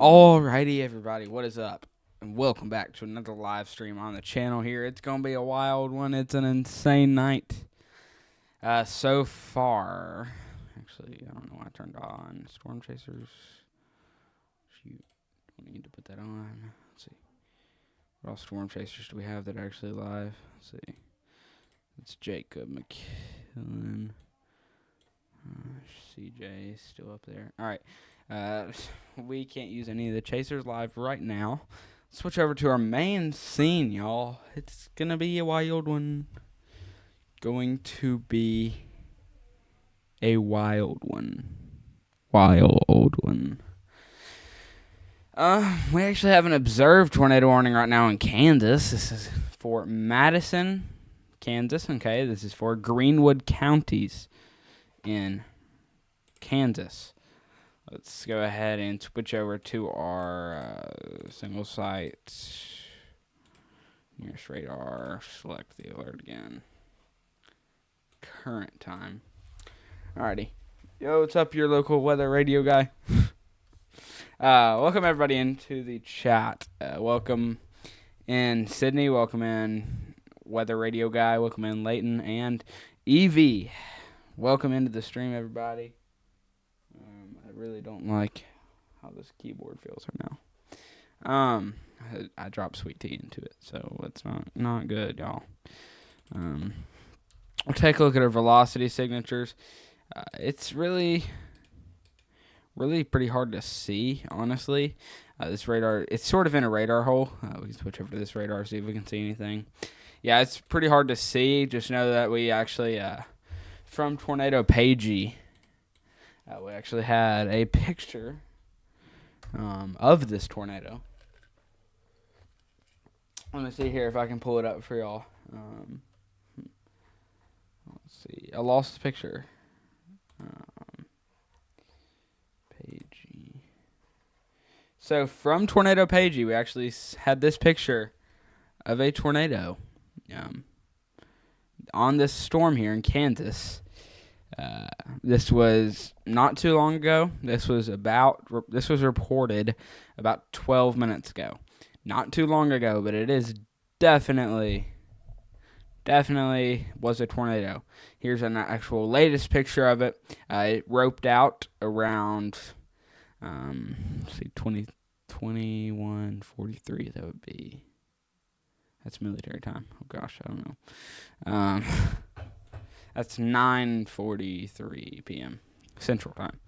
Alrighty, everybody, what is up? And welcome back to another live stream on the channel here. It's going to be a wild one. It's an insane night so far. Actually, I don't know why I turned on Storm Chasers. Shoot, don't need to put that on. Let's see. What all Storm Chasers do we have that are actually live? Let's see. It's Jacob McKillen. CJ still up there. Alright. We can't use any of the chasers live right now. Switch over to our main scene, y'all. It's gonna be a wild one. Going to be a wild one. Wild one. We actually have an observed tornado warning right now in Kansas. This is for Madison, Kansas. Okay, this is for Greenwood counties in Kansas. Let's go ahead and switch over to our single site. Nearest radar. Select the alert again. Current time. Alrighty. Yo, what's up, your local weather radio guy? Welcome everybody into the chat. Welcome in Sydney. Welcome in weather radio guy. Welcome in Leighton and Evie. Welcome into the stream, everybody. I really don't like how this keyboard feels right now. I dropped sweet tea into it, so it's not good, y'all. We'll take a look at our velocity signatures. It's really pretty hard to see, honestly. This radar, it's sort of in a radar hole. We can switch over to this radar, see if we can see anything. Yeah, it's pretty hard to see. Just know that we actually, from Tornado Pagey, we actually had a picture of this tornado. Let me see here if I can pull it up for y'all. Let's see. I lost the picture. Pagey. So from Tornado Pagey, we actually had this picture of a tornado on this storm here in Kansas. This was not too long ago. This was reported about 12 minutes ago. Not too long ago, but it is definitely was a tornado. Here's an actual latest picture of it. It roped out around, 21:43. That would be. That's military time. Oh gosh, I don't know. That's 9:43 p.m. Central Time.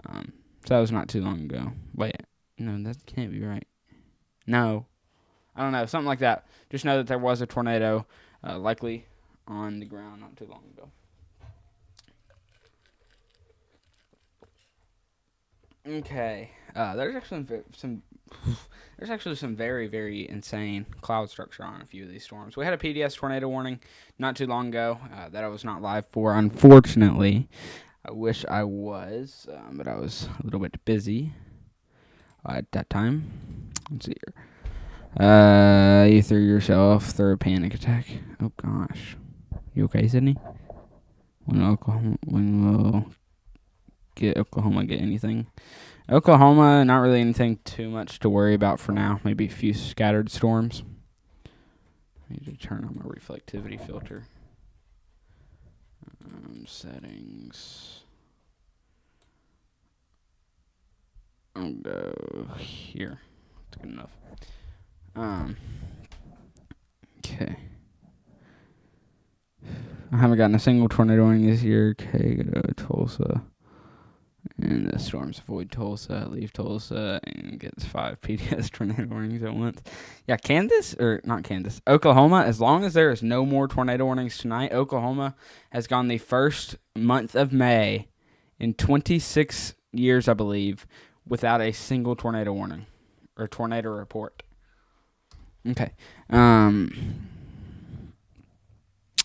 So that was not too long ago. Wait, no, that can't be right. No, I don't know, something like that. Just know that there was a tornado, likely on the ground not too long ago. Okay, there's actually some very, very insane cloud structure on a few of these storms. We had a PDS tornado warning not too long ago that I was not live for, unfortunately. I wish I was, but I was a little bit busy at that time. Let's see here. You threw yourself through a panic attack. Oh, gosh. You okay, Sydney? When will Oklahoma get anything? Oklahoma, not really anything too much to worry about for now. Maybe a few scattered storms. I need to turn on my reflectivity filter. Settings. I'll go here. That's good enough. Okay. I haven't gotten a single tornado warning this year. Okay, go to Tulsa. And the storms avoid Tulsa, leave Tulsa, and gets 5 PDS tornado warnings at once. Yeah, Oklahoma, as long as there is no more tornado warnings tonight, Oklahoma has gone the first month of May in 26 years, I believe, without a single tornado warning or tornado report. Okay.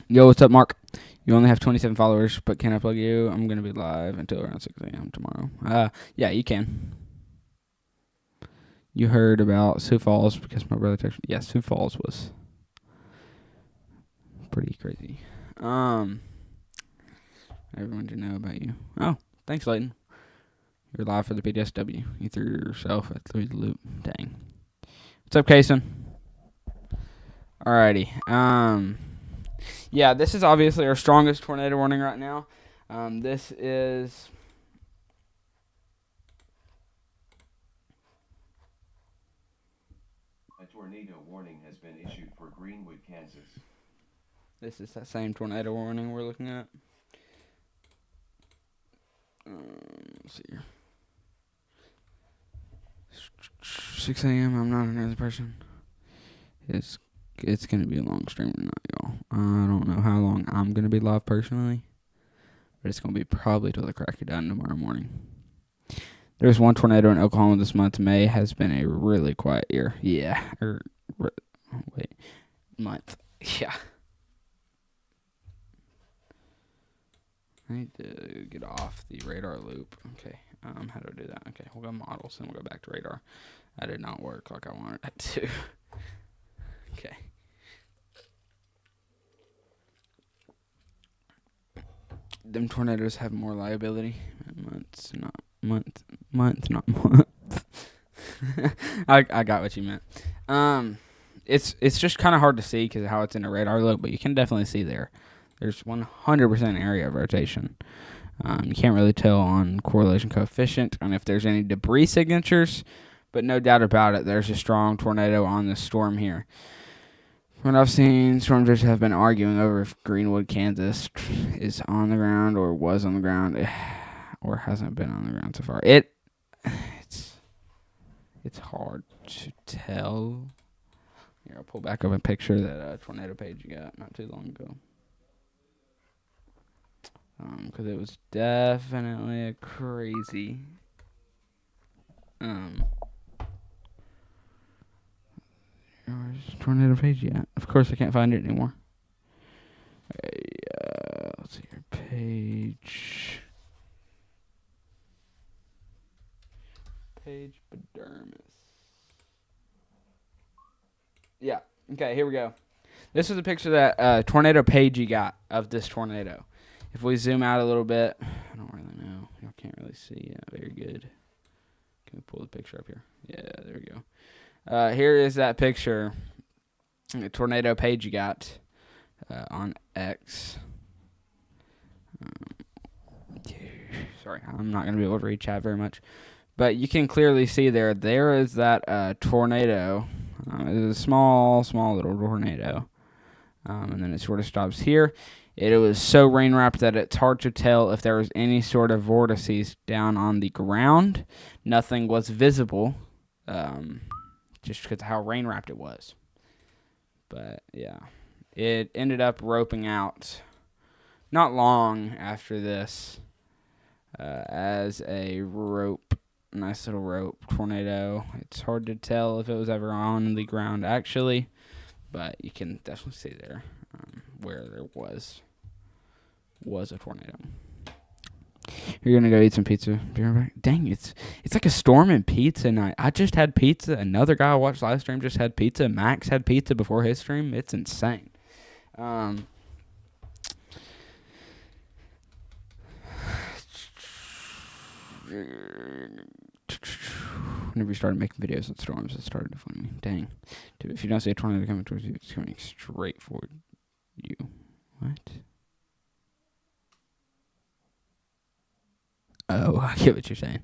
Yo, what's up, Mark? You only have 27 followers, but can I plug you? I'm going to be live until around 6 a.m. tomorrow. Yeah, you can. You heard about Sioux Falls because my brother texted me. Yeah, Sioux Falls was pretty crazy. Everyone should know about you. Oh, thanks, Leighton. You're live for the PDSW. You threw yourself through the loop. Dang. What's up, Kason? Alrighty. Yeah, this is obviously our strongest tornado warning right now. This is... A tornado warning has been issued for Greenwood, Kansas. This is that same tornado warning we're looking at. Let's see here. 6 a.m. I'm not another person. It's going to be a long stream tonight, y'all. I don't know how long I'm going to be live personally, but it's going to be probably till the crack of dawn tomorrow morning. There's one tornado in Oklahoma this month. May has been a really quiet year. Yeah. Month. Yeah. I need to get off the radar loop. Okay. How do I do that? Okay, we'll go models and we'll go back to radar. That did not work like I wanted it to. Okay. Them tornadoes have more liability. Months, not month. Month, not month. I got what you meant. It's just kind of hard to see because of how it's in a radar loop, but you can definitely see there. There's 100% area of rotation. You can't really tell on correlation coefficient and if there's any debris signatures, but no doubt about it, there's a strong tornado on this storm here. From what I've seen, stormers have been arguing over if Greenwood, Kansas is on the ground or was on the ground or hasn't been on the ground so far. It's hard to tell. Here, I'll pull back up a picture that tornado page you got not too long ago. Because it was definitely a crazy. Where's tornado page yet? Of course, I can't find it anymore. Okay, let's see your page. Page epidermis. Yeah. Okay, here we go. This is a picture that tornado page you got of this tornado. If we zoom out a little bit, I don't really know. You can't really see. Yeah, very good. Can we pull the picture up here? Yeah, there we go. Here is that picture. The tornado page you got on X. Sorry, I'm not going to be able to read chat very much. But you can clearly see there is that tornado. It is a small little tornado. And then it sort of stops here. It was so rain-wrapped that it's hard to tell if there was any sort of vortices down on the ground. Nothing was visible, just because of how rain-wrapped it was. But, yeah. It ended up roping out not long after this as a nice little rope tornado. It's hard to tell if it was ever on the ground, actually, but you can definitely see there where there was a tornado. You're gonna go eat some pizza. Dang, it's like a storm and pizza night. I just had pizza. Another guy I watched live stream just had pizza. Max had pizza before his stream. It's insane. Whenever you started making videos on storms, it started to funny me. Dang. Dude, if you don't see a tornado coming towards you, it's coming straight for you. What? Oh, I get what you're saying.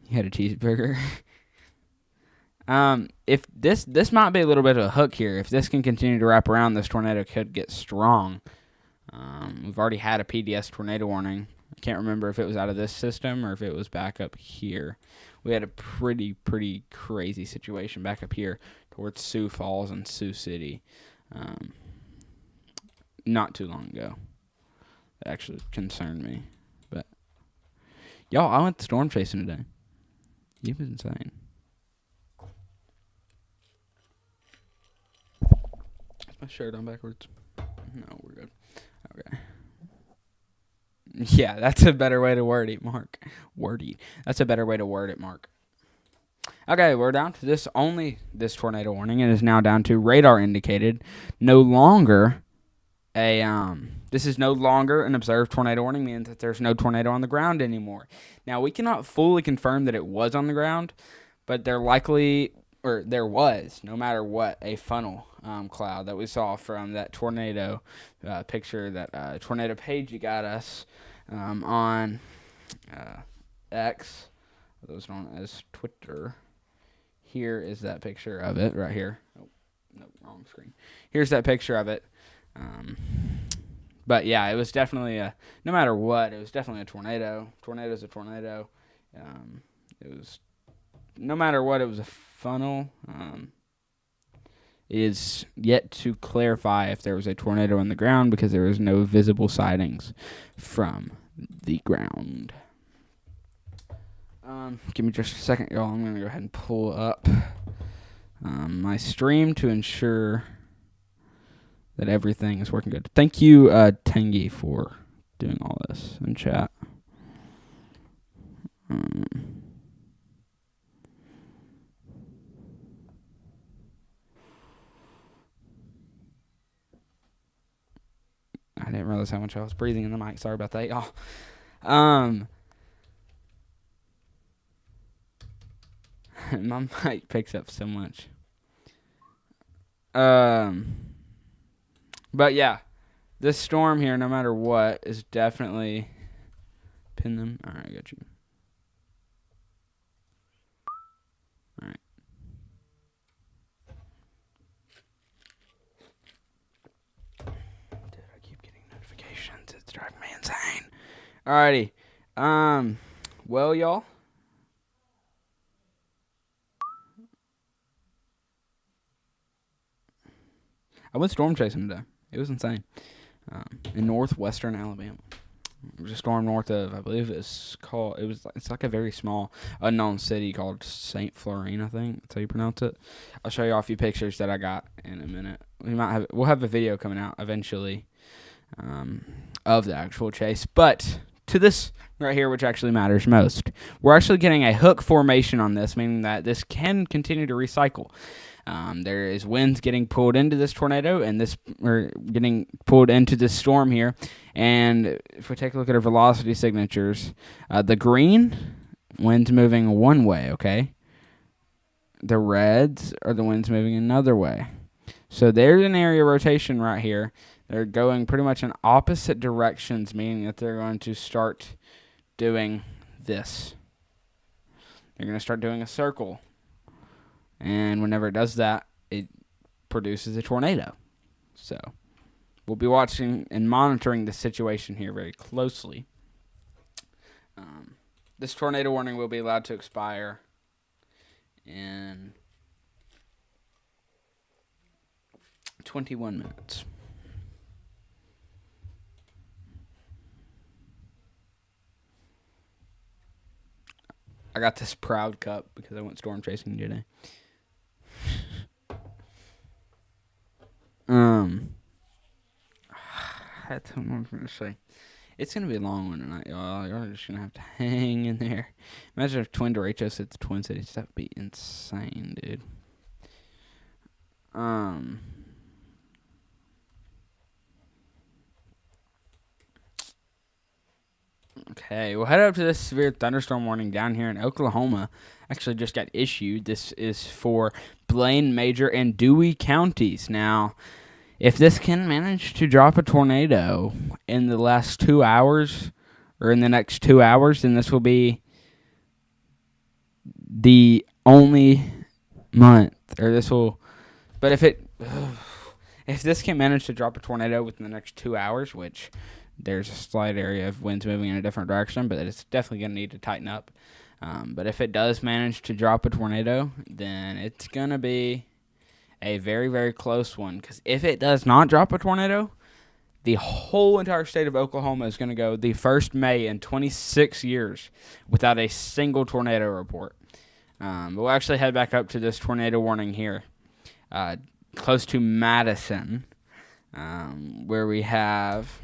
You had a cheeseburger. If this might be a little bit of a hook here. If this can continue to wrap around, this tornado could get strong. We've already had a PDS tornado warning. I can't remember if it was out of this system or if it was back up here. We had a pretty crazy situation back up here towards Sioux Falls and Sioux City not too long ago. It actually concerned me. But, y'all, I went storm chasing today. It was insane. Is my shirt on backwards? No, we're good. Okay. Yeah, that's a better way to word it, Mark. That's a better way to word it, Mark. Okay, we're down to this tornado warning. It is now down to radar indicated. No longer this This is no longer an observed tornado warning, means that there's no tornado on the ground anymore. Now, we cannot fully confirm that it was on the ground, but there was, no matter what, a funnel cloud that we saw from that tornado picture, that tornado page you got us on X, those known as Twitter. Here is that picture of it right here. Oh, no, wrong screen. Here's that picture of it. But yeah, it was definitely no matter what, it was definitely a tornado. Tornado's a tornado. It was, no matter what, it was a funnel. It is yet to clarify if there was a tornado on the ground because there was no visible sightings from the ground. Give me just a second, y'all. I'm going to go ahead and pull up my stream to ensure that everything is working good. Thank you, Tengi, for doing all this in chat. I didn't realize how much I was breathing in the mic. Sorry about that, y'all. My mic picks up so much. But yeah, this storm here, no matter what, is definitely pin them. All right, I got you. All right. Dude, I keep getting notifications. It's driving me insane. Alrighty. Well, y'all. I went storm chasing today. It was insane. In northwestern Alabama. There's a storm north of, I believe it's like a very small unknown city called St. Florine, I think. That's how you pronounce it. I'll show you all a few pictures that I got in a minute. We'll have a video coming out eventually of the actual chase. But to this right here, which actually matters most, we're actually getting a hook formation on this, meaning that this can continue to recycle. There is winds getting pulled into this tornado, and we're getting pulled into this storm here. And if we take a look at our velocity signatures, the green, winds moving one way, okay? The reds are the winds moving another way. So there's an area rotation right here. They're going pretty much in opposite directions, meaning that they're going to start doing this. They're going to start doing a circle. And whenever it does that, it produces a tornado. So we'll be watching and monitoring the situation here very closely. This tornado warning will be allowed to expire in 21 minutes. I got this proud cup because I went storm chasing today. That's what I'm going to say. It's going to be a long one tonight, y'all. Y'all are just going to have to hang in there. Imagine if Twin Derechos hit the Twin Cities. That would be insane, dude. Okay, we'll head up to this severe thunderstorm warning down here in Oklahoma. Actually just got issued. This is for Blaine, Major, and Dewey counties. Now, if this can manage to drop a tornado in the last 2 hours, or in the next 2 hours, then this will be the only month, or this will, but if this can manage to drop a tornado within the next 2 hours, which there's a slight area of winds moving in a different direction, but it's definitely going to need to tighten up. But if it does manage to drop a tornado, then it's going to be a very, very close one. Because if it does not drop a tornado, the whole entire state of Oklahoma is going to go the first May in 26 years without a single tornado report. But we'll actually head back up to this tornado warning here, close to Madison, where we have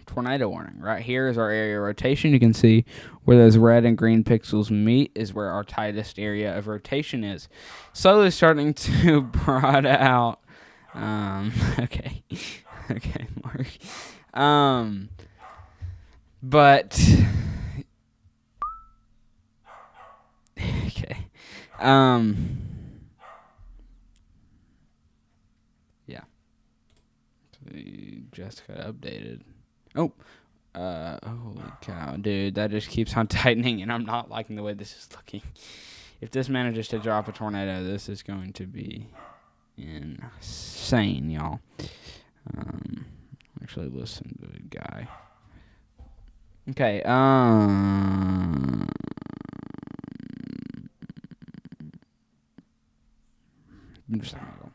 tornado warning. Right here is our area rotation. You can see where those red and green pixels meet is where our tightest area of rotation is. Slowly starting to broad out. Okay. Okay, Mark. But okay. Yeah. We just got updated. Oh. Holy cow, dude, that just keeps on tightening, and I'm not liking the way this is looking. If this manages to drop a tornado, this is going to be insane, y'all. Actually, listen to the guy. Okay, just a second ago.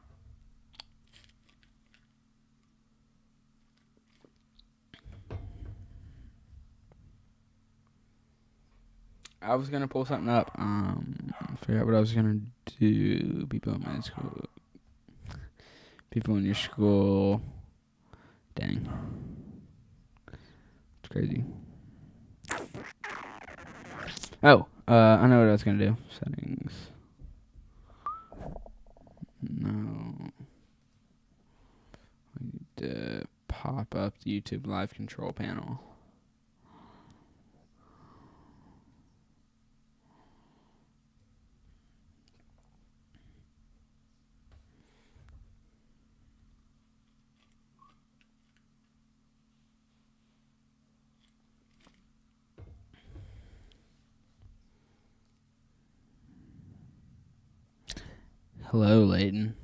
I was gonna pull something up. Forgot what I was gonna do. People in my school. People in your school. Dang. It's crazy. Oh, I know what I was gonna do. Settings. No. We need to pop up the YouTube live control panel. Hello, Layton.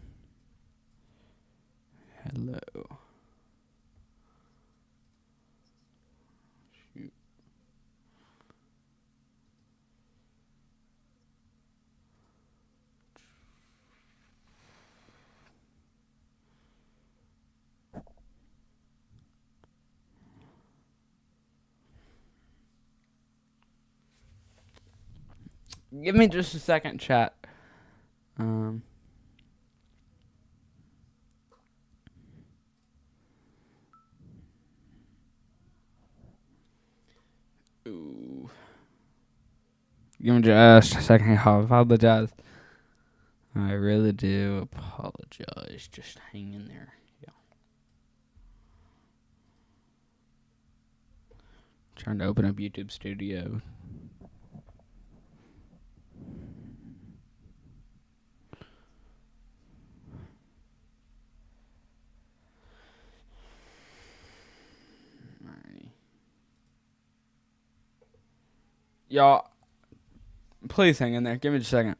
Hello. Shoot. Give me just a second, chat. Ooh. Give me just a second. I apologize. I really do apologize. Just hang in there. Yeah. Trying to open up YouTube Studio. Alrighty. Y'all, please hang in there. Give me just a second.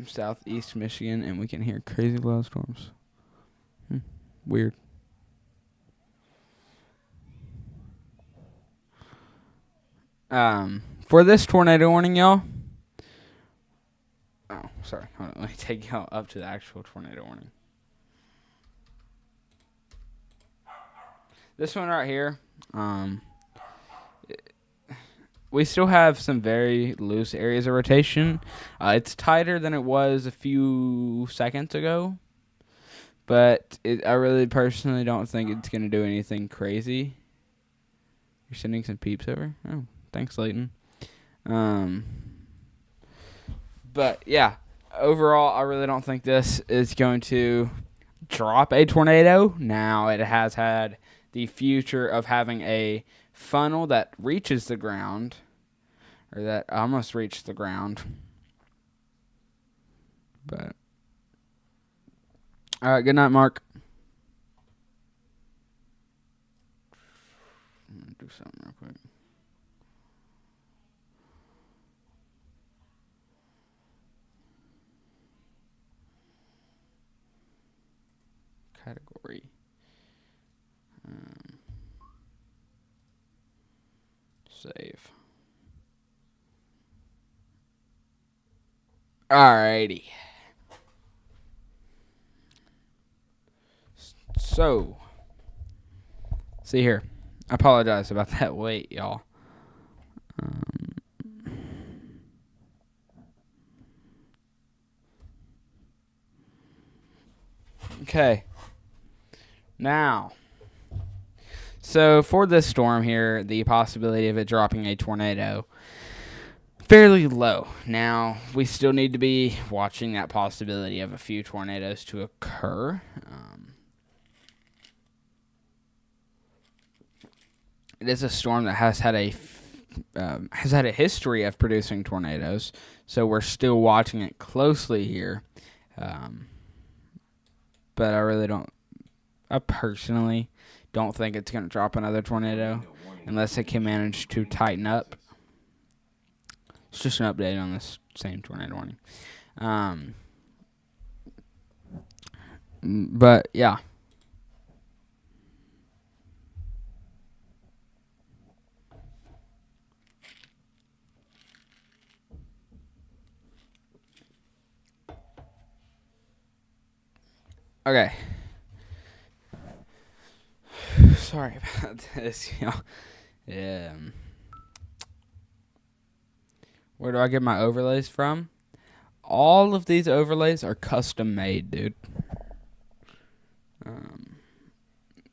Southeast Michigan, and we can hear crazy loud storms. Weird. For this tornado warning, y'all. Oh, sorry. Hold on. Let me take y'all up to the actual tornado warning. This one right here. We still have some very loose areas of rotation. It's tighter than it was a few seconds ago. But I really personally don't think it's going to do anything crazy. You're sending some peeps over? Oh, thanks, Layton. But, yeah, overall, I really don't think this is going to drop a tornado. Now, it has had the future of having a funnel that reaches the ground, or that almost reached the ground. But, all right, good night, Mark. I'm going to do something real quick. Category. Save. Alrighty. So, see here. I apologize about that wait, y'all. Okay. Now, So for this storm here, the possibility of it dropping a tornado, fairly low. Now, we still need to be watching that possibility of a few tornadoes to occur. It is a storm that has had a history of producing tornadoes, so we're still watching it closely here. But I personally don't think it's going to drop another tornado unless it can manage to tighten up. It's just an update on this same tornado warning. But yeah. Okay. Sorry about this, Where do I get my overlays from? All of these overlays are custom made, dude.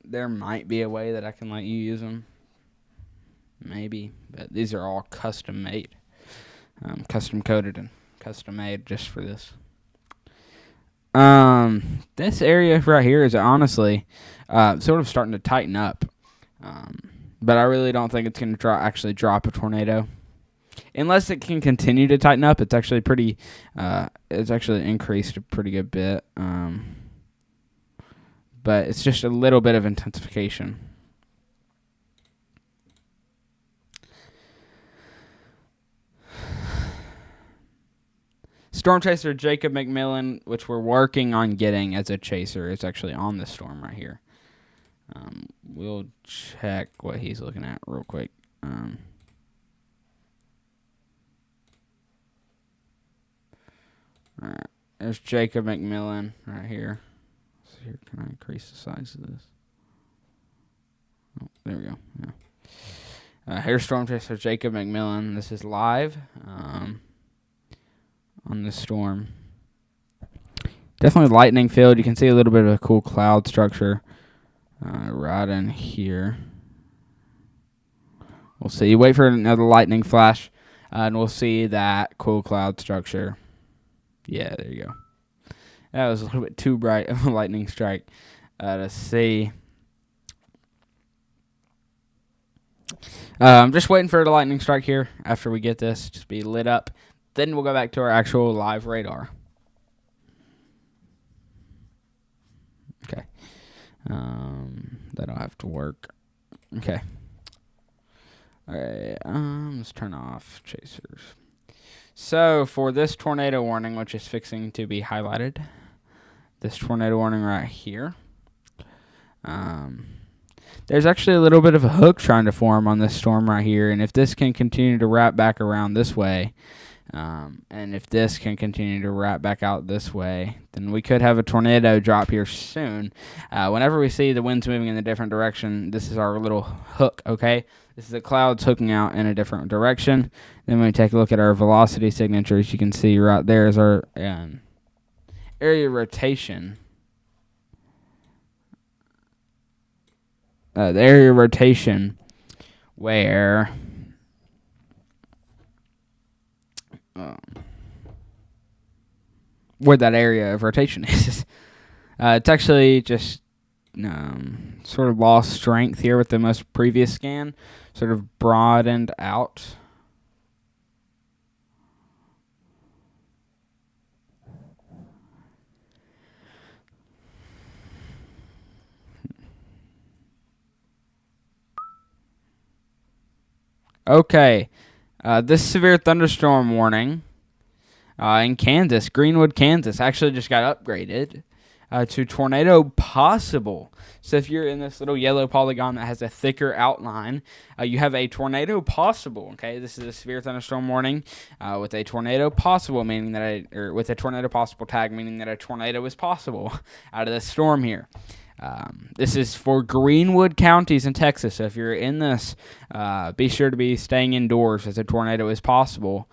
There might be a way that I can let you use them. Maybe. But these are all custom made. Custom coded and custom made just for this. This area right here is honestly sort of starting to tighten up. But I really don't think it's going to actually drop a tornado. Unless it can continue to tighten up, it's actually it's actually increased a pretty good bit. But it's just a little bit of intensification. Storm chaser Jacob McMillan, which we're working on getting as a chaser, is actually on the storm right here. We'll check what he's looking at real quick. All right, there's Jacob McMillan right here. So here, can I increase the size of this? Oh, there we go. Yeah. Here's Storm Chaser Jacob McMillan. This is live on the storm. Definitely lightning filled. You can see a little bit of a cool cloud structure right in here. We'll see. You wait for another lightning flash, and we'll see that cool cloud structure. Yeah, there you go. That was a little bit too bright of a lightning strike to see. I'm just waiting for the lightning strike here after we get this to be lit up. Then we'll go back to our actual live radar. Okay. That'll have to work. Okay. All right. Let's turn off chasers. So for this tornado warning, which is fixing to be highlighted, this tornado warning right here, there's actually a little bit of a hook trying to form on this storm right here, and if this can continue to wrap back around this way, and if this can continue to wrap back out this way, then we could have a tornado drop here soon. Whenever we see the winds moving in a different direction, this is our little hook, okay? This is the clouds hooking out in a different direction. Then when we take a look at our velocity signatures, you can see right there is our area rotation. The area rotation where that area of rotation is. It's actually just sort of lost strength here with the most previous scan, sort of broadened out. Okay, this severe thunderstorm warning in Kansas, Greenwood, Kansas, actually just got upgraded to tornado possible. So if you're in this little yellow polygon that has a thicker outline, you have a tornado possible. Okay, this is a severe thunderstorm warning with a tornado possible, meaning that with a tornado possible tag, meaning that a tornado is possible out of this storm here. This is for Greenwood counties in Texas. So if you're in this, be sure to be staying indoors as a tornado is possible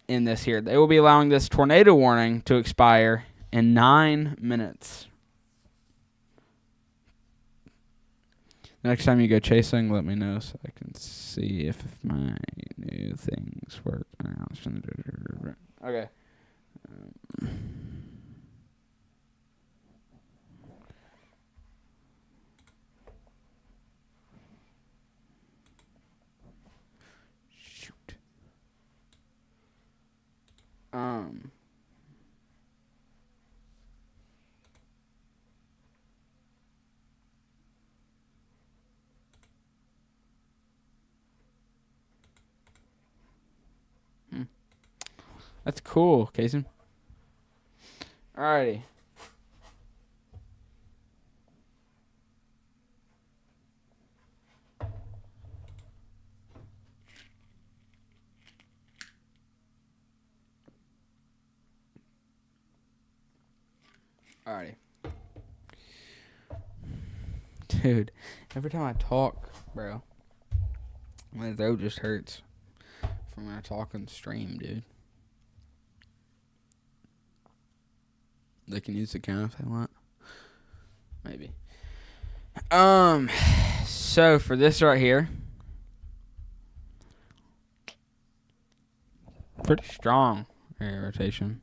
in this here. They will be allowing this tornado warning to expire in 9 minutes. Next time you go chasing, let me know so I can see if my new things work. Okay. Shoot. That's cool, Kason. Alrighty. Alrighty. Dude, every time I talk, bro, my throat just hurts from when I talk on the stream, dude. They can use the count if they want. Maybe. So for this right here, pretty strong air rotation.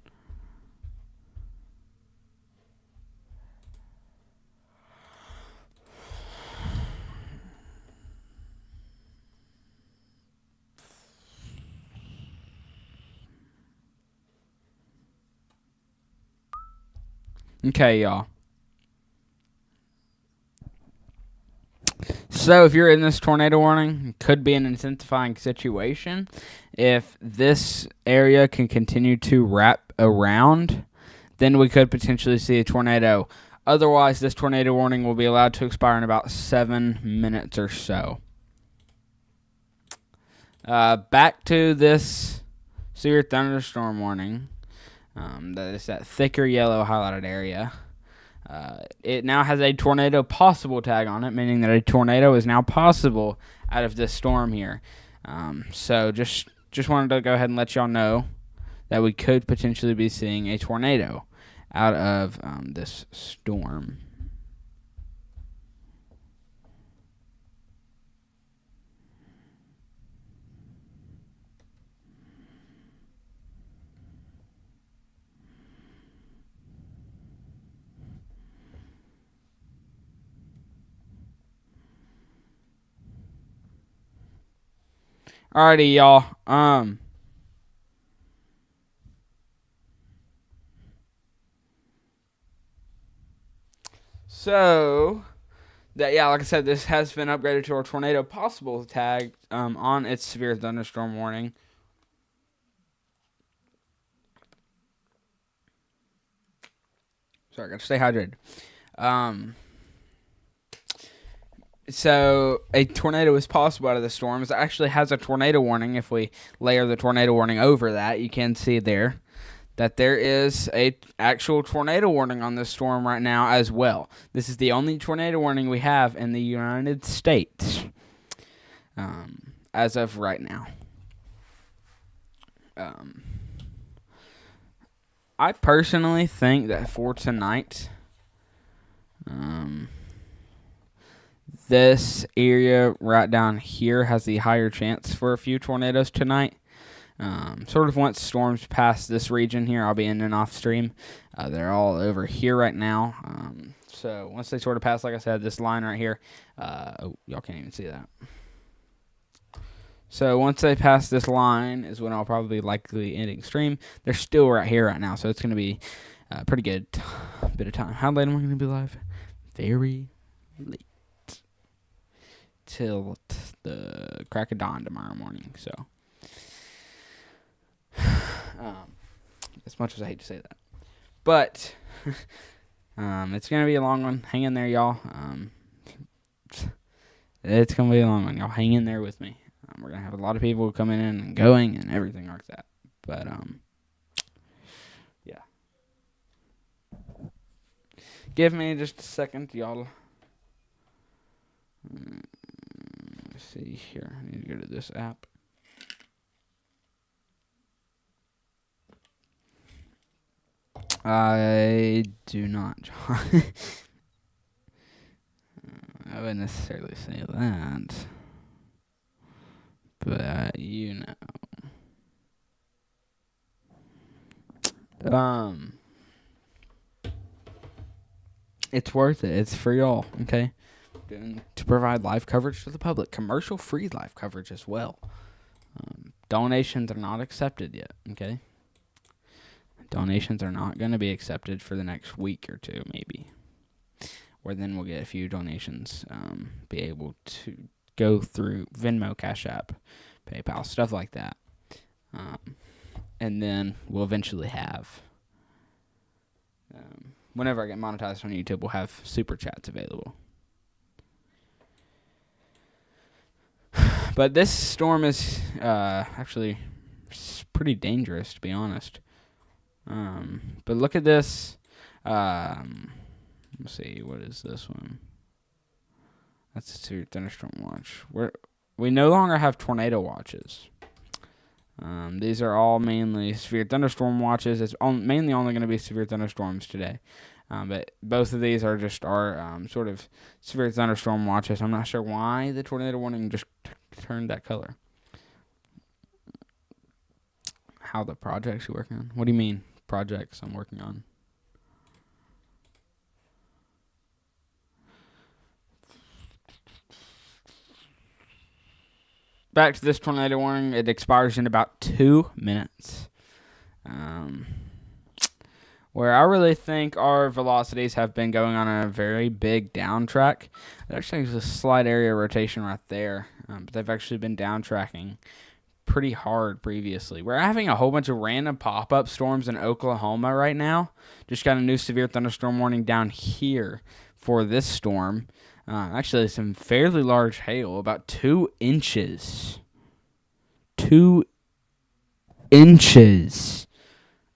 Okay, y'all. So if you're in this tornado warning, it could be an intensifying situation. If this area can continue to wrap around, then we could potentially see a tornado. Otherwise, this tornado warning will be allowed to expire in about 7 minutes or so. Back to this severe thunderstorm warning. That is that thicker yellow highlighted area. It now has a tornado possible tag on it, meaning that a tornado is now possible out of this storm here. So just wanted to go ahead and let y'all know that we could potentially be seeing a tornado out of this storm. Alrighty, y'all. So that like I said, this has been upgraded to our tornado possible tag on its severe thunderstorm warning. Sorry, gotta stay hydrated. So a tornado is possible out of the storm. It actually has a tornado warning. If we layer the tornado warning over that, you can see there that there is a actual tornado warning on this storm right now as well. This is the only tornado warning we have in the United States as of right now. I personally think that for tonight, this area right down here has the higher chance for a few tornadoes tonight. Sort of once storms pass this region here, I'll be in and off stream. They're all over here right now. So once they sort of pass, like I said, this line right here, y'all can't even see that. So once they pass this line is when I'll probably likely ending stream. They're still right here right now, so it's going to be a pretty good bit of time. How late am I going to be live? Very late. Till the crack of dawn tomorrow morning. So, as much as I hate to say that, but it's gonna be a long one. Hang in there, y'all. It's gonna be a long one, y'all. Hang in there with me. We're gonna have a lot of people coming in and going and everything like that. But yeah. Give me just a second, y'all. Let's see here. I need to go to this app. I do not, John. wouldn't necessarily say that. But, it's worth it. It's for y'all, okay? And to provide live coverage to the public. Commercial-free live coverage as well. Donations are not accepted yet, okay? Donations are not going to be accepted for the next week or two, maybe. Or then we'll get a few donations, be able to go through Venmo, Cash App, PayPal, stuff like that. And then we'll eventually have, whenever I get monetized on YouTube, we'll have Super Chats available. But this storm is actually pretty dangerous, to be honest. But look at this. Let's see, what is this one? That's a severe thunderstorm watch. We no longer have tornado watches. These are all mainly severe thunderstorm watches. It's mainly only going to be severe thunderstorms today. But both of these are just our sort of severe thunderstorm watches. I'm not sure why the tornado warning just turned that color. How the projects you're working on? What do you mean, projects I'm working on? Back to this tornado warning. It expires in about 2 minutes. Where I really think our velocities have been going on a very big down track. There actually is a slight area rotation right there. But they've actually been down tracking pretty hard previously. We're having a whole bunch of random pop-up storms in Oklahoma right now. Just got a new severe thunderstorm warning down here for this storm. Actually, some fairly large hail, about 2 inches. 2 inches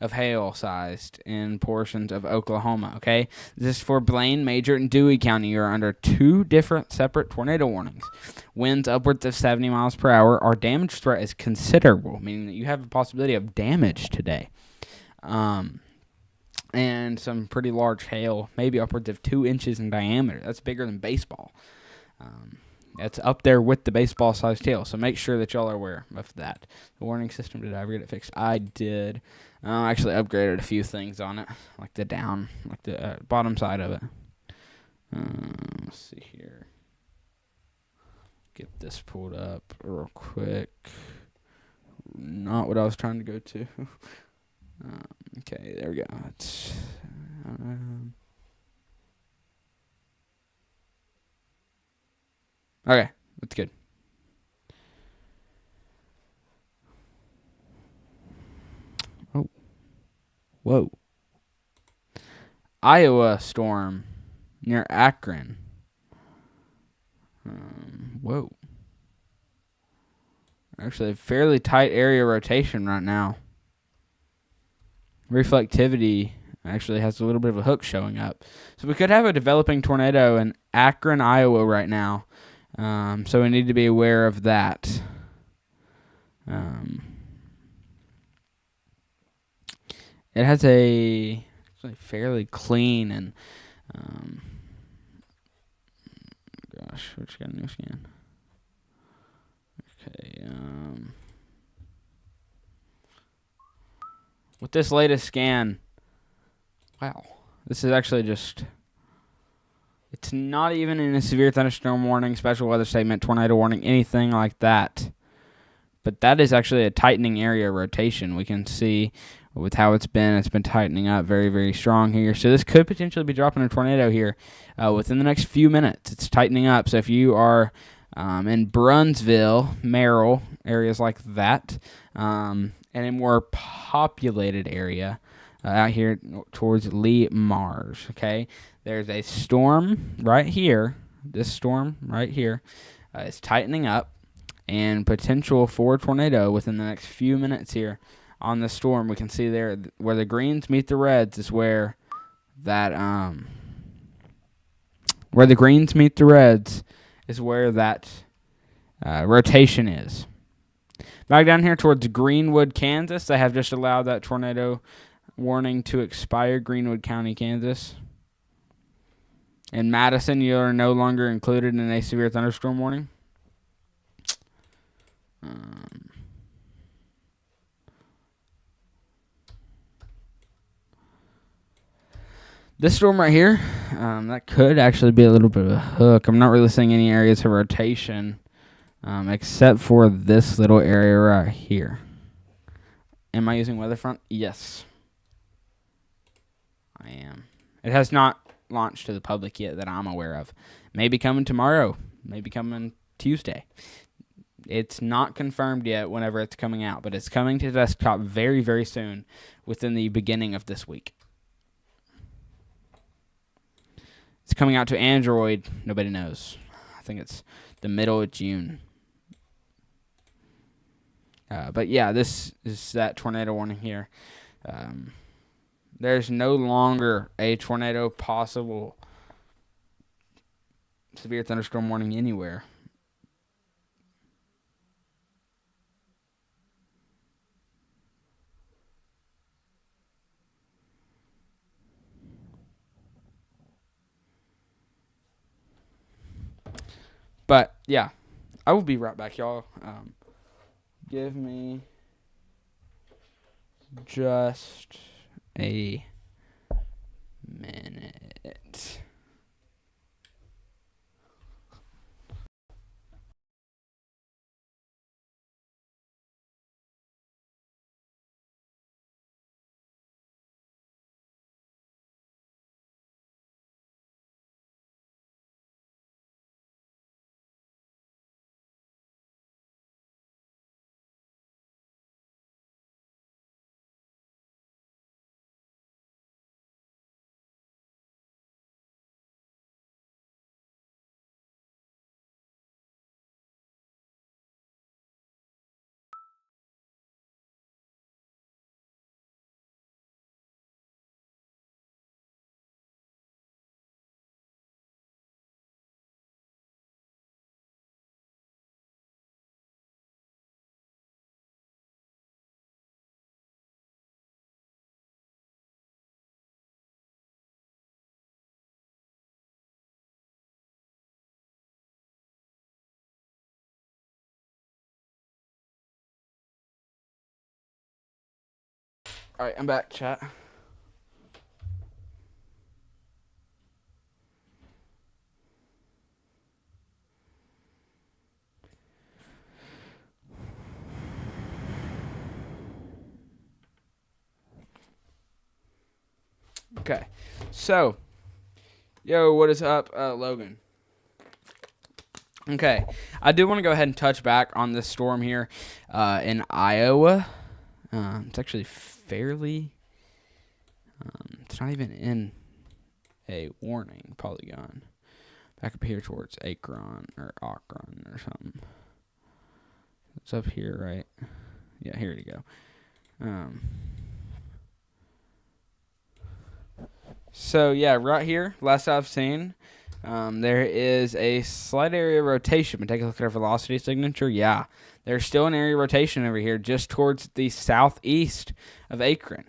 of hail sized in portions of Oklahoma, okay? This is for Blaine, Major, and Dewey County. You're under 2 different separate tornado warnings. Winds upwards of 70 miles per hour. Our damage threat is considerable, meaning that you have a possibility of damage today. And some pretty large hail, maybe upwards of 2 inches in diameter. That's bigger than baseball. That's up there with the baseball-sized hail, so make sure that y'all are aware of that. The warning system, did I ever get it fixed? I did. I actually upgraded a few things on it, like the bottom side of it. Let's see here. Get this pulled up real quick. Not what I was trying to go to. Okay, there we go. Okay, that's good. Oh. Whoa. Iowa storm near Akron. Whoa. Actually, a fairly tight area rotation right now. Reflectivity actually has a little bit of a hook showing up. So we could have a developing tornado in Akron, Iowa right now. So we need to be aware of that. It has a fairly clean and gosh, which got a new scan. Okay, with this latest scan, wow, this is actually just. It's not even in a severe thunderstorm warning, special weather statement, tornado warning, anything like that. But that is actually a tightening area rotation. We can see with how it's been tightening up very, very strong here. So this could potentially be dropping a tornado here within the next few minutes. It's tightening up. So if you are in Brunsville, Merrill, areas like that, and a more populated area out here towards Lee Mars, okay? There's a storm right here. This storm right here is tightening up, and potential for a tornado within the next few minutes here on the storm. We can see there where the greens meet the reds is where that where the greens meet the reds is where that rotation is. Back down here towards Greenwood, Kansas, they have just allowed that tornado warning to expire. Greenwood County, Kansas. In Madison, you are no longer included in a severe thunderstorm warning. This storm right here, that could actually be a little bit of a hook. I'm not really seeing any areas of rotation except for this little area right here. Am I using weather front? Yes, I am. It has not launched to the public yet that I'm aware of. Maybe coming tomorrow. Maybe coming Tuesday. It's not confirmed yet whenever it's coming out, but it's coming to desktop very, very soon within the beginning of this week. It's coming out to Android. Nobody knows. I think it's the middle of June. But yeah, this is that tornado warning here. There's no longer a tornado possible severe thunderstorm warning anywhere. But yeah, I will be right back, y'all. Give me just a minute. All right, I'm back, chat. Okay, so, yo, what is up, Logan? Okay, I do want to go ahead and touch back on this storm here in Iowa. It's actually fairly, it's not even in a warning polygon. Back up here towards Akron or something. It's up here, right? Yeah, here we go. So yeah, right here, last I've seen, there is a slight area of rotation. But take a look at our velocity signature. Yeah, there's still an area of rotation over here, just towards the southeast of Akron.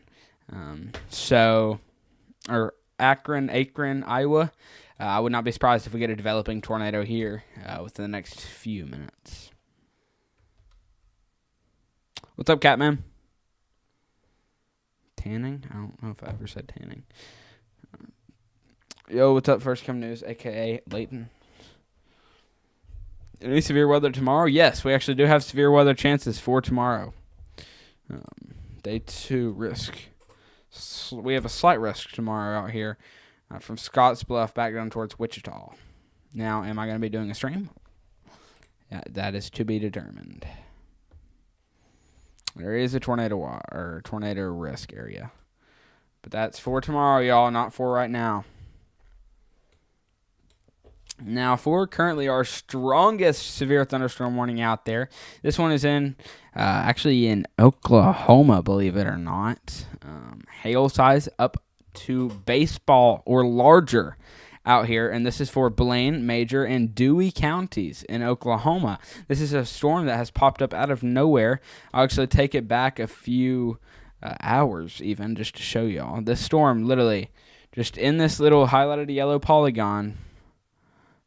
Or Akron, Iowa. I would not be surprised if we get a developing tornado here within the next few minutes. What's up, Catman? Tanning? I don't know if I ever said tanning. Yo, what's up, First Come News, a.k.a. Leighton? Any severe weather tomorrow? Yes, we actually do have severe weather chances for tomorrow. Day 2 risk. We have a slight risk tomorrow out here from Scottsbluff back down towards Wichita. Now, am I going to be doing a stream? Yeah, that is to be determined. There is a tornado risk area. But that's for tomorrow, y'all, not for right now. Now, for currently our strongest severe thunderstorm warning out there, this one is actually in Oklahoma, believe it or not. Hail size up to baseball or larger out here, and this is for Blaine, Major, and Dewey counties in Oklahoma. This is a storm that has popped up out of nowhere. I'll actually take it back a few hours even just to show y'all. This storm literally just in this little highlighted yellow polygon,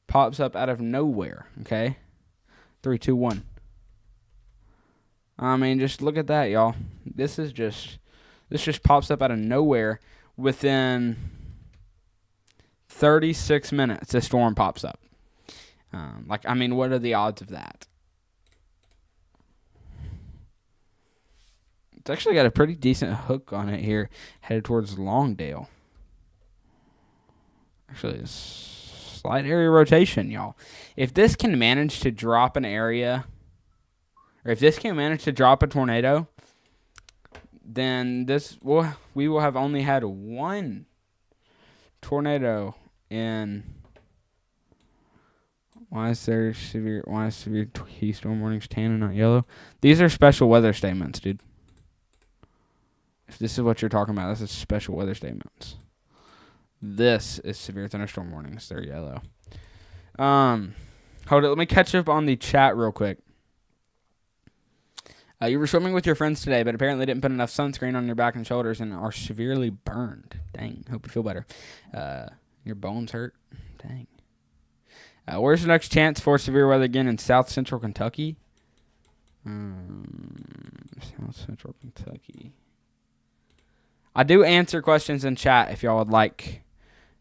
pops up out of nowhere. Okay, 3, 2, 1. I mean, just look at that, y'all. This just pops up out of nowhere within 36 minutes. This storm pops up. I mean, what are the odds of that? It's actually got a pretty decent hook on it here, headed towards Longdale. Actually, a slight area rotation, y'all. If this can manage to drop an area, or if this can manage to drop a tornado, then we will have only had one tornado in. Why is severe key storm warnings tan and not yellow? These are special weather statements, dude. If this is what you're talking about, this is special weather statements. This is severe thunderstorm warnings. They're yellow. Hold it. Let me catch up on the chat real quick. You were swimming with your friends today, but apparently didn't put enough sunscreen on your back and shoulders and are severely burned. Dang. Hope you feel better. Your bones hurt. Dang. Where's the next chance for severe weather again in South Central Kentucky? South Central Kentucky. I do answer questions in chat if y'all would like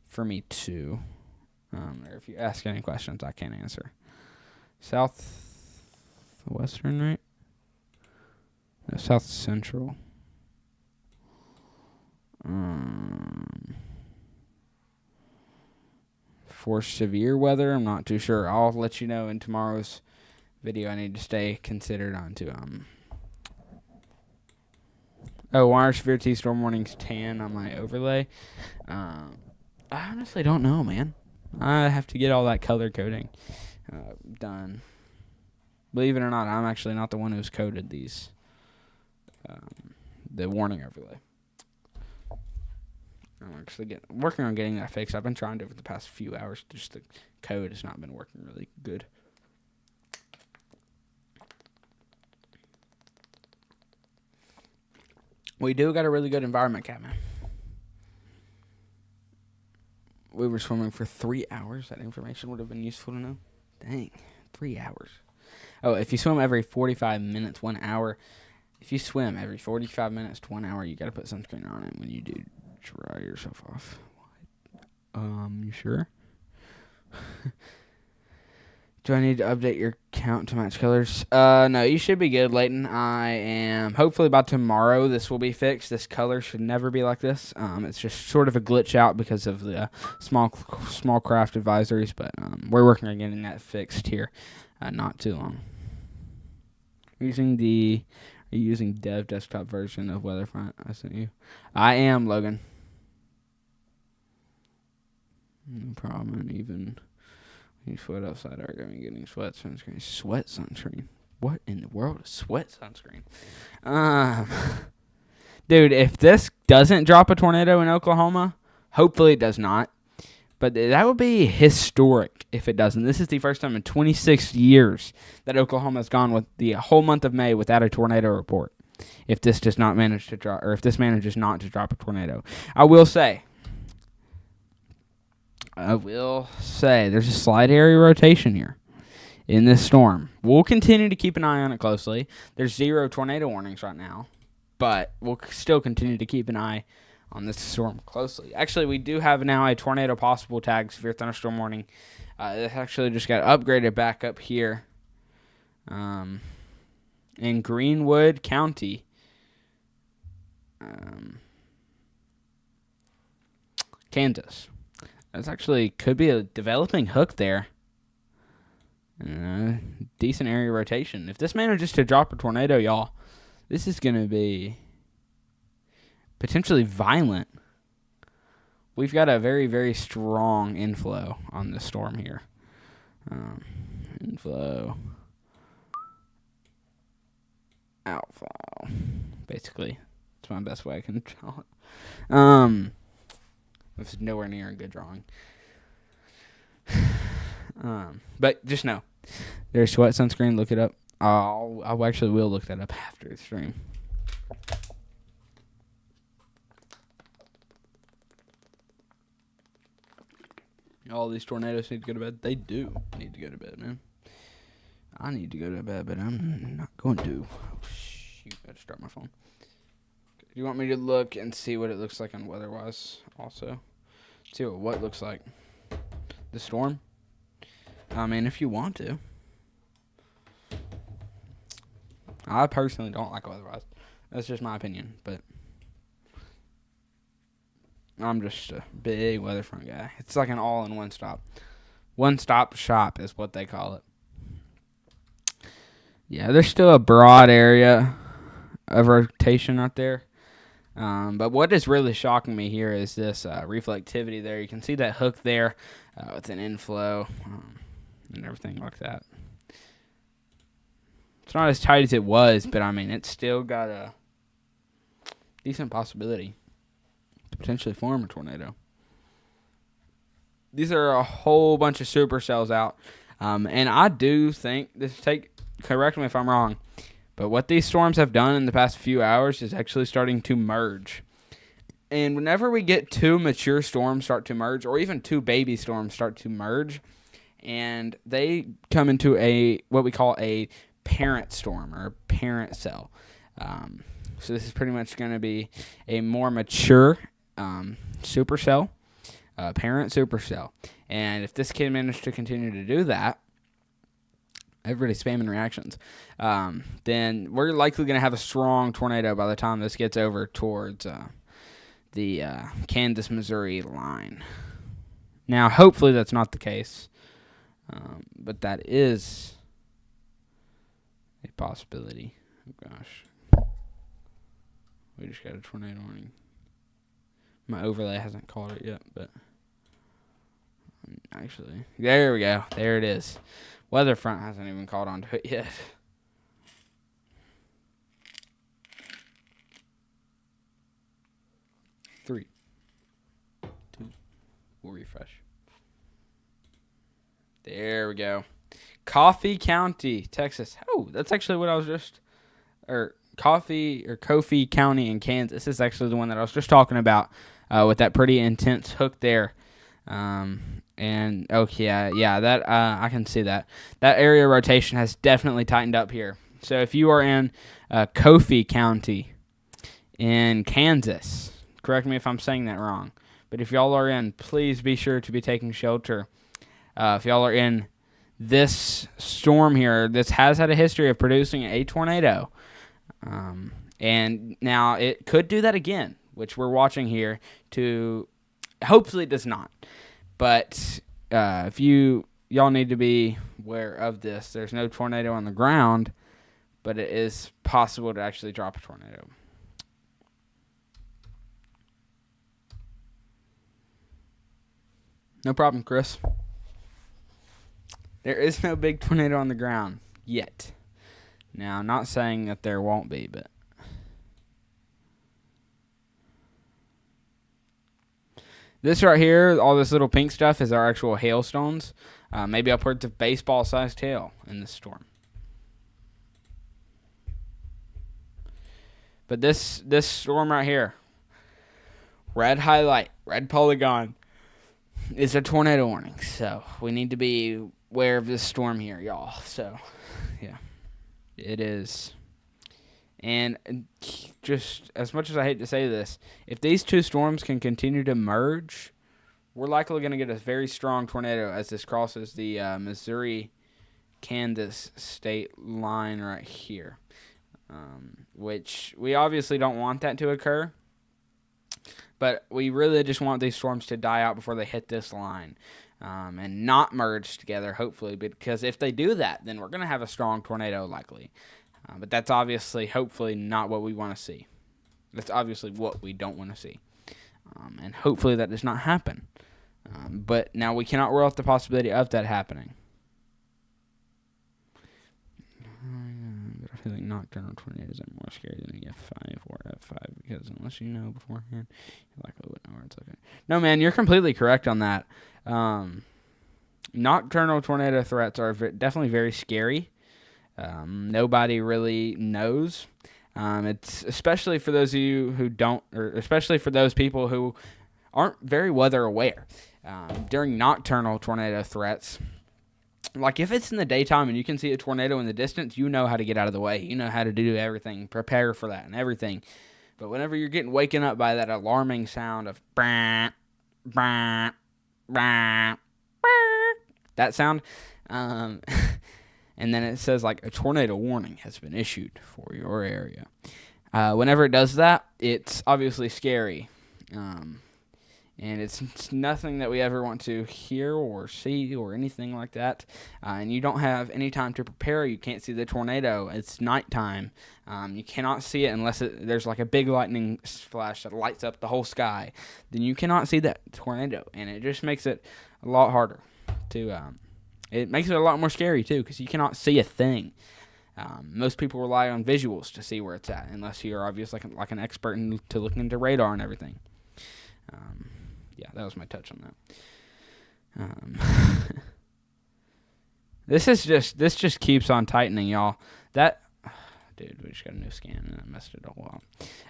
for me to. Or if you ask any questions, I can't answer. Southwestern, right? No, South Central. For severe weather, I'm not too sure. I'll let you know in tomorrow's video. I need to stay considered onto why are severe T storm warnings tan on my overlay? I honestly don't know, man. I have to get all that color coding done. Believe it or not, I'm actually not the one who's coded these. The warning overlay. I'm actually working on getting that fixed. I've been trying to over the past few hours. Just the code has not been working really good. We do got a really good environment, Catman. We were swimming for 3 hours. That information would have been useful to know. Dang, 3 hours. Oh, if you swim every 45 minutes, 1 hour. If you swim every 45 minutes to 1 hour, you got to put sunscreen on it when you do dry yourself off. You sure? Do I need to update your count to match colors? No, you should be good, Leighton. I am hopefully by tomorrow this will be fixed. This color should never be like this. It's just sort of a glitch out because of the small craft advisories, but we're working on getting that fixed here. Not too long. Are you using dev desktop version of Weatherfront I sent you? I am, Logan. No problem. And even when you sweat outside, are going to be getting sweat sunscreen. Sweat sunscreen? What in the world is sweat sunscreen? Dude, if this doesn't drop a tornado in Oklahoma, hopefully it does not. But that would be historic if it doesn't. This is the first time in 26 years that Oklahoma has gone with the whole month of May without a tornado report. If this does not manage to drop, or if this manages not to drop a tornado, I will say there's a slight area rotation here in this storm. We'll continue to keep an eye on it closely. There's 0 tornado warnings right now, but we'll still continue to keep an eye on this storm closely. Actually, we do have now a tornado possible tag, severe thunderstorm warning. This actually just got upgraded back up here in Greenwood County. Kansas. That's actually could be a developing hook there. Decent area rotation. If this manages to drop a tornado, y'all, this is going to be potentially violent. We've got a very, very strong inflow on this storm here. Inflow. Outflow. Basically, that's my best way I can draw it. This is nowhere near a good drawing. But just know, there's sweat sunscreen. Look it up. I actually will look that up after the stream. All these tornadoes need to go to bed. They do need to go to bed, man. I need to go to bed, but I'm not going to. Oh, shoot, I gotta start my phone. Do you want me to look and see what it looks like on weather-wise also? See what looks like. The storm? I mean, if you want to. I personally don't like weather-wise. That's just my opinion, but I'm just a big weatherfront guy. It's like an all-in-one stop. One-stop shop is what they call it. Yeah, there's still a broad area of rotation out there. But what is really shocking me here is this reflectivity there. You can see that hook there with an inflow and everything like that. It's not as tight as it was, but I mean, it's still got a decent possibility to potentially form a tornado. These are a whole bunch of supercells out. And I do think correct me if I'm wrong, but what these storms have done in the past few hours is actually starting to merge. And whenever we get two mature storms start to merge, or even two baby storms start to merge, and they come into what we call a parent storm or parent cell. So this is pretty much going to be a more mature supercell, parent supercell. And if this kid managed to continue to do that, everybody's spamming reactions, then we're likely going to have a strong tornado by the time this gets over towards the Kansas-Missouri line. Now, hopefully that's not the case, but that is a possibility. Oh, gosh. We just got a tornado warning. My overlay hasn't caught it yet, but actually, there we go. There it is. Weather front hasn't even caught on to it yet. Three, two, we'll refresh. There we go. Coffee County, Texas. Oh, that's actually what I was just, Coffee County in Kansas. This is actually the one that I was just talking about with that pretty intense hook there. And okay, yeah, that I can see that. That area rotation has definitely tightened up here. So if you are in Coffee County in Kansas, correct me if I'm saying that wrong, but if y'all are in, please be sure to be taking shelter. If y'all are in this storm here, this has had a history of producing a tornado. And now it could do that again, which we're watching here. Hopefully it does not. But if y'all need to be aware of this. There's no tornado on the ground, but it is possible to actually drop a tornado. No problem, Chris. There is no big tornado on the ground yet. Now, I'm not saying that there won't be, but this right here, all this little pink stuff, is our actual hailstones. Maybe upwards of baseball-sized hail in this storm. But this storm right here, red highlight, red polygon, is a tornado warning. So we need to be aware of this storm here, y'all. So, yeah, it is. And just as much as I hate to say this, if these two storms can continue to merge, we're likely going to get a very strong tornado as this crosses the Missouri-Kansas state line right here, which we obviously don't want that to occur, but we really just want these storms to die out before they hit this line and not merge together, hopefully, because if they do that, then we're going to have a strong tornado likely. But that's obviously, hopefully, not what we want to see. That's obviously what we don't want to see. And hopefully that does not happen. But now we cannot rule out the possibility of that happening. But I feel like nocturnal tornadoes are more scary than an F5 or F5 because unless you know beforehand, you likely wouldn't know where it's looking. No, man, you're completely correct on that. Nocturnal tornado threats are definitely very scary. Nobody really knows. It's especially for those of you who don't, or especially for those people who aren't very weather aware. during nocturnal tornado threats. Like, if it's in the daytime and you can see a tornado in the distance, you know how to get out of the way. You know how to do everything, prepare for that and everything. But whenever you're getting waken up by that alarming sound of brah, brah, brah, brah, that sound, and then it says, like, a tornado warning has been issued for your area. Whenever it does that, it's obviously scary. And it's nothing that we ever want to hear or see or anything like that. And you don't have any time to prepare. You can't see the tornado. It's nighttime. You cannot see it unless there's like a big lightning flash that lights up the whole sky. Then you cannot see that tornado. And it just makes it a lot harder to... it makes it a lot more scary, too, because you cannot see a thing. Most people rely on visuals to see where it's at, unless you're obviously like an expert to look into radar and everything. Yeah, that was my touch on that. This just keeps on tightening, y'all. Dude, we just got a new scan and I messed it all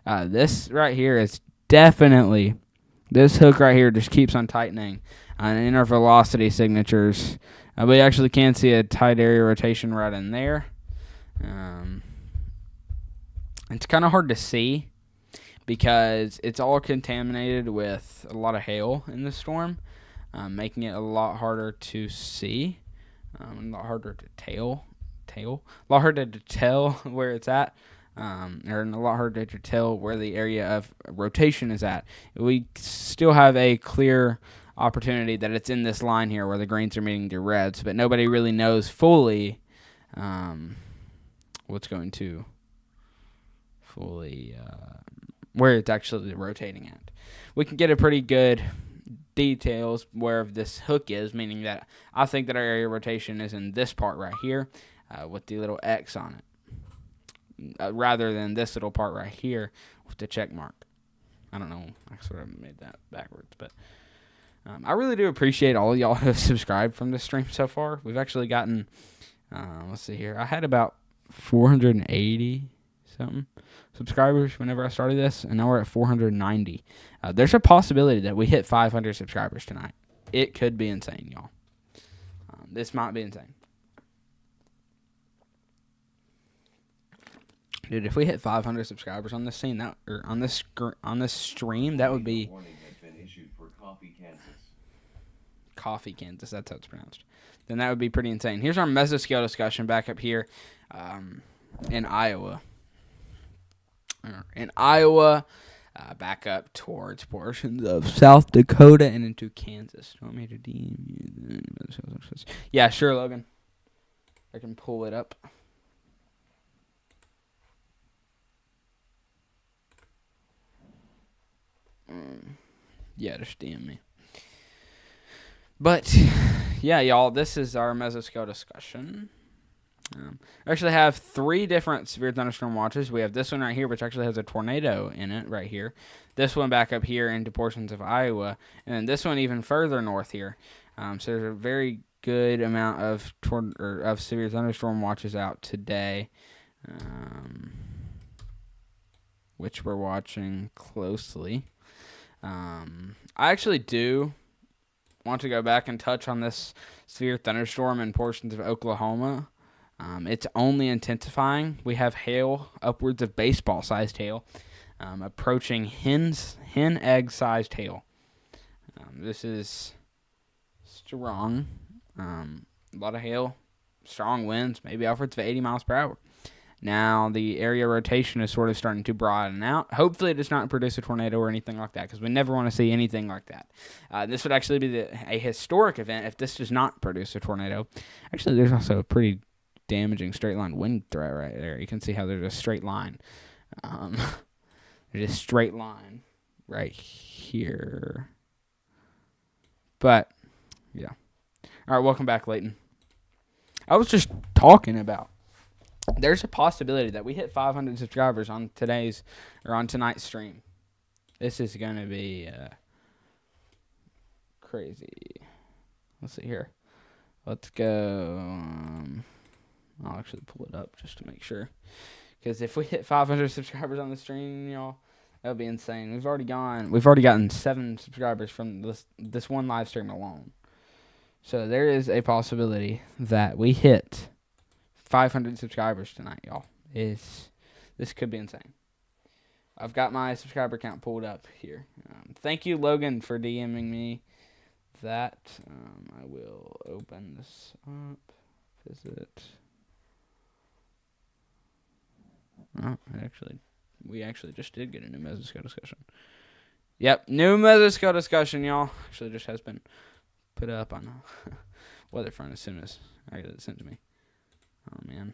up. This right here is definitely, this hook right here just keeps on tightening on inner velocity signatures. We actually can see a tight area rotation right in there. It's kind of hard to see, because it's all contaminated with a lot of hail in the storm, making it a lot harder to see, a lot harder to a lot harder to tell where it's at, or a lot harder to tell where the area of rotation is at. We still have a clear opportunity that it's in this line here where the greens are meeting the reds, but nobody really knows fully what's going to fully... where it's actually rotating at. We can get a pretty good details where this hook is, meaning that I think that our area rotation is in this part right here with the little X on it, rather than this little part right here with the check mark. I don't know. I sort of made that backwards, but I really do appreciate all of y'all who have subscribed from this stream so far. We've actually gotten, let's see here, I had about 480 something subscribers whenever I started this, and now we're at 490. There's a possibility that we hit 500 subscribers tonight. It could be insane, y'all. This might be insane. Dude, if we hit 500 subscribers on this scene, on this stream, that would be... Warning has been issued for Coffee, Kansas. Coffee, Kansas, that's how it's pronounced. Then that would be pretty insane. Here's our mesoscale discussion back up here in Iowa. Back up towards portions of South Dakota and into Kansas. You want me to Yeah, sure, Logan. I can pull it up. Yeah, just DM me. But, yeah, y'all, this is our mesoscale discussion. I actually have 3 different severe thunderstorm watches. We have this one right here, which actually has a tornado in it right here. This one back up here into portions of Iowa. And then this one even further north here. So there's a very good amount of severe thunderstorm watches out today, which we're watching closely. I actually do want to go back and touch on this severe thunderstorm in portions of Oklahoma. It's only intensifying. We have hail, upwards of baseball-sized hail, approaching hen egg-sized hail. This is strong. A lot of hail, strong winds, maybe upwards of 80 miles per hour. Now, the area rotation is sort of starting to broaden out. Hopefully, it does not produce a tornado or anything like that, because we never want to see anything like that. This would actually be a historic event if this does not produce a tornado. Actually, there's also a pretty damaging straight line wind threat right there. You can see how there's a straight line. There's a straight line right here. But, yeah. All right, welcome back, Leighton. I was just talking about, there's a possibility that we hit 500 subscribers on tonight's stream. This is going to be crazy. Let's see here. Let's go. I'll actually pull it up just to make sure. Because if we hit 500 subscribers on the stream, y'all, That would be insane. We've already gotten 7 subscribers from this one live stream alone. So there is a possibility that we hit 500 subscribers tonight, y'all. This could be insane. I've got my subscriber count pulled up here. Thank you, Logan, for DMing me that. I will open this up. Visit. Oh, we actually just did get a new Mesoskill discussion. Yep, new Mesoskill discussion, y'all. Actually, just has been put up on Weatherfront as soon as I get it sent to me. Oh, man.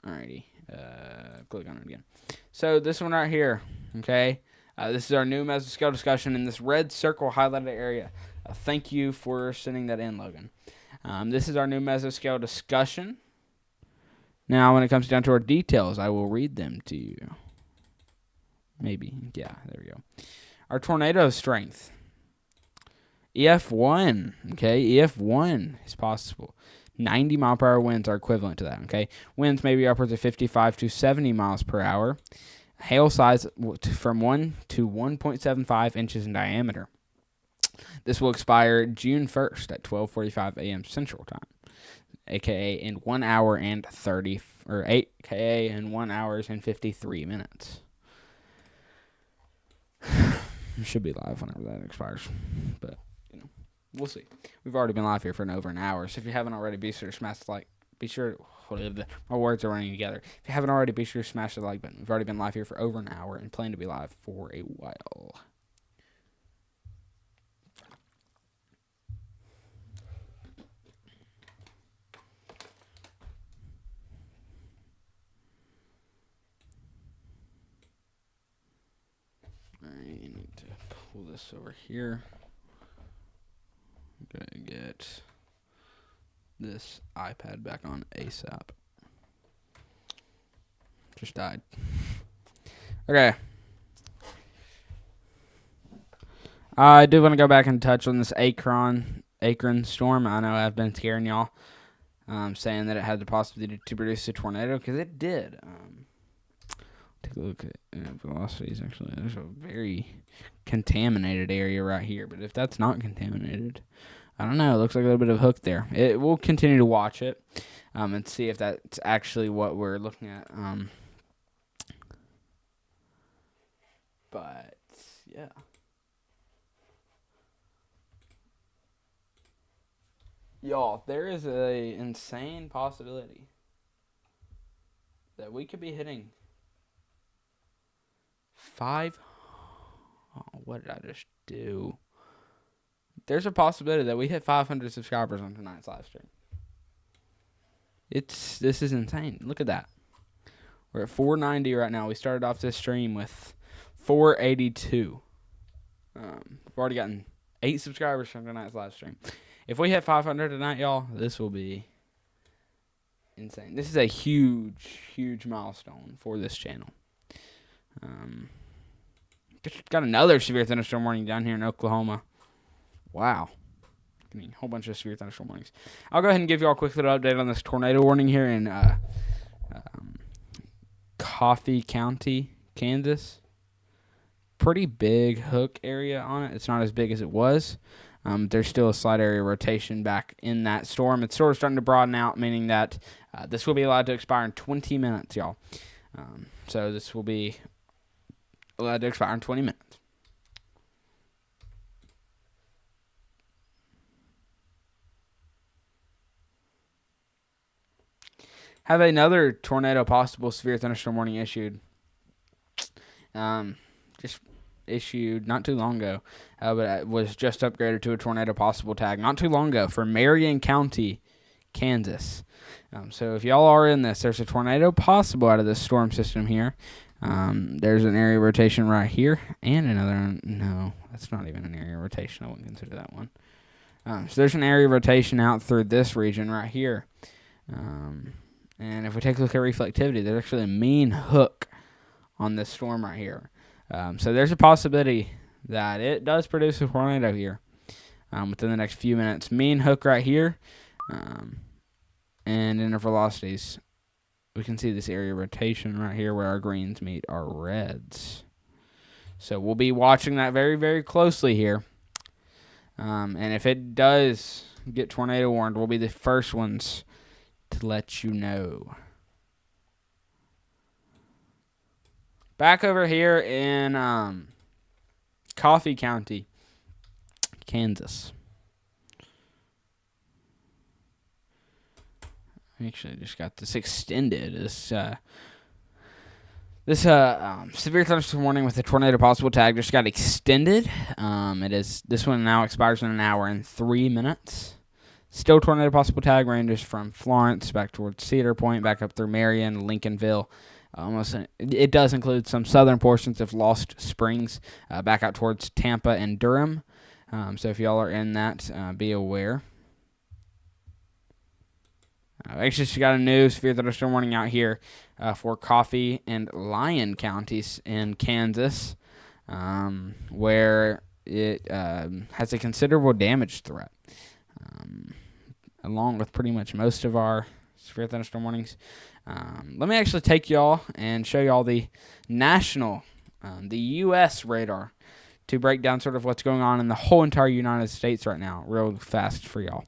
Alrighty. Click on it again. So, this one right here, okay? This is our new Mesoskill discussion in this red circle highlighted area. Thank you for sending that in, Logan. This is our new Mesoskill discussion. Now, when it comes down to our details, I will read them to you. Maybe. Yeah, there we go. Our tornado strength. EF1. Okay, EF1 is possible. 90 mile per hour winds are equivalent to that. Okay, winds may be upwards of 55 to 70 miles per hour. Hail size from 1 to 1.75 inches in diameter. This will expire June 1st at 12:45 a.m. Central Time. AKA in 1 hour and 30, or AKA in 1 hour and 53 minutes. It should be live whenever that expires, but we'll see. We've already been live here for over an hour, so if you haven't already, be sure to smash the like. My words are running together. If you haven't already, be sure to smash the like button. We've already been live here for over an hour and plan to be live for a while. I need to pull this over here. I'm going to get this iPad back on ASAP. Just died. Okay. I do want to go back and touch on this Akron storm. I know I've been scaring y'all, saying that it had the possibility to produce a tornado, because it did. Take a look at velocities. Actually, there's a very contaminated area right here, but if that's not contaminated, I don't know. It looks like a little bit of hook there. We'll continue to watch it and see if that's actually what we're looking at. But yeah. Y'all, there is a insane possibility that we could be hitting 5. Oh, what did I just do? There's a possibility that we hit 500 subscribers on tonight's live stream. This is insane. Look at that. We're at 490 right now. We started off this stream with 482. We've already gotten 8 subscribers from tonight's live stream. If we hit 500 tonight, y'all, this will be insane. This is a huge, huge milestone for this channel. Got another severe thunderstorm warning down here in Oklahoma. Wow. I mean, a whole bunch of severe thunderstorm warnings. I'll go ahead and give you all a quick little update on this tornado warning here in Coffee County, Kansas. Pretty big hook area on it. It's not as big as it was. There's still a slight area of rotation back in that storm. It's sort of starting to broaden out, meaning that this will be allowed to expire in 20 minutes, y'all. So this will be allowed to expire in 20 minutes. Have another tornado possible severe thunderstorm warning issued. Just issued not too long ago, but it was just upgraded to a tornado possible tag not too long ago for Marion County, Kansas. So if y'all are in this, there's a tornado possible out of this storm system here. There's an area of rotation right here, and another. No, that's not even an area of rotation. I wouldn't consider that one. So there's an area of rotation out through this region right here. And if we take a look at reflectivity, there's actually a mean hook on this storm right here. So there's a possibility that it does produce a tornado here within the next few minutes. Mean hook right here, and inner velocities we can see this area rotation right here where our greens meet our reds. So we'll be watching that very, very closely here. And if it does get tornado warned, we'll be the first ones to let you know. Back over here in Coffee County, Kansas. I actually just got this extended. This severe thunderstorm warning with a tornado possible tag just got extended. This one now expires in 1 hour and 3 minutes. Still tornado possible tag ranges from Florence back towards Cedar Point, back up through Marion, Lincolnville. It does include some southern portions of Lost Springs, back out towards Tampa and Durham. So if y'all are in that, be aware. Actually, she got a new severe thunderstorm warning out here for Coffee and Lyon counties in Kansas, where it has a considerable damage threat, along with pretty much most of our severe thunderstorm warnings. Let me actually take y'all and show y'all the national, the U.S. radar to break down sort of what's going on in the whole entire United States right now real fast for y'all.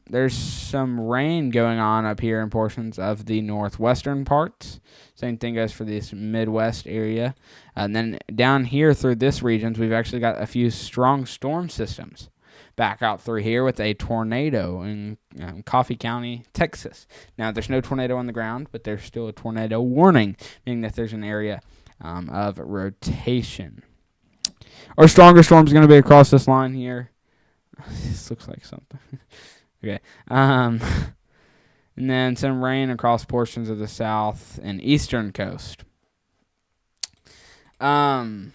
There's some rain going on up here in portions of the northwestern parts. Same thing goes for this Midwest area. And then down here through this region, we've actually got a few strong storm systems back out through here with a tornado in Coffee County, Texas. Now, there's no tornado on the ground, but there's still a tornado warning, meaning that there's an area of rotation. Our stronger storm is going to be across this line here. This looks like something. Okay. And then some rain across portions of the south and eastern coast. We'll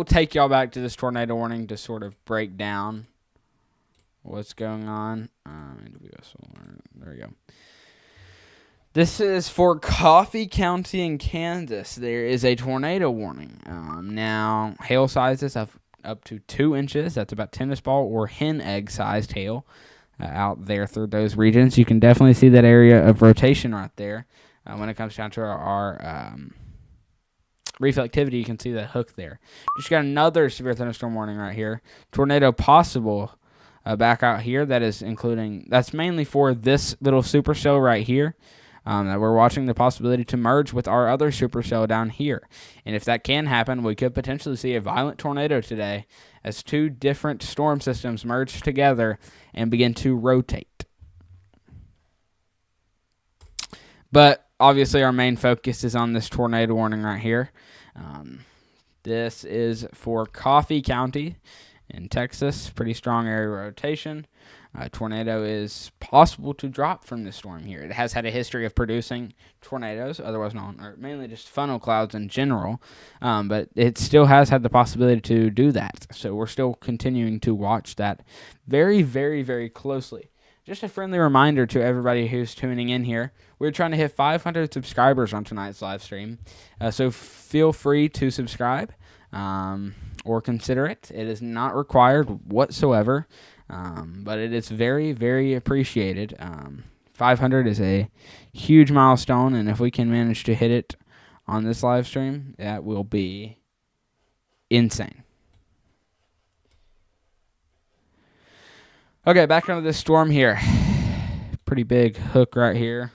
take y'all back to this tornado warning to sort of break down what's going on. There we go. This is for Coffee County in Kansas. There is a tornado warning. Now, hail sizes of up to 2 inches. That's about tennis ball or hen egg sized hail out there through those regions. You can definitely see that area of rotation right there. When it comes down to our reflectivity, you can see that hook there. Just got another severe thunderstorm warning right here. Tornado possible back out here. That's mainly for this little supercell right here. That we're watching the possibility to merge with our other supercell down here. And if that can happen, we could potentially see a violent tornado today as 2 different storm systems merge together and begin to rotate. But obviously our main focus is on this tornado warning right here. This is for Coffee County in Texas. Pretty strong area rotation. Tornado is possible to drop from this storm here. It has had a history of producing tornadoes, otherwise known, or mainly just funnel clouds in general, but it still has had the possibility to do that. So we're still continuing to watch that very, very, very closely. Just a friendly reminder to everybody who's tuning in here. We're trying to hit 500 subscribers on tonight's live stream, so feel free to subscribe or consider it. It is not required whatsoever. But it is very, very appreciated. 500 is a huge milestone, and if we can manage to hit it on this live stream, that will be insane. Okay, back onto this storm here. Pretty big hook right here.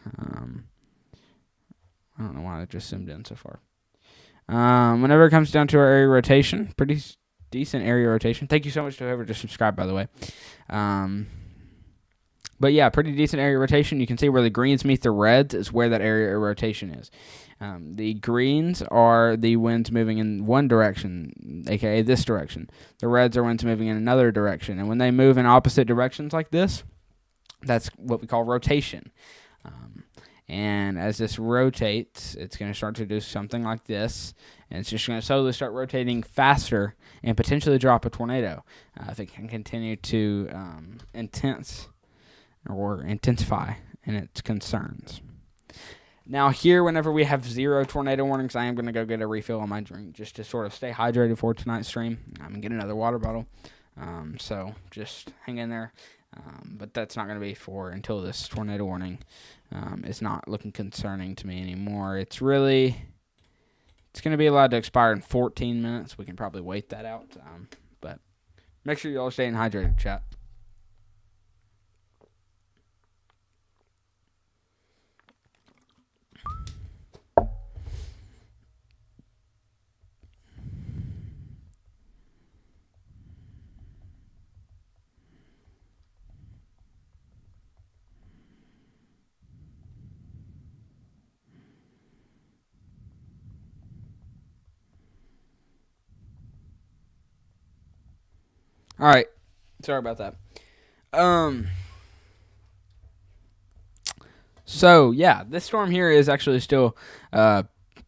I don't know why I just zoomed in so far. Whenever it comes down to our area rotation, pretty decent area rotation. Thank you so much to whoever just subscribed, by the way. But yeah, pretty decent area rotation. You can see where the greens meet the reds is where that area of rotation is. The greens are the winds moving in one direction, aka this direction. The reds are winds moving in another direction. And when they move in opposite directions like this, that's what we call rotation. And as this rotates, it's going to start to do something like this. And it's just going to slowly start rotating faster and potentially drop a tornado if it can continue to intensify in its concerns. Now here, whenever we have 0 tornado warnings, I am going to go get a refill on my drink just to sort of stay hydrated for tonight's stream. I'm going to get another water bottle. So just hang in there. But that's not going to be for until this tornado warning is not looking concerning to me anymore. It's going to be allowed to expire in 14 minutes. We can probably wait that out. But make sure you all staying hydrated, chat. All right. Sorry about that. So yeah, this storm here is actually still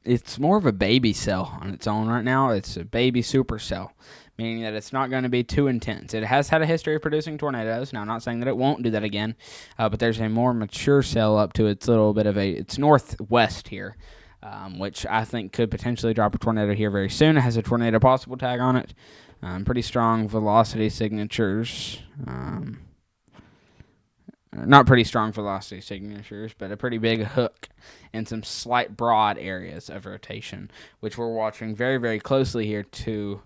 it's more of a baby cell on its own right now. It's a baby supercell, meaning that it's not going to be too intense. It has had a history of producing tornadoes. Now, I'm not saying that it won't do that again, but there's a more mature cell up to its little bit of it's northwest here, which I think could potentially drop a tornado here very soon. It has a tornado possible tag on it. Pretty strong velocity signatures. Not pretty strong velocity signatures, but a pretty big hook and some slight broad areas of rotation, which we're watching very, very closely here to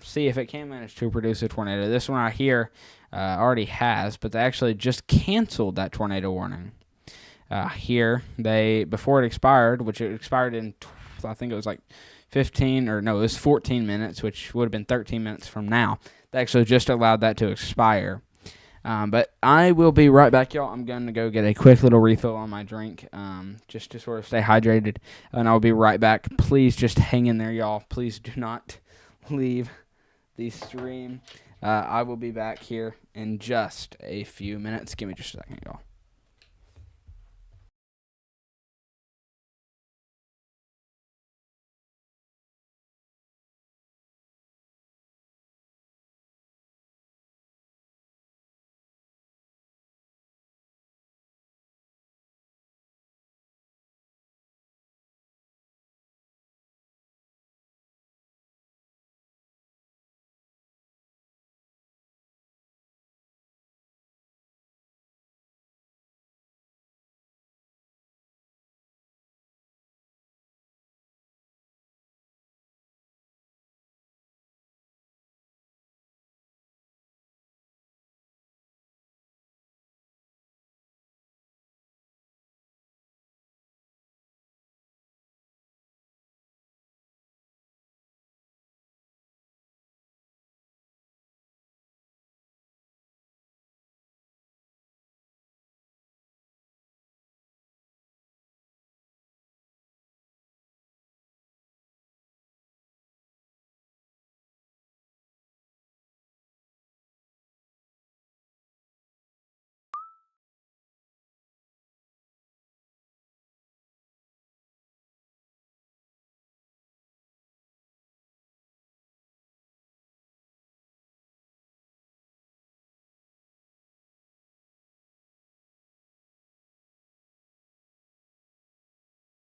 see if it can manage to produce a tornado. This one right here already has, but they actually just canceled that tornado warning. Here, before it expired, which it expired in, I think it was like it was 14 minutes, which would have been 13 minutes from now. They actually just allowed that to expire. But I will be right back, y'all. I'm going to go get a quick little refill on my drink, just to sort of stay hydrated, and I'll be right back. Please just hang in there, y'all. Please do not leave the stream. I will be back here in just a few minutes. Give me just a second, y'all.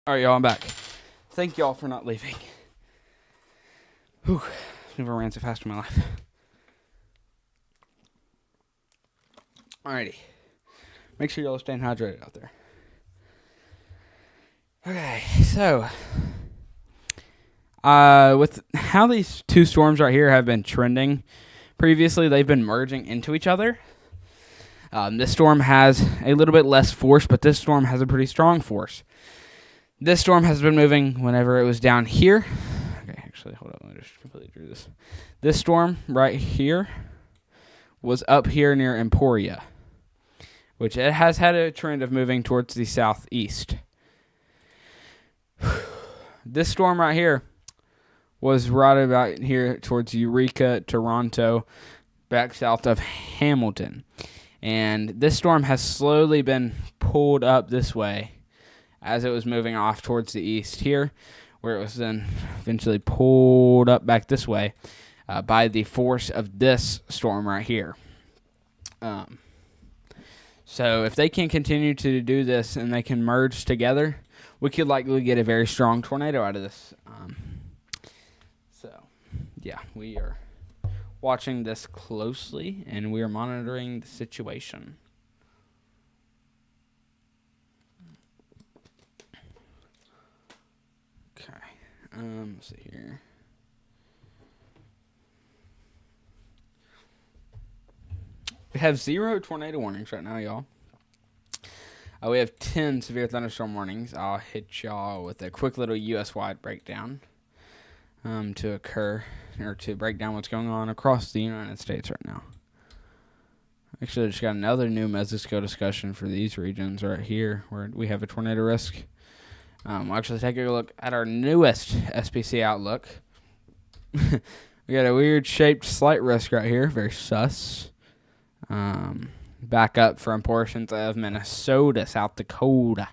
All right, y'all, I'm back. Thank y'all for not leaving. Whew, never ran so fast in my life. Alrighty. Make sure y'all are staying hydrated out there. Okay, so with how these two storms right here have been trending, previously they've been merging into each other. This storm has a little bit less force, but this storm has a pretty strong force. This storm has been moving whenever it was down here. Okay, actually, hold on. Let me just completely drew this. This storm right here was up here near Emporia, which it has had a trend of moving towards the southeast. This storm right here was right about here towards Eureka, Toronto, back south of Hamilton. And this storm has slowly been pulled up this way as it was moving off towards the east here, where it was then eventually pulled up back this way by the force of this storm right here. So if they can continue to do this and they can merge together, we could likely get a very strong tornado out of this. So, yeah, we're watching this closely, and we are monitoring the situation. Okay. Let's see here. We have 0 tornado warnings right now, y'all. We have 10 severe thunderstorm warnings. I'll hit y'all with a quick little U.S.-wide breakdown to break down what's going on across the United States right now. Actually, I just got another new Mexico discussion for these regions right here where we have a tornado risk. We'll actually take a look at our newest SPC outlook. We got a weird-shaped slight risk right here, very sus. Back up from portions of Minnesota, South Dakota,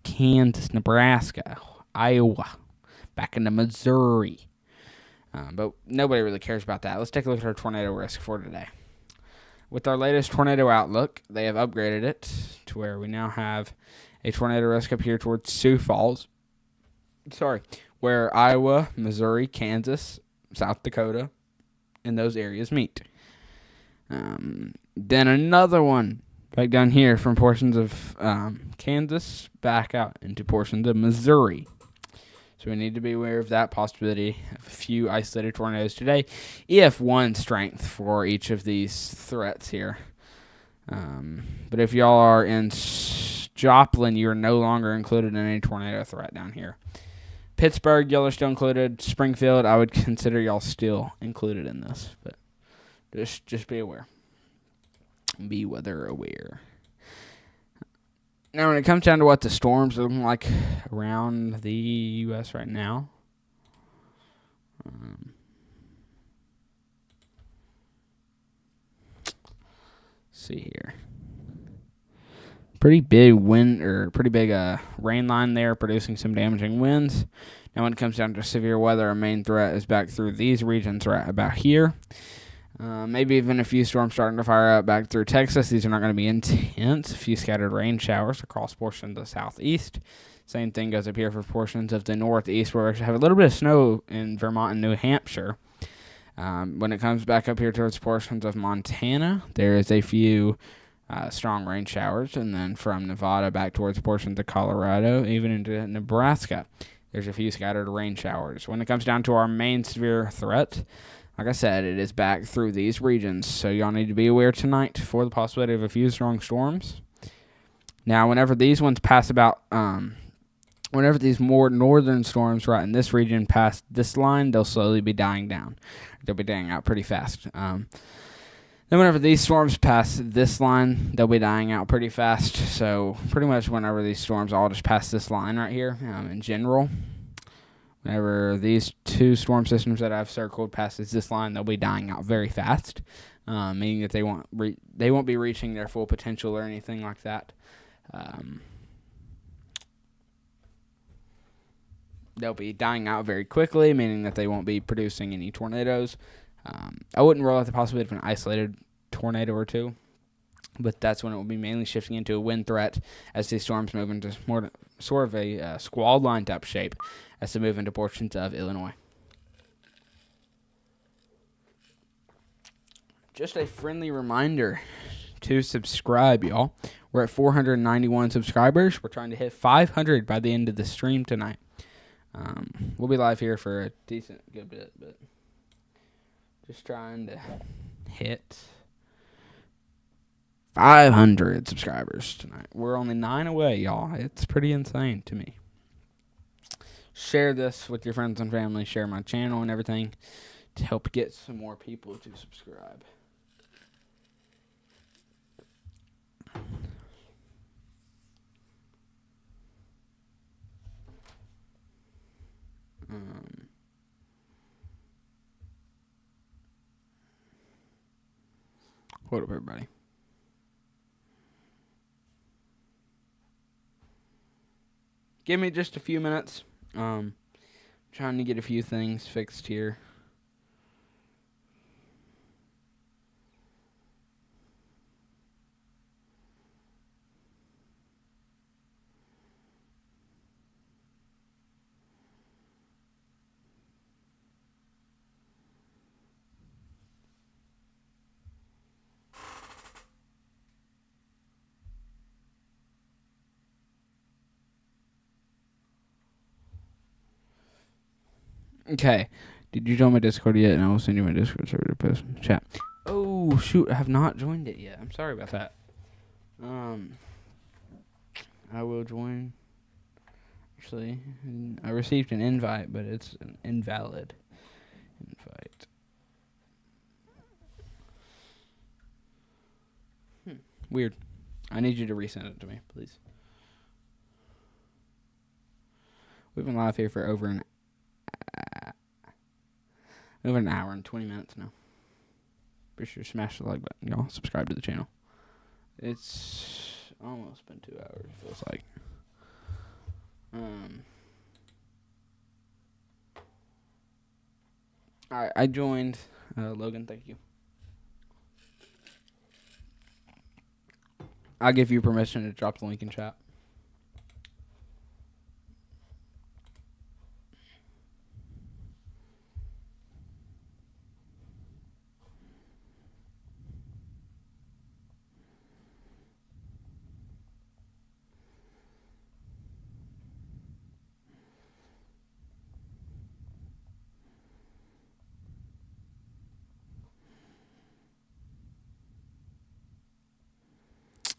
Kansas, Nebraska, Iowa, back into Missouri. But nobody really cares about that. Let's take a look at our tornado risk for today. With our latest tornado outlook, they have upgraded it to where we now have a tornado risk up here towards Sioux Falls. Where Iowa, Missouri, Kansas, South Dakota, and those areas meet. Then another one back down here from portions of Kansas back out into portions of Missouri. So we need to be aware of that possibility of a few isolated tornadoes today, if one strength for each of these threats here. But if y'all are in Joplin, you are no longer included in any tornado threat down here. Pittsburgh, y'all are still included. Springfield, I would consider y'all still included in this, but just be aware. Be weather aware. Now, when it comes down to what the storms are looking like around the U.S. right now, see here. Pretty big rain line there, producing some damaging winds. Now, when it comes down to severe weather, our main threat is back through these regions right about here. Maybe even a few storms starting to fire up back through Texas. These are not going to be intense. A few scattered rain showers across portions of the southeast. Same thing goes up here for portions of the northeast, where we actually have a little bit of snow in Vermont and New Hampshire. When it comes back up here towards portions of Montana, there is a few strong rain showers. And then from Nevada back towards portions of Colorado, even into Nebraska, there's a few scattered rain showers. When it comes down to our main severe threat, like I said, it is back through these regions, so y'all need to be aware tonight for the possibility of a few strong storms. Now, whenever these ones pass whenever these more northern storms right in this region pass this line, they'll slowly be dying down. They'll be dying out pretty fast. Then whenever these storms pass this line, they'll be dying out pretty fast. So pretty much whenever these storms all just pass this line right here, in general, whenever these two storm systems that I've circled passes this line, they'll be dying out very fast, meaning that they won't be reaching their full potential or anything like that. They'll be dying out very quickly, meaning that they won't be producing any tornadoes. I wouldn't rule out the possibility of an isolated tornado or two, but that's when it will be mainly shifting into a wind threat as these storms move into more sort of a squall line type shape as they move into portions of Illinois. Just a friendly reminder to subscribe, y'all. We're at 491 subscribers. We're trying to hit 500 by the end of the stream tonight. We'll be live here for a good bit, but just trying to hit 500 subscribers tonight. We're only 9 away, y'all. It's pretty insane to me. Share this with your friends and family. Share my channel and everything to help get some more people to subscribe. Hold up, everybody. Give me just a few minutes. Trying to get a few things fixed here. Okay. Did you join my Discord yet? And I will send you my Discord server to post in the chat. Oh shoot! I have not joined it yet. I'm sorry about that. I will join. Actually, I received an invite, but it's an invalid invite. Weird. I need you to resend it to me, please. We've been live here for over an hour and 20 minutes now. Be sure to smash the like button, y'all. Subscribe to the channel. It's almost been 2 hours, it feels like. Alright, I joined. Logan, thank you. I'll give you permission to drop the link in chat.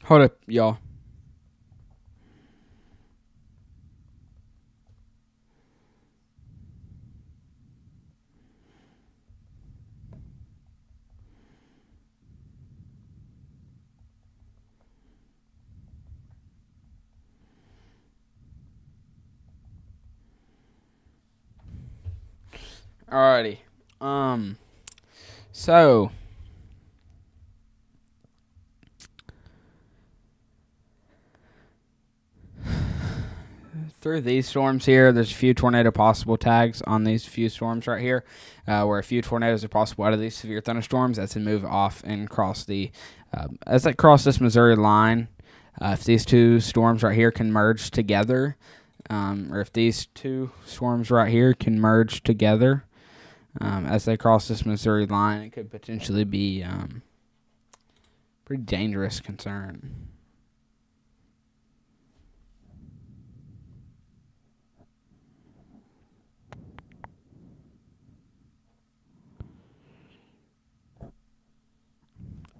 Hold up, y'all. Alrighty. So through these storms here, there's a few tornado possible tags on these few storms right here, where a few tornadoes are possible out of these severe thunderstorms as they move off and cross the, as they cross this Missouri line. If these two storms right here can merge together, or if these two storms right here can merge together, as they cross this Missouri line, it could potentially be pretty dangerous concern.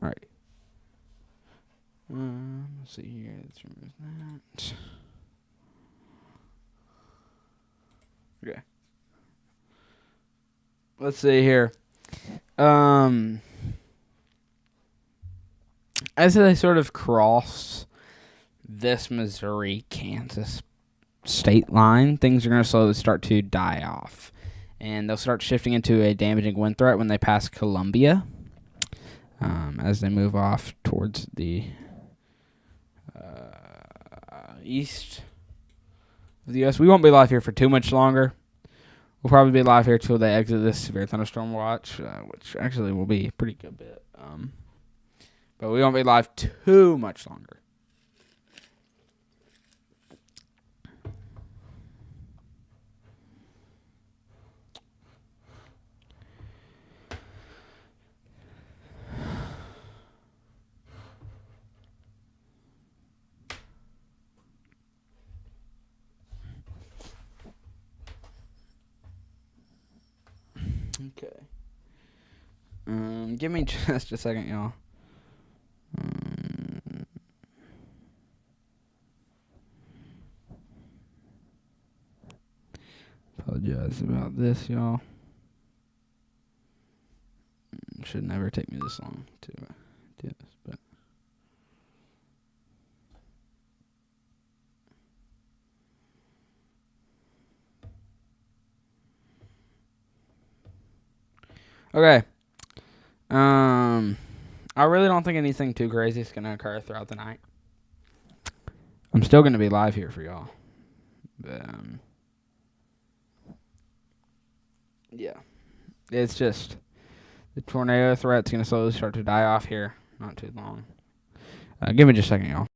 All right. Let's see here. Let's remove that. Okay. Let's see here. As they sort of cross this Missouri-Kansas state line, things are going to slowly start to die off. And they'll start shifting into a damaging wind threat when they pass Columbia, as they move off towards the east of the U.S. We won't be live here for too much longer. We'll probably be live here till they exit this severe thunderstorm watch, which actually will be a pretty good bit. But we won't be live too much longer. Okay. Give me just a second, y'all. Apologize about this, y'all. Should never take me this long to do this, but okay. I really don't think anything too crazy is gonna occur throughout the night. I'm still gonna be live here for y'all, but yeah, it's just the tornado threat's gonna slowly start to die off here. Not too long. Give me just a second, y'all.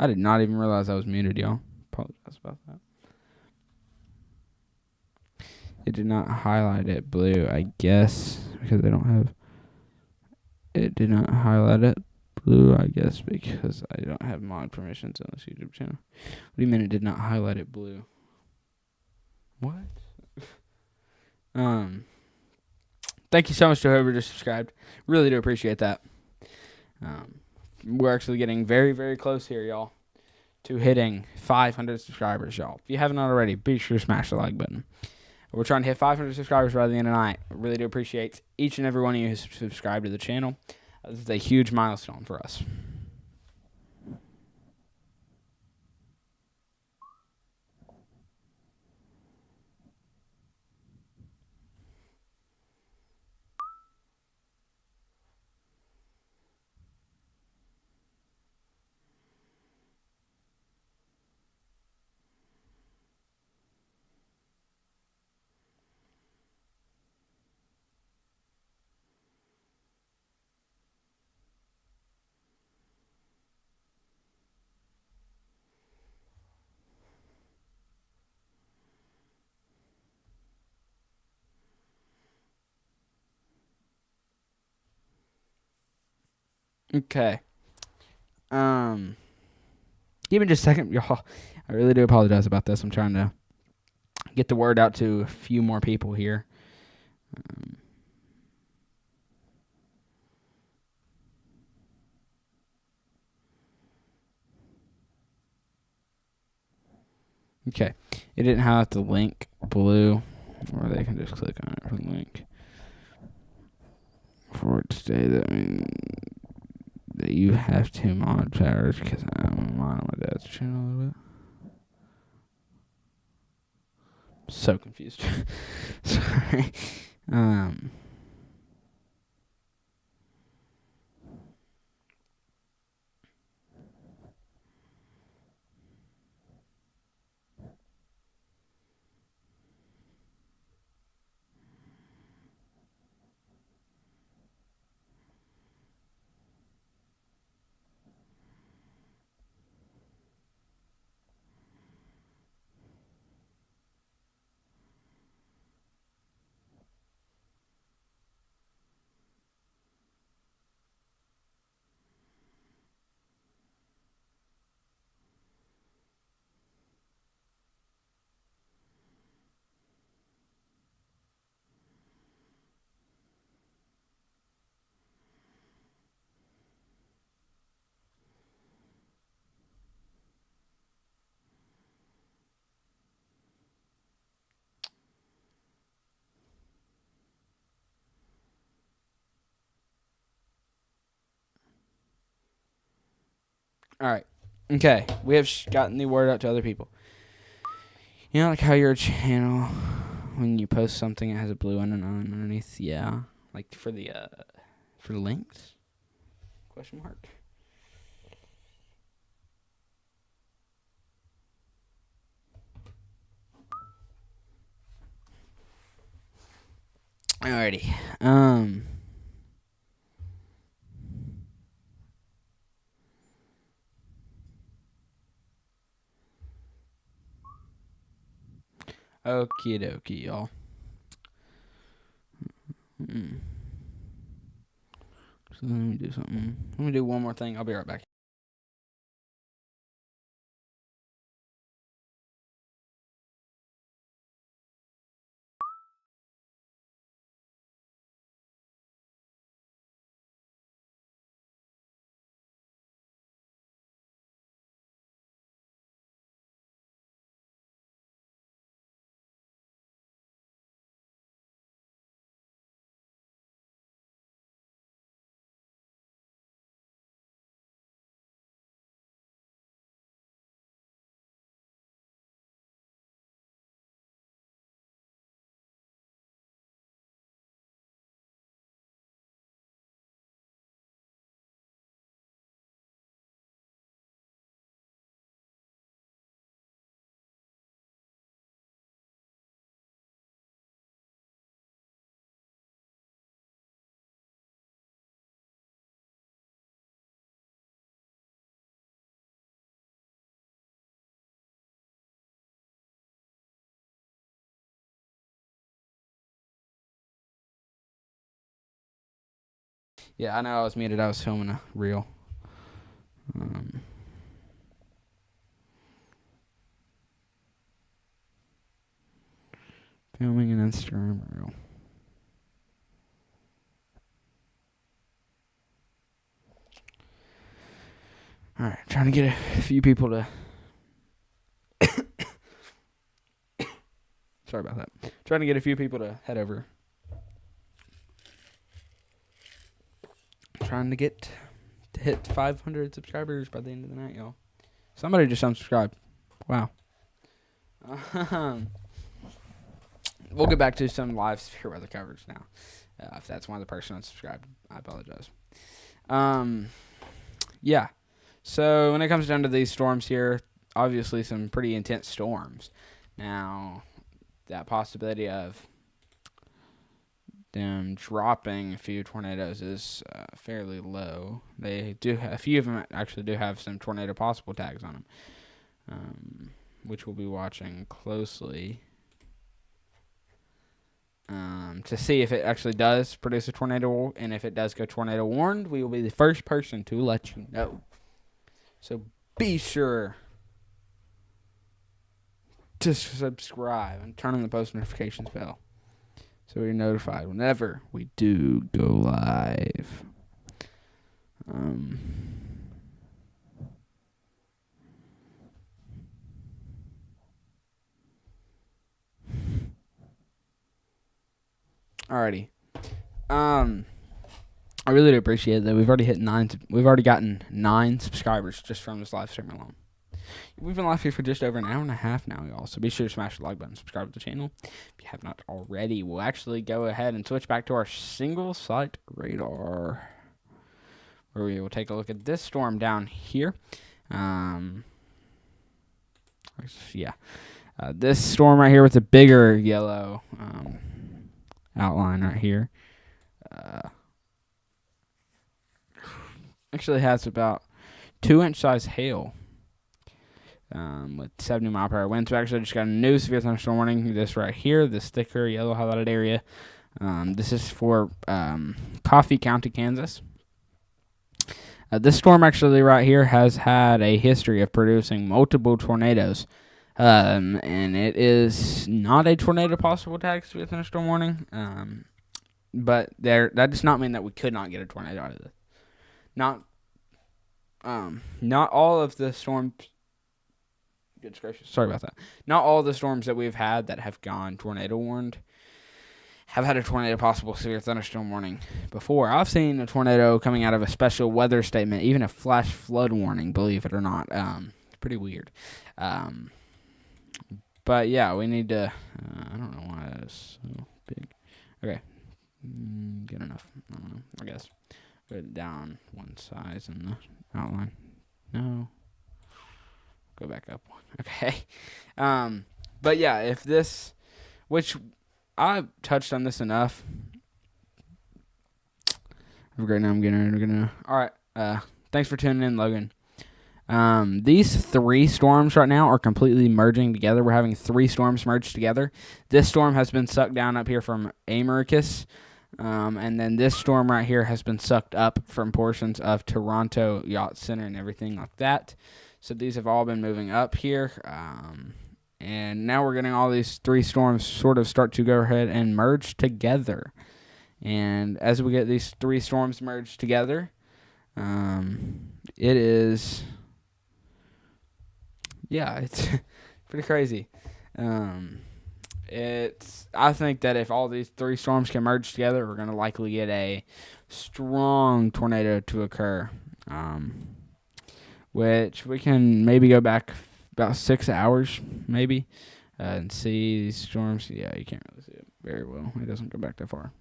I did not even realize I was muted, y'all. Apologize about that. It did not highlight it blue, I guess, because I don't have... It did not highlight it blue, I guess, because I don't have mod permissions on this YouTube channel. What do you mean it did not highlight it blue? What? Thank you so much to whoever just subscribed. Really do appreciate that. We're actually getting very, very close here, y'all, to hitting 500 subscribers, y'all. If you haven't already, be sure to smash the like button. We're trying to hit 500 subscribers by the end of the night. I really do appreciate each and every one of you who's subscribed to the channel. This is a huge milestone for us. Okay. Give me just a second, y'all. I really do apologize about this. I'm trying to get the word out to a few more people here. Okay. It didn't highlight the link blue, or they can just click on it for the link. For it to say that, that you have 2 mod powers, because I'm on my dad's channel a little bit. So confused. Sorry. All right. Okay. We have gotten the word out to other people. You know, like how your channel, when you post something, it has a blue underneath. Yeah. Like for the links? Question mark. Alrighty. Okie dokie, y'all. So let me do something. Let me do one more thing. I'll be right back. Yeah, I know I was muted. I was filming a reel. Filming an Instagram reel. All right, trying to get a few people to. Sorry about that. Trying to get a few people to head over. Trying to hit 500 subscribers by the end of the night, y'all. Somebody just unsubscribed. Wow. We'll get back to some live severe weather coverage now. If that's one of the person unsubscribed, I apologize. Yeah. So when it comes down to these storms here, obviously some pretty intense storms. Now, that possibility of them dropping a few tornadoes is fairly low. They do a few of them actually do have some tornado possible tags on them, which we'll be watching closely to see if it actually does produce a tornado, and if it does go tornado warned, we will be the first person to let you know. So be sure to subscribe and turn on the post notifications bell so you're notified whenever we do go live. Alrighty. I really do appreciate that. We've already gotten 9 subscribers just from this live stream alone. We've been live here for just over an hour and a half now, y'all. So be sure to smash the like button, subscribe to the channel if you have not already. We'll actually go ahead and switch back to our single site radar, where we will take a look at this storm down here. This storm right here with the bigger yellow outline right here. Actually has about 2-inch size hail with 70 mile per hour winds. We actually just got a new severe thunderstorm warning. This right here, this thicker yellow highlighted area. This is for Coffee County, Kansas. This storm actually right here has had a history of producing multiple tornadoes. And it is not a tornado possible tag severe thunderstorm warning. But that does not mean that we could not get a tornado out of this. Not all of the storms. Goodness gracious, sorry about that. Not all the storms that we've had that have gone tornado warned have had a tornado possible severe thunderstorm warning before. I've seen a tornado coming out of a special weather statement, even a flash flood warning, believe it or not. It's pretty weird. But yeah, we need to. I don't know why that is so big. Okay, good enough. I don't know. I guess. Put it down one size in the outline. No. Go back up one. Okay. But yeah, if this, which I've touched on this enough. Have a great night. I'm gonna. All right. Thanks for tuning in, Logan. These 3 storms right now are completely merging together. We're having 3 storms merged together. This storm has been sucked down up here from Americus. And then this storm right here has been sucked up from portions of Toronto Yacht Center and everything like that. So these have all been moving up here. And now we're getting all these 3 storms sort of start to go ahead and merge together. And as we get these 3 storms merged together, it is, it's pretty crazy. I think that if all these 3 storms can merge together, we're going to likely get a strong tornado to occur, which we can maybe go back about 6 hours, maybe, and see these storms. Yeah, you can't really see it very well. It doesn't go back that far.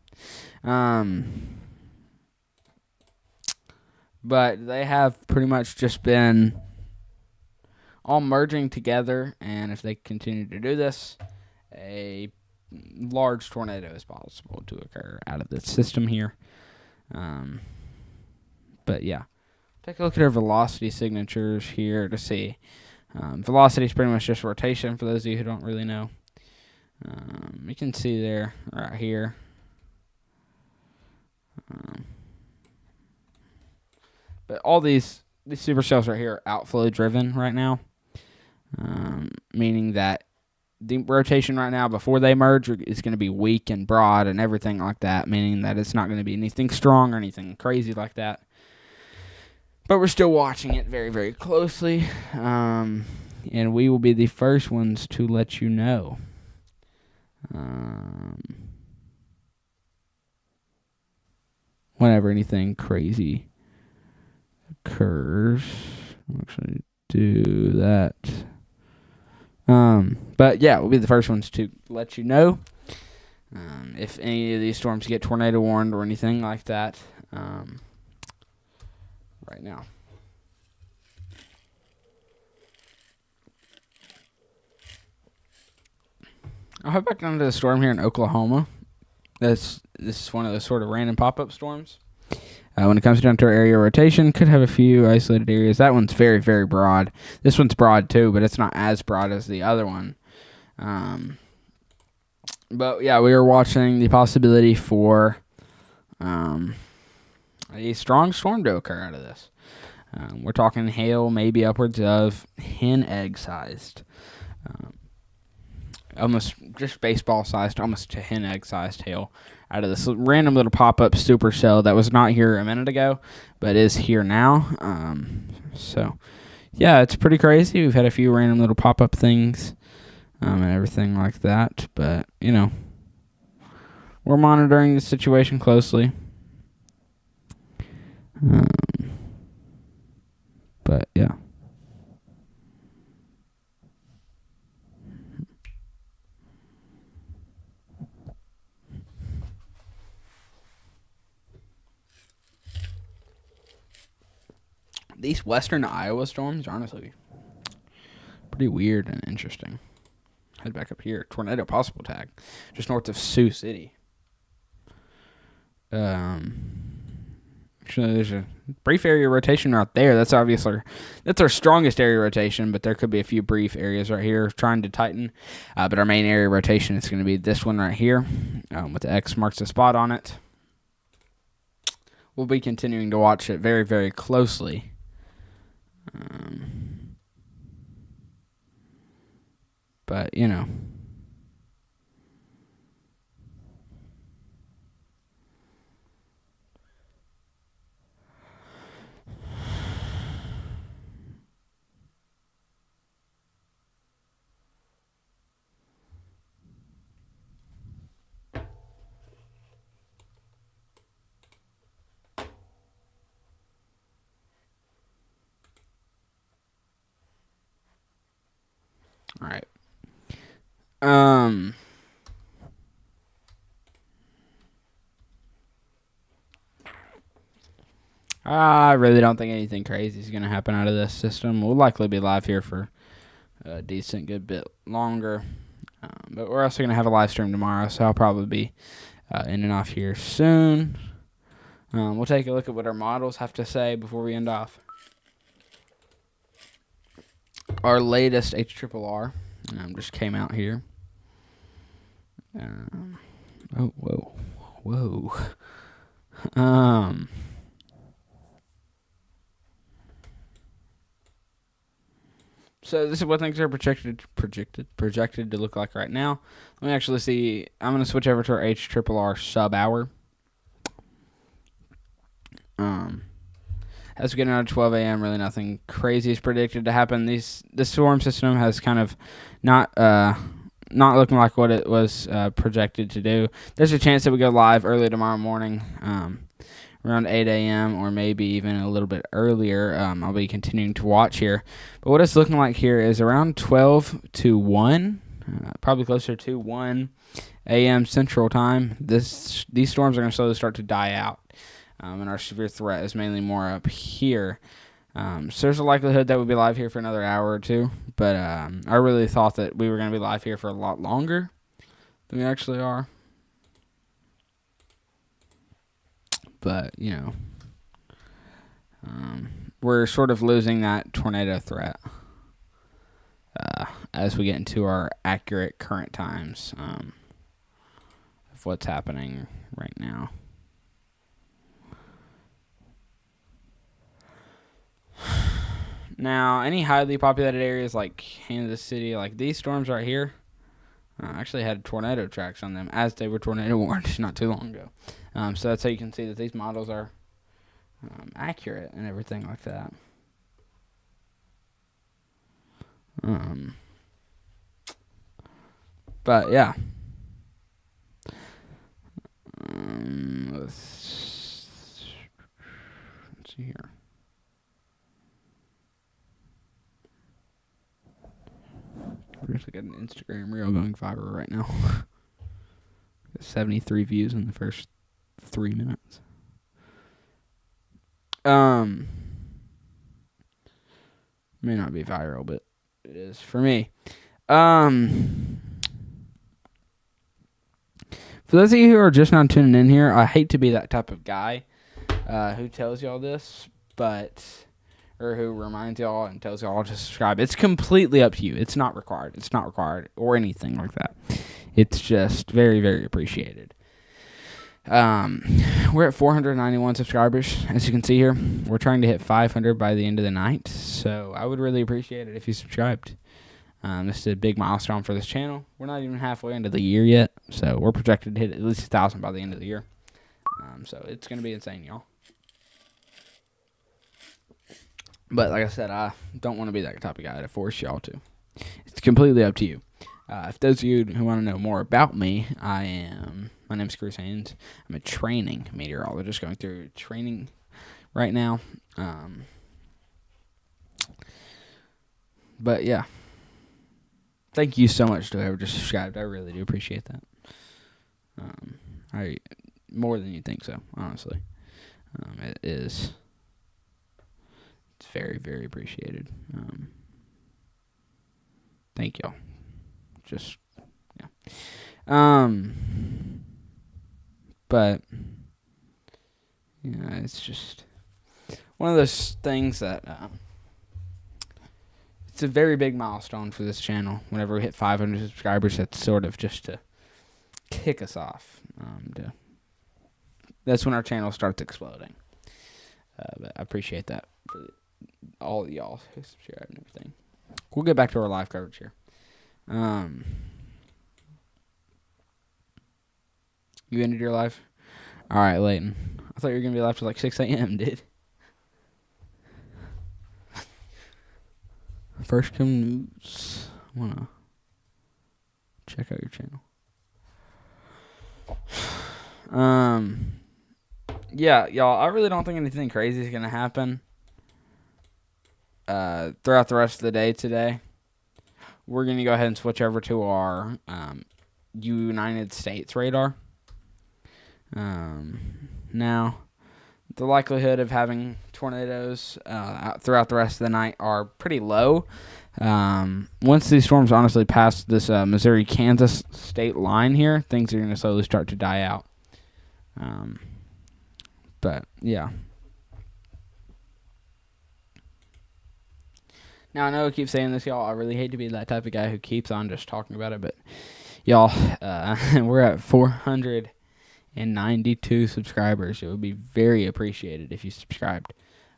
But they have pretty much just been all merging together, and if they continue to do this, a large tornado is possible to occur out of the system here. But yeah, take a look at our velocity signatures here to see. Velocity is pretty much just rotation for those of you who don't really know. You can see there, right here. But all these supercells right here are outflow driven right now, meaning that the rotation right now before they merge is going to be weak and broad and everything like that, meaning that it's not going to be anything strong or anything crazy like that. But we're still watching it very, very closely, and we will be the first ones to let you know. Whenever anything crazy occurs. I'll actually do that. But yeah, we'll be the first ones to let you know if any of these storms get tornado warned or anything like that right now. I'll head back down to the storm here in Oklahoma. This is one of those sort of random pop-up storms. When it comes down to our area rotation, could have a few isolated areas. That one's very, very broad. This one's broad too, but it's not as broad as the other one. But yeah, we are watching the possibility for a strong storm to occur out of this. We're talking hail, maybe upwards of hen egg sized. Almost just baseball sized, almost to hen egg sized hail out of this random little pop-up supercell that was not here a minute ago, but is here now. So, yeah, it's pretty crazy. We've had a few random little pop-up things and everything like that, but, we're monitoring the situation closely. But, yeah. These western Iowa storms are honestly pretty weird and interesting. Head back up here. Tornado possible tag. Just north of Sioux City. Actually, there's a brief area rotation right there. That's our strongest area rotation, but there could be a few brief areas right here trying to tighten. But our main area rotation is going to be this one right here with the X marks the spot on it. We'll be continuing to watch it very, very closely. But, all right. I really don't think anything crazy is going to happen out of this system. We'll likely be live here for a decent good bit longer. But we're also going to have a live stream tomorrow, so I'll probably be in and off here soon. We'll take a look at what our models have to say before we end off. Our latest HRRR just came out here. Whoa. So this is what things are projected to look like right now. Let me actually see. I'm going to switch over to our HRRR sub-hour. As we get out of 12 a.m., really nothing crazy is predicted to happen. This storm system has kind of not looking like what it was projected to do. There's a chance that we go live early tomorrow morning, around 8 a.m. or maybe even a little bit earlier. I'll be continuing to watch here. But what it's looking like here is around 12 to 1, probably closer to 1 a.m. Central Time. These storms are going to slowly start to die out. And our severe threat is mainly more up here. So there's a likelihood that we'll be live here for another hour or two. But I really thought that we were going to be live here for a lot longer than we actually are. But, we're sort of losing that tornado threat as we get into our accurate current times of what's happening right now. Now, any highly populated areas like Kansas City, like these storms right here, actually had tornado tracks on them as they were tornado warned not too long ago. So that's how you can see that these models are accurate and everything like that. But yeah. Let's see here. We're actually got an Instagram reel going viral right now. 73 views in the first 3 minutes. May not be viral, but it is for me. For those of you who are just now tuning in here, I hate to be that type of guy who tells y'all this, or who reminds y'all and tells y'all to subscribe. It's completely up to you. It's not required. It's not required or anything like that. It's just very, very appreciated. We're at 491 subscribers, as you can see here. We're trying to hit 500 by the end of the night, so I would really appreciate it if you subscribed. This is a big milestone for this channel. We're not even halfway into the year yet, so we're projected to hit at least 1,000 by the end of the year. So it's going to be insane, y'all. But like I said, I don't want to be that type of guy to force y'all to. It's completely up to you. If those of you who want to know more about me, my name's Chris Haynes. I'm a training meteorologist going through training right now. But yeah. Thank you so much to whoever just subscribed. I really do appreciate that. I more than you think so, honestly. It is. It's very, very appreciated. Thank y'all. Just yeah. But yeah, it's just one of those things that it's a very big milestone for this channel. Whenever we hit 500 subscribers, that's sort of just to kick us off. That's when our channel starts exploding. But I appreciate that for all of y'all who subscribe and everything. We'll get back to our live coverage here. You ended your live? All right, Leighton. I thought you were going to be live till like 6 a.m., dude. First come news. I want to check out your channel. Yeah, y'all, I really don't think anything crazy is going to happen throughout the rest of the day today. We're going to go ahead and switch over to our United States radar. Now, the likelihood of having tornadoes throughout the rest of the night are pretty low. Once these storms honestly pass this Missouri-Kansas state line here, things are going to slowly start to die out. But, yeah. Now, I know I keep saying this, y'all. I really hate to be that type of guy who keeps on just talking about it. But, y'all, we're at 492 subscribers. It would be very appreciated if you subscribed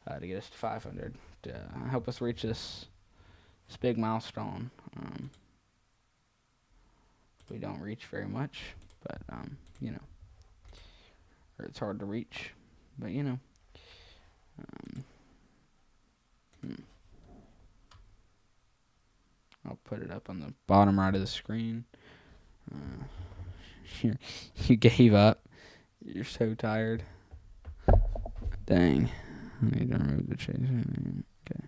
to get us to 500. To help us reach this big milestone. We don't reach very much, but, you know. Or it's hard to reach, but, you know. I'll put it up on the bottom right of the screen. You gave up. You're so tired. Dang. I need to remove the chaser. Okay.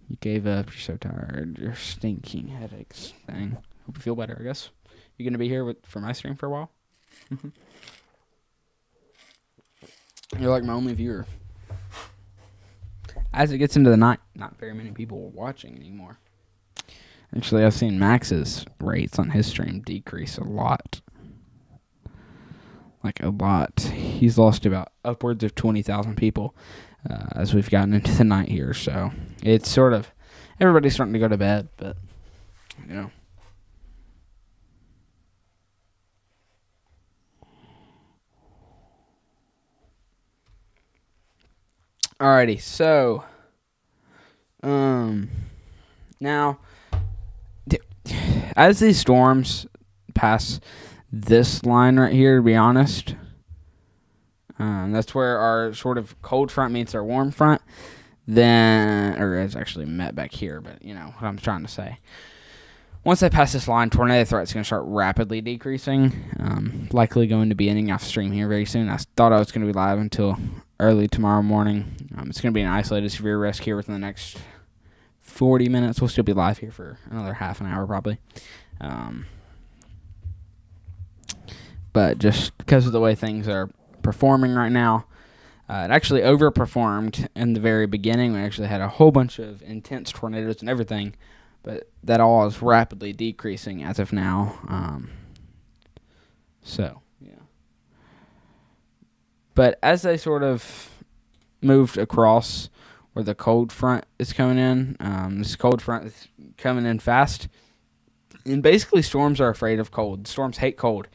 You gave up. You're so tired. You're stinking headaches. Dang. Hope you feel better, I guess. You gonna be here for my stream for a while? You're like my only viewer. As it gets into the night, not very many people are watching anymore. Actually, I've seen Max's rates on his stream decrease a lot. Like a lot. He's lost about upwards of 20,000 people as we've gotten into the night here. So it's sort of, everybody's starting to go to bed, but, you know. Alrighty, so now as these storms pass this line right here, to be honest, that's where our sort of cold front meets our warm front. Then, or it's actually met back here, but you know what I'm trying to say. Once they pass this line, tornado threat is going to start rapidly decreasing. Likely going to be ending off stream here very soon. I thought I was going to be live until early tomorrow morning. It's going to be an isolated severe risk here within the next 40 minutes. We'll still be live here for another half an hour probably. But just because of the way things are performing right now, it actually overperformed in the very beginning. We actually had a whole bunch of intense tornadoes and everything, but that all is rapidly decreasing as of now. So, yeah. But as they sort of moved across where the cold front is coming in, this cold front is coming in fast. And basically storms are afraid of cold. Storms hate cold.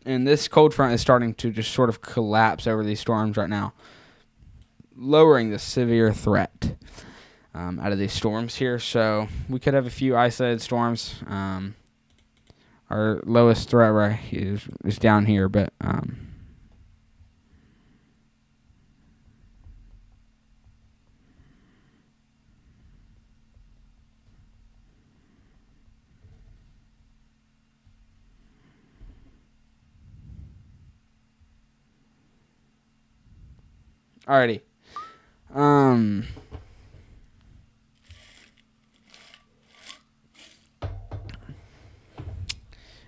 And this cold front is starting to just sort of collapse over these storms right now, lowering the severe threat out of these storms here. So we could have a few isolated storms. Our lowest threat right here is down here, but alrighty.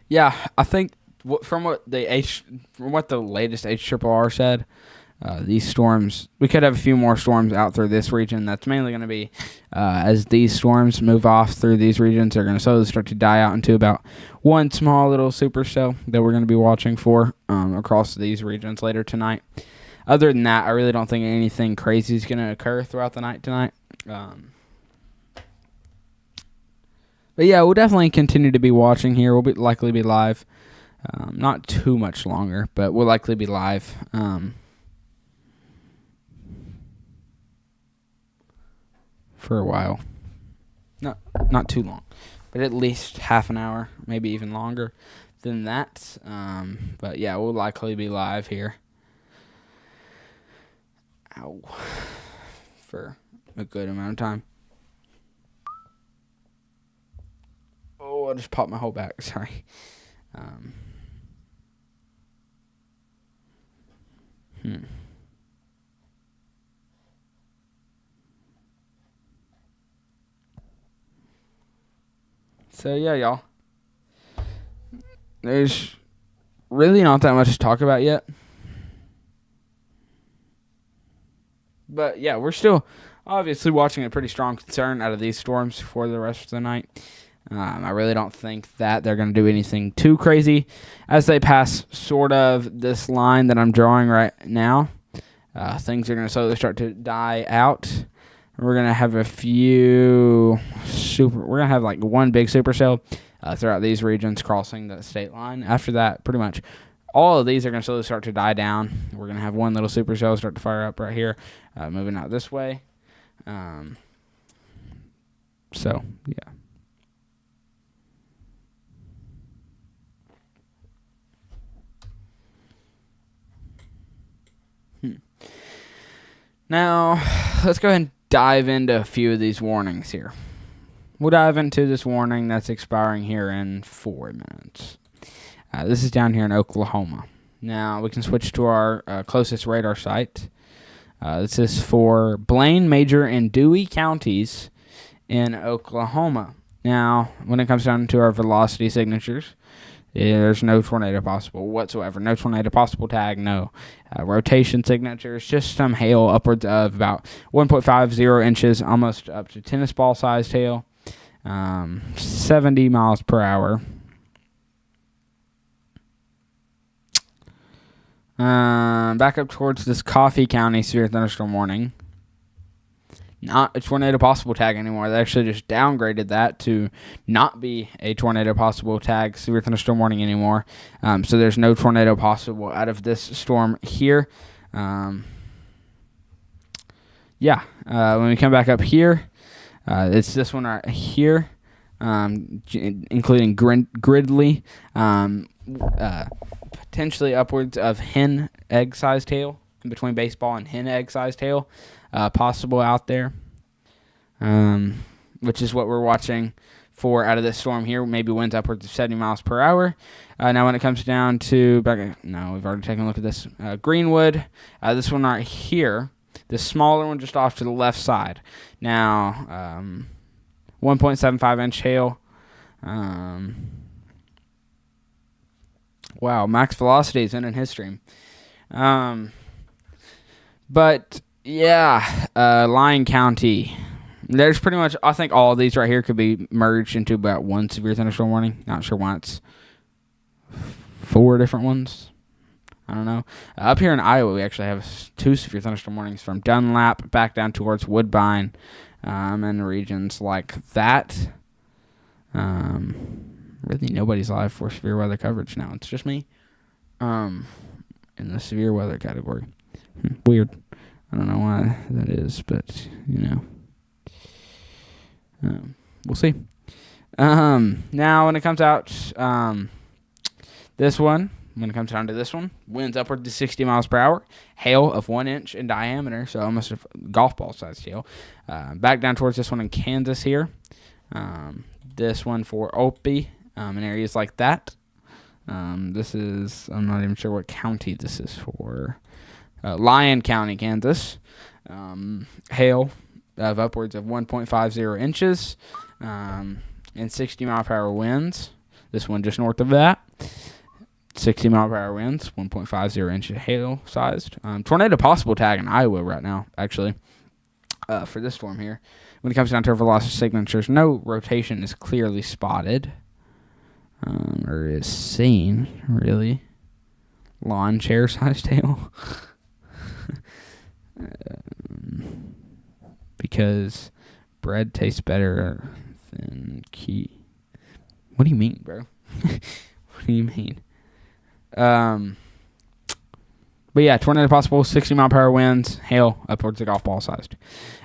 Yeah, I think from what the latest HRRR said, these storms, we could have a few more storms out through this region. That's mainly going to be as these storms move off through these regions, they're going to slowly start to die out into about one small little supercell that we're going to be watching for across these regions later tonight. Other than that, I really don't think anything crazy is going to occur throughout the night tonight. But yeah, we'll definitely continue to be watching here. We'll likely be live. Not too much longer, but we'll likely be live. For a while. Not too long, but at least half an hour, maybe even longer than that. But yeah, we'll likely be live here. Ow. For a good amount of time. Oh, I just popped my whole back. Sorry. So, yeah, y'all. There's really not that much to talk about yet. But, yeah, we're still obviously watching a pretty strong concern out of these storms for the rest of the night. I really don't think that they're going to do anything too crazy as they pass sort of this line that I'm drawing right now. Things are going to slowly start to die out. We're going to have a few we're going to have like one big supercell throughout these regions crossing the state line. After that, pretty much all of these are going to slowly start to die down. We're going to have one little supercell start to fire up right here, moving out this way. So, yeah. Now, let's go ahead and dive into a few of these warnings here. We'll dive into this warning that's expiring here in 4 minutes. This is down here in Oklahoma. Now, we can switch to our closest radar site. This is for Blaine, Major, and Dewey counties in Oklahoma. Now, when it comes down to our velocity signatures, there's no tornado possible whatsoever. No tornado possible tag, no rotation signatures, just some hail upwards of about 1.50 inches, almost up to tennis ball sized hail, 70 miles per hour. Back up towards this Coffee County severe thunderstorm warning. Not a tornado possible tag anymore. They actually just downgraded that to not be a tornado possible tag severe thunderstorm warning anymore. So there's no tornado possible out of this storm here. yeah, when we come back up here, it's this one right here, including Gridley, potentially upwards of hen egg-sized hail, in between baseball and hen egg-sized hail, possible out there, which is what we're watching for out of this storm here. Maybe winds upwards of 70 miles per hour. Now when it comes down to, we've already taken a look at this. Greenwood, this one right here, the smaller one just off to the left side. Now, 1.75 inch hail. Wow, max velocity is in his stream. But yeah, Lyon County. There's pretty much, I think all of these right here could be merged into about one severe thunderstorm warning. Not sure why it's 4 different ones. I don't know. Up here in Iowa, we actually have 2 severe thunderstorm warnings from Dunlap back down towards Woodbine, and regions like that. Really, nobody's live for severe weather coverage now. It's just me. In the severe weather category. Weird. I don't know why that is, but we'll see. Now, when it comes out, when it comes down to this one, winds upward to 60 miles per hour, hail of 1 inch in diameter, so almost a golf ball sized hail. Back down towards this one in Kansas here. This one for Opie, in areas like that. This is, I'm not even sure what county this is for. Lyon County, Kansas. Hail of upwards of 1.50 inches, and 60 mile per hour winds. This one just north of that. 60 mile per hour winds, 1.50 inch hail sized. Tornado possible tag in Iowa right now, actually, for this storm here. When it comes down to velocity signatures, no rotation is clearly spotted, or is seen, really. Lawn chair sized hail. Because bread tastes better than key. What do you mean, bro? What do you mean? But yeah, tornado possible, 60 mile per hour winds, hail upwards of golf ball sized.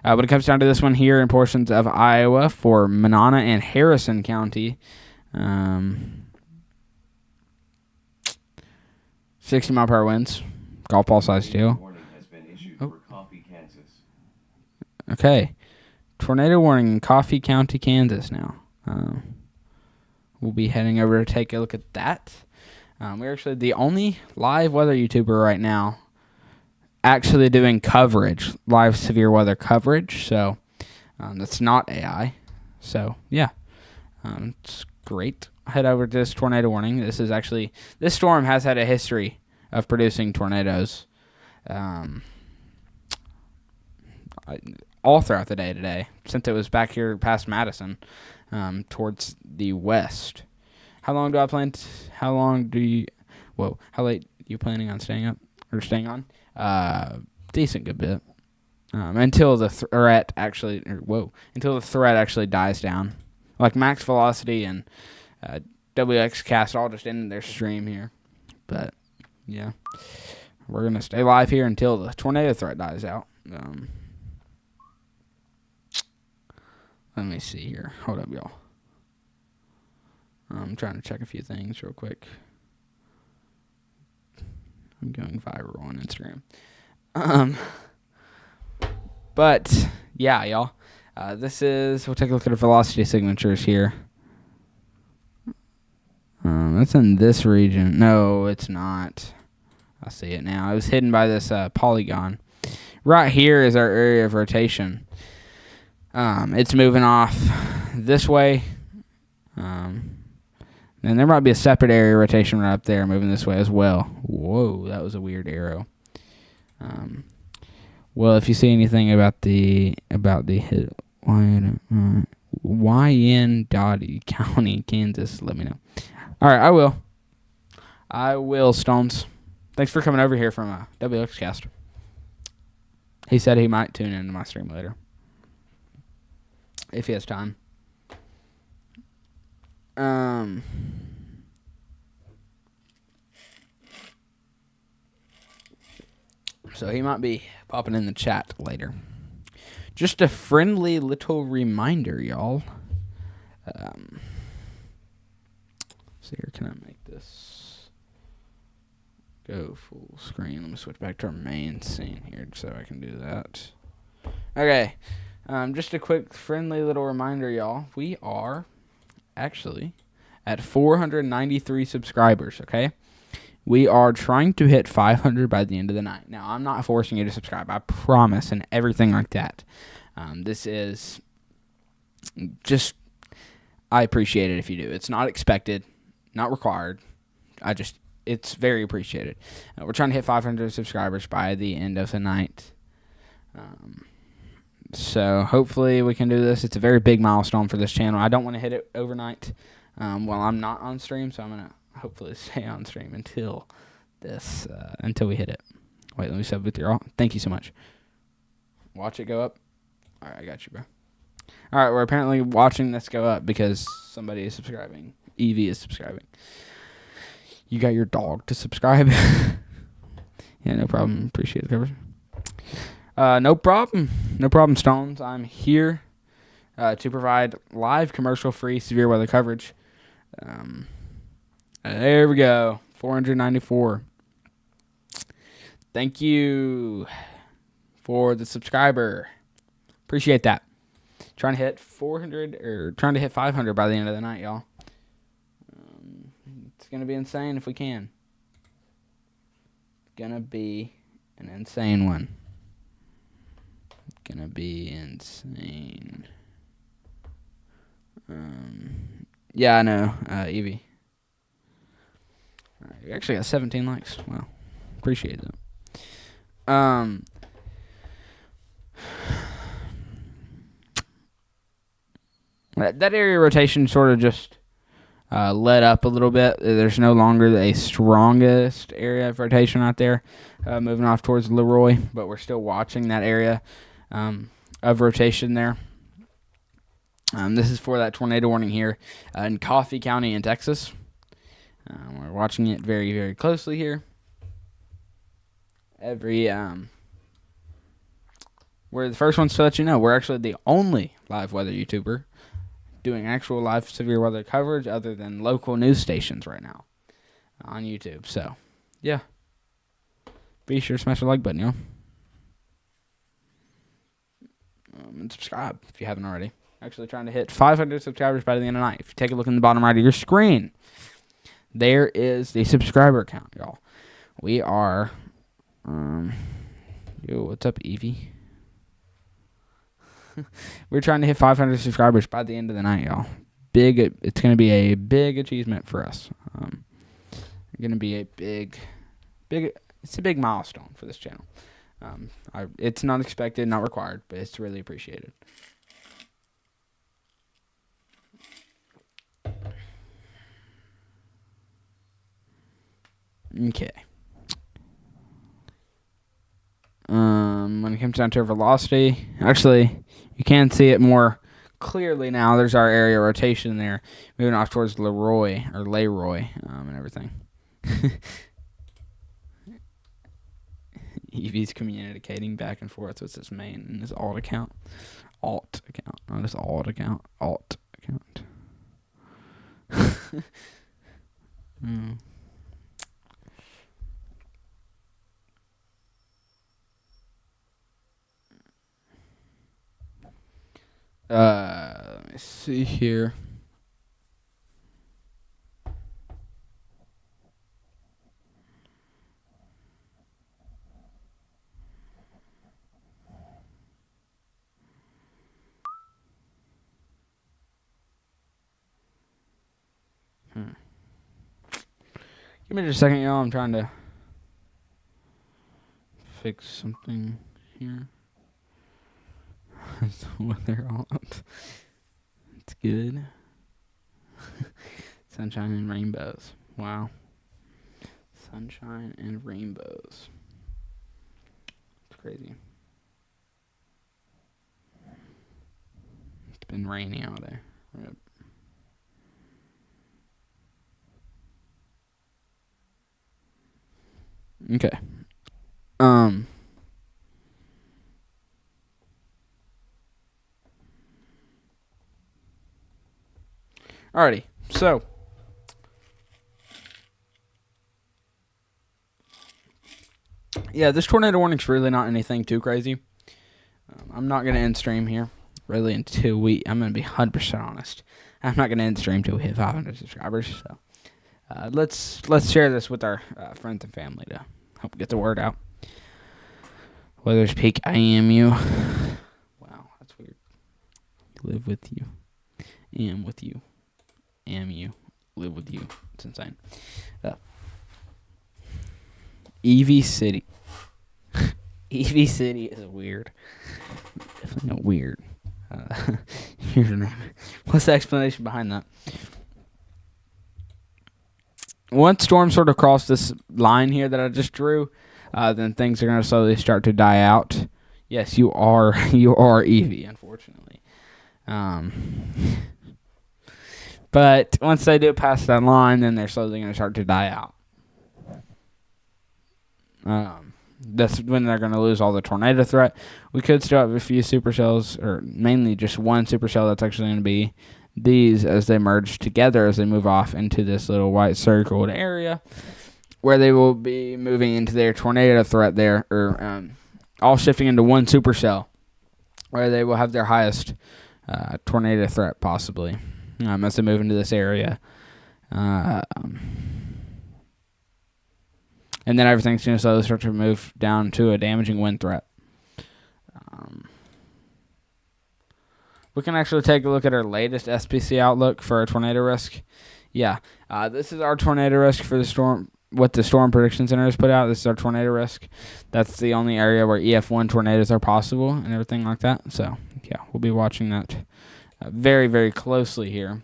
When it comes down to this one here in portions of Iowa for Monona and Harrison County, 60 mile per hour winds, golf ball sized hail. Warning has been issued for Coffee, Kansas. Okay, tornado warning in Coffee County, Kansas now. We'll be heading over to take a look at that. We're actually the only live weather YouTuber right now actually doing coverage, live severe weather coverage. So that's not AI. So yeah, it's great. Head over to this tornado warning. This storm has had a history of producing tornadoes all throughout the day today, since it was back here past Madison, towards the west. How long do I plan? How late are you planning on staying up or staying on? Decent good bit. Until the threat actually dies down. Like max velocity and WX cast all just ended their stream here. But yeah, we're gonna stay live here until the tornado threat dies out. Let me see here. Hold up, y'all. I'm trying to check a few things real quick. I'm going viral on Instagram. But yeah, y'all. We'll take a look at the velocity signatures here. That's in this region. No, it's not. I see it now. It was hidden by this polygon. Right here is our area of rotation. It's moving off this way. And there might be a separate area of rotation right up there moving this way as well. Whoa, that was a weird arrow. Well, if you see anything about the Wyandotte County, Kansas, let me know. All right, I will, Stones. Thanks for coming over here from WXCast. He said he might tune into my stream later, if he has time. So he might be popping in the chat later. just a friendly little reminder, y'all. So here, can I make this go full screen? Let me switch back to our main scene here so I can do that. Okay. Just a quick friendly little reminder, y'all. We are actually at 493 subscribers, okay? We are trying to hit 500 by the end of the night. Now, I'm not forcing you to subscribe, I promise, and everything like that. This is just, I appreciate it if you do. It's not expected, not required. It's very appreciated. We're trying to hit 500 subscribers by the end of the night. So hopefully we can do this. It's a very big milestone for this channel. I don't want to hit it overnight while I'm not on stream, so I'm going to hopefully stay on stream until we hit it. Wait, let me sub with your all. Thank you so much. Watch it go up. All right, I got you, bro. All right, we're apparently watching this go up because somebody is subscribing. Evie is subscribing. You got your dog to subscribe? Yeah, no problem. Appreciate the coverage. No problem. No problem, Stones. I'm here to provide live commercial-free severe weather coverage. There we go. 494. Thank you for the subscriber. Appreciate that. Trying to hit 400 or trying to hit 500 by the end of the night, y'all. It's going to be insane if we can. Gonna be an insane one. Gonna be insane. Yeah, I know, Evie. All right, you actually got 17 likes. Wow, appreciate that. That area rotation sort of just let up a little bit. There's no longer the strongest area of rotation out there, moving off towards Leroy, but we're still watching that area of rotation there. This is for that tornado warning here in Coffee County in Texas. We're watching it very, very closely here. We're the first ones to let you know. We're actually the only live weather YouTuber doing actual live severe weather coverage other than local news stations right now on YouTube. So, yeah. Be sure to smash the like button, y'all. And subscribe if you haven't already. Actually trying to hit 500 subscribers by the end of the night. If you take a look in the bottom right of your screen, there is the subscriber count, y'all. We are, yo, what's up, Evie? We're trying to hit 500 subscribers by the end of the night, y'all. It's going to be a big achievement for us. Going to be a big, it's a big milestone for this channel. It's not expected, not required, but it's really appreciated. Okay. When it comes down to velocity, actually, you can see it more clearly now. There's our area rotation there, moving off towards Leroy, and everything. Evie's communicating back and forth with his main and his alt account. Not his alt account. Let me see here. Give me just a second, y'all. I'm trying to fix something here. Weather alt. It's good. Sunshine and rainbows. Wow. Sunshine and rainbows. It's crazy. It's been raining out there. Yep. Okay. Alrighty, so yeah, this tornado warning's really not anything too crazy. I'm not gonna end stream here really until I'm gonna be 100% honest. I'm not gonna end stream until we hit 500 subscribers. So let's share this with our friends and family to help get the word out. Weather's Peak, I am you. Wow, that's weird. Live with you. Am with you. Am you. Live with you. It's insane. Evie City. Evie City is weird. Definitely not weird. Here's your name. What's the explanation behind that? Once storms sort of cross this line here that I just drew, then things are going to slowly start to die out. Yes, you are Evie, unfortunately. But once they do pass that line, then they're slowly going to start to die out. That's when they're going to lose all the tornado threat. We could still have a few supercells, or mainly just one supercell that's actually going to be these as they merge together as they move off into this little white circled area where they will be moving into their tornado threat there, or all shifting into one supercell where they will have their highest tornado threat possibly as they move into this area. And then everything's going to slowly start to move down to a damaging wind threat. We can actually take a look at our latest SPC outlook for our tornado risk. Yeah, this is our tornado risk for the storm. What the Storm Prediction Center has put out. This is our tornado risk. That's the only area where EF1 tornadoes are possible and everything like that. So, yeah, we'll be watching that very, very closely here.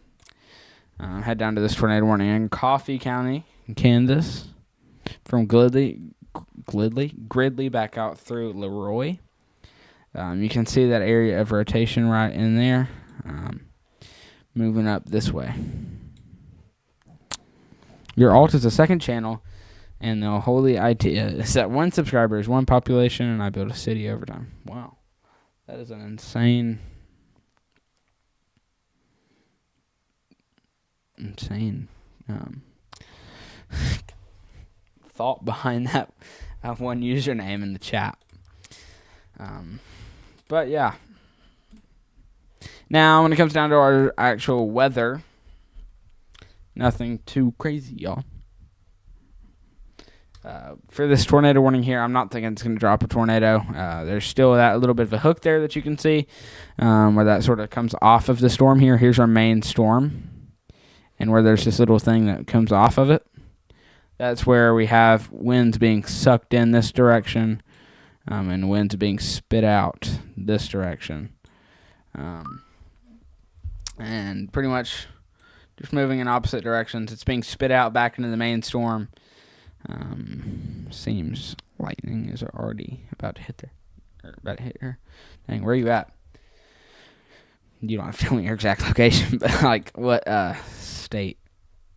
Head down to this tornado warning in Coffee County, Kansas. From Gridley back out through Leroy. You can see that area of rotation right in there. Moving up this way. Your alt is a second channel, and the holy idea is that one subscriber is one population, and I build a city over time. Wow. That is an insane thought behind that one username in the chat. But yeah. Now, when it comes down to our actual weather, nothing too crazy, y'all. For this tornado warning here, I'm not thinking it's going to drop a tornado. There's still that little bit of a hook there that you can see where that sort of comes off of the storm here. Here's our main storm. And where there's this little thing that comes off of it. That's where we have winds being sucked in this direction and winds being spit out this direction. And pretty much just moving in opposite directions. It's being spit out back into the main storm. Seems lightning is already about to hit there. Or about to hit her. Dang, where are you at? You don't have to tell me your exact location, but like what state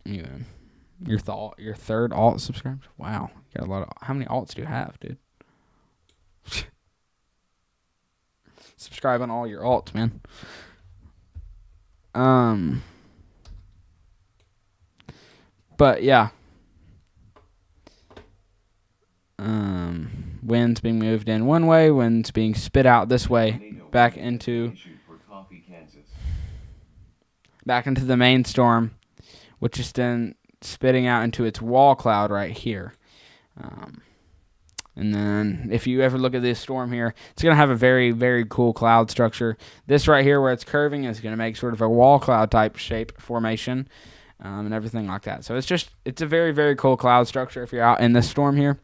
are you in? Your third alt subscribers? Wow. You got a lot of. How many alts do you have, dude? Subscribe on all your alts, man. But yeah. Winds being moved in one way, winds being spit out this way, back into the main storm, which is then spitting out into its wall cloud right here. And then if you ever look at this storm here, it's going to have a very, very cool cloud structure. This right here where it's curving is going to make sort of a wall cloud type shape formation and everything like that. So it's a very, very cool cloud structure if you're out in this storm here.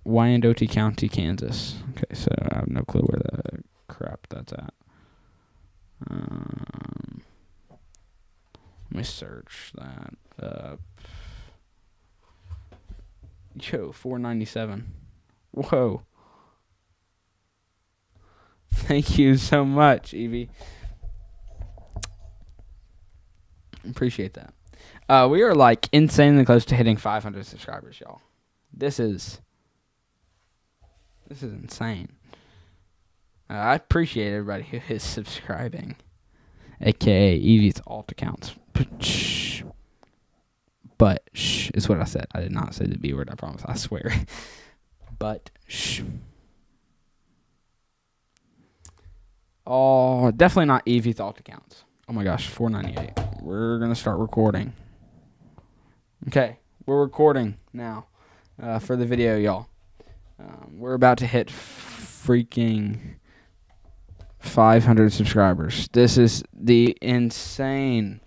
Wyandotte County, Kansas. Okay, so I have no clue where the crap that's at. Let me search that up. Yo, 497. Whoa. Thank you so much, Evie. Appreciate that. We are like insanely close to hitting 500 subscribers, y'all. This is insane. I appreciate everybody who is subscribing. aka Evie's alt accounts. But shh is what I said. I did not say the B word, I promise. I swear. But shh. Oh, definitely not Evie's alt accounts. Oh my gosh, 498. We're going to start recording. Okay, we're recording now for the video, y'all. We're about to hit freaking 500 subscribers. This is an insane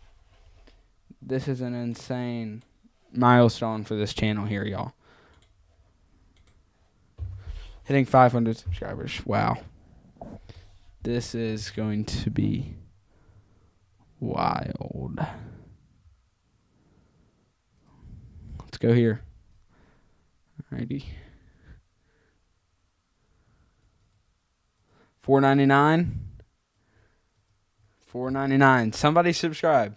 milestone for this channel here, y'all. Hitting 500 subscribers. Wow. This is going to be wild. Let's go here. Alrighty. $4.99. $4.99. Somebody subscribe.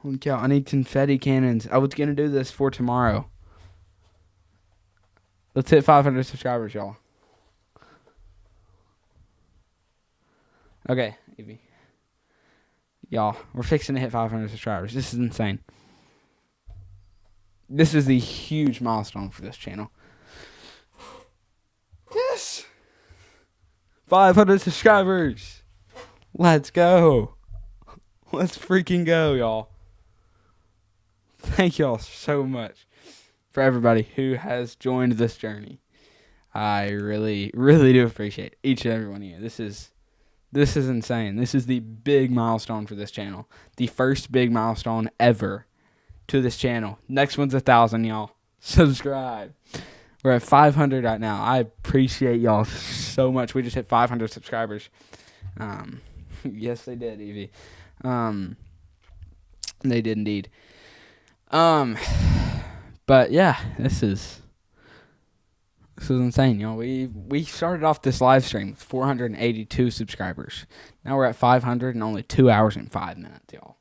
Holy cow, I need confetti cannons. I was going to do this for tomorrow. Let's hit 500 subscribers, y'all. Okay, Evie. Y'all, we're fixing to hit 500 subscribers. This is insane. This is the huge milestone for this channel. Yes! 500 subscribers! Let's go! Let's freaking go, y'all. Thank y'all so much for everybody who has joined this journey. I really, really do appreciate each and every one of you. This is insane. This is the big milestone for this channel. The first big milestone ever to this channel. Next one's 1,000, y'all. Subscribe. We're at 500 right now. I appreciate y'all so much. We just hit 500 subscribers. Yes, they did, Evie. They did indeed. But yeah, this is insane, y'all. We started off this live stream with 482 subscribers. Now we're at 500 in only 2 hours and 5 minutes, y'all.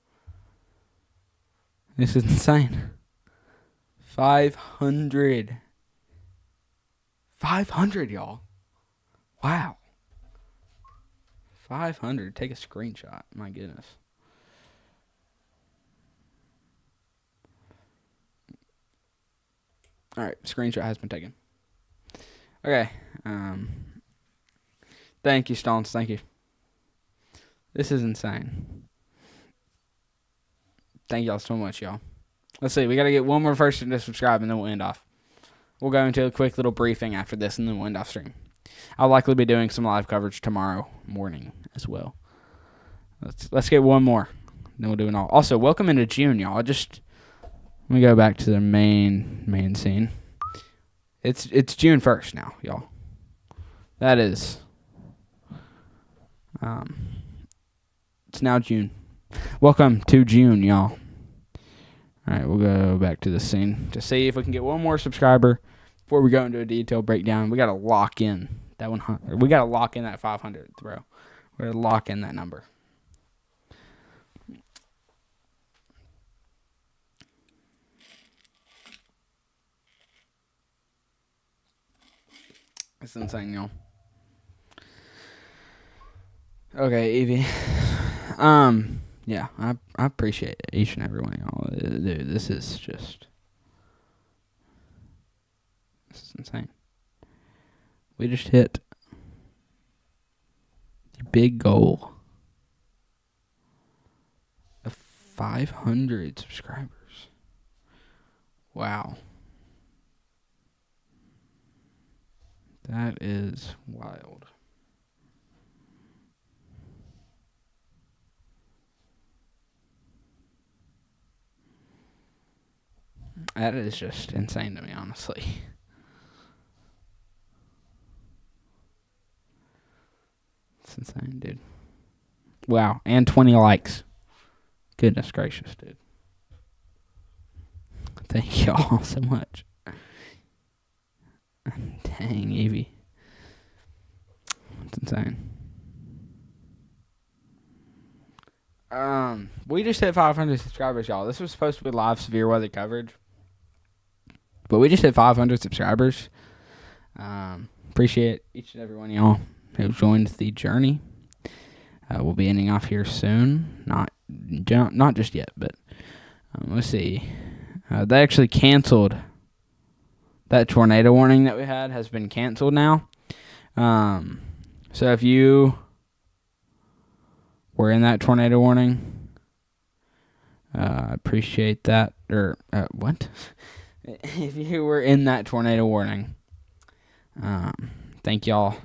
This is insane. 500. 500, y'all. Wow. 500. Take a screenshot. My goodness. All right, screenshot has been taken. Okay. Thank you, Stones. Thank you. This is insane. Thank y'all so much, y'all. Let's see. We got to get one more person to subscribe, and then we'll end off. We'll go into a quick little briefing after this, and then we'll end off stream. I'll likely be doing some live coverage tomorrow morning as well. Let's get one more, then we'll do it all. Also, welcome into June, y'all. Let me go back to the main scene. It's June 1st now, y'all. That is. It's now June. Welcome to June, y'all. Alright, we'll go back to the scene to see if we can get one more subscriber before we go into a detailed breakdown. We gotta lock in that 100. We gotta lock in that 500, bro. We're gonna lock in that number. It's insane, y'all. Okay, Evie. Yeah, I appreciate each and every one of y'all. Dude, this is insane. We just hit the big goal of 500 subscribers. Wow. That is wild. That is just insane to me, honestly. It's insane, dude. Wow, and 20 likes. Goodness gracious, dude. Thank y'all so much. Dang, Evie. It's insane. We just hit 500 subscribers, y'all. This was supposed to be live severe weather coverage, but we just hit 500 subscribers. Appreciate each and every one of y'all who joined the journey. We'll be ending off here soon. Not just yet, but let's see. They actually canceled. That tornado warning that we had has been canceled now. So if you were in that tornado warning, I appreciate that. Or what? If you were in that tornado warning, thank y'all.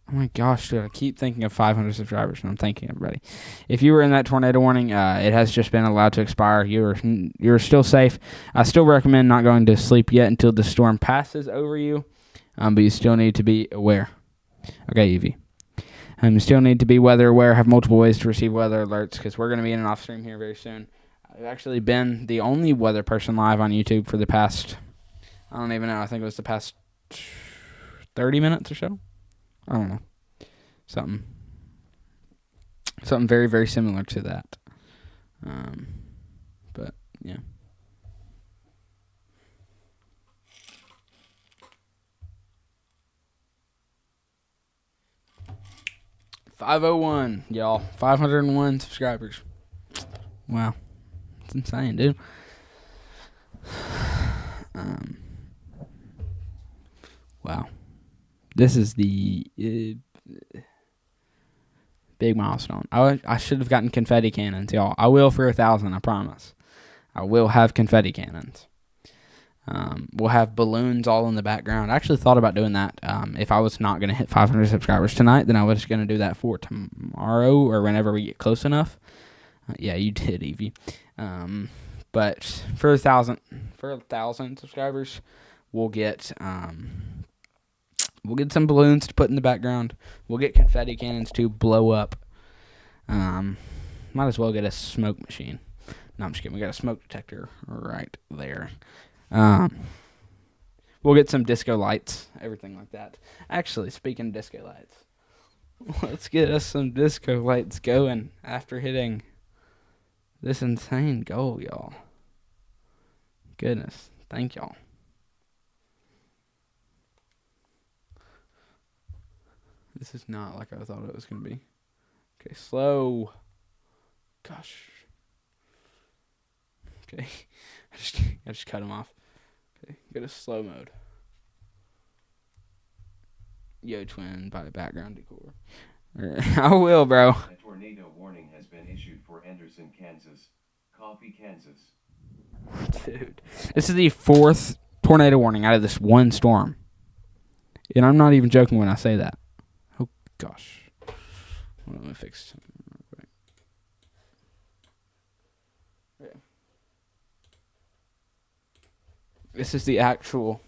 Oh my gosh, dude, I keep thinking of 500 subscribers, and I'm thanking everybody. If you were in that tornado warning, it has just been allowed to expire. You're still safe. I still recommend not going to sleep yet until the storm passes over you, but you still need to be aware. Okay, Evie. You still need to be weather aware, have multiple ways to receive weather alerts, because we're going to be in an off stream here very soon. I've actually been the only weather person live on YouTube for the past, I don't even know, I think it was the past 30 minutes or so. I don't know. Something very, very similar to that. But, yeah. $501, y'all. 501 subscribers. Wow. It's insane, dude. Wow. This is the big milestone. I should have gotten confetti cannons, y'all. I will for 1,000, I promise. I will have confetti cannons. We'll have balloons all in the background. I actually thought about doing that. If I was not going to hit 500 subscribers tonight, then I was going to do that for tomorrow or whenever we get close enough. Yeah, you did, Evie. But for 1,000 subscribers, we'll get some balloons to put in the background. We'll get confetti cannons to blow up. Might as well get a smoke machine. No, I'm just kidding. We got a smoke detector right there. We'll get some disco lights, everything like that. Actually, speaking of disco lights, let's get us some disco lights going after hitting this insane goal, y'all. Goodness. Thank y'all. This is not like I thought it was going to be. Okay, slow. Gosh. Okay. I just cut him off. Okay, go to slow mode. Yo Twin by background decor. I will, bro. A tornado warning has been issued for Anderson, Kansas. Coffee, Kansas. Dude. This is the 4th tornado warning out of this one storm. And I'm not even joking when I say that. Oh, gosh. Let me fix something real quick. Yeah. This is the actual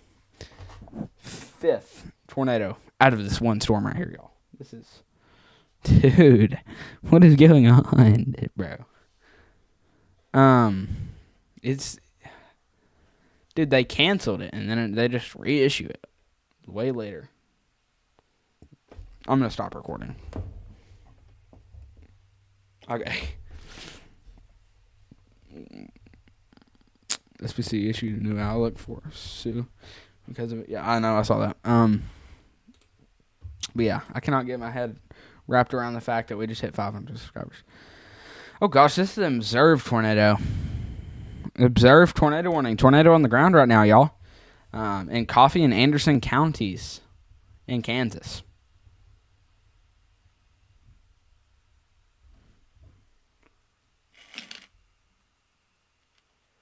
5th tornado out of this one storm right here, y'all. This is... Dude, what is going on, bro? It's... Dude, they canceled it, and then they just reissue it way later. I'm going to stop recording. Okay. SBC issued a new outlook for Sue because of it. Yeah, I know, I saw that. But yeah, I cannot get my head wrapped around the fact that we just hit 500 subscribers. Oh gosh, this is an observed tornado. Observed tornado warning. Tornado on the ground right now, y'all. In Coffee and Anderson counties in Kansas.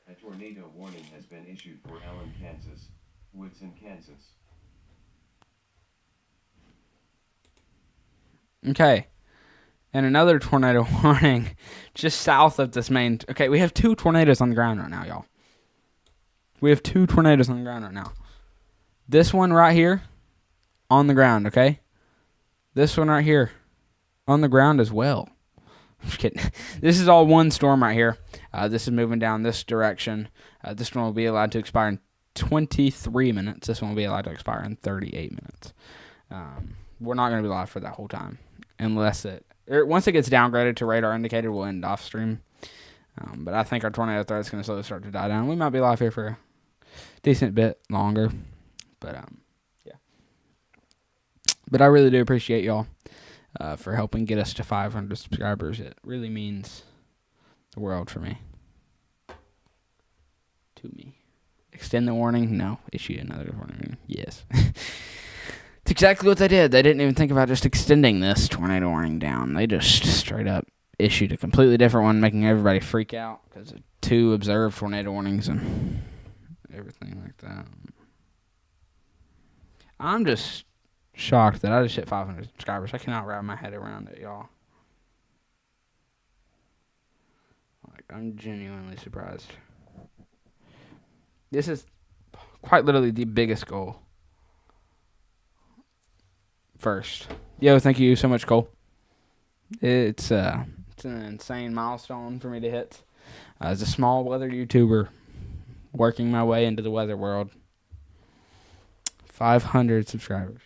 A tornado warning has been issued for Allen, Kansas, Woodson, Kansas. Okay. And another tornado warning just south of this main... Okay, we have 2 tornadoes on the ground right now, y'all. We have 2 tornadoes on the ground right now. This one right here on the ground, okay? This one right here on the ground as well. I'm just kidding. This is all one storm right here. This is moving down this direction. This one will be allowed to expire in 23 minutes. This one will be allowed to expire in 38 minutes. We're not going to be live for that whole time. Unless once it gets downgraded to radar indicated, we'll end off stream. But I think our tornado threat is going to slowly start to die down. We might be live here for a decent bit longer. But, yeah. But I really do appreciate y'all for helping get us to 500 subscribers. It really means the world for me. To me. Extend the warning? No. Issue another warning? Yes. It's exactly what they did. They didn't even think about just extending this tornado warning down. They just straight up issued a completely different one, making everybody freak out because of 2 observed tornado warnings and everything like that. I'm just shocked that I just hit 500 subscribers. I cannot wrap my head around it, y'all. Like, I'm genuinely surprised. This is quite literally the biggest goal. First. Yo, thank you so much, Cole. It's an insane milestone for me to hit. As a small weather YouTuber, working my way into the weather world. 500 subscribers.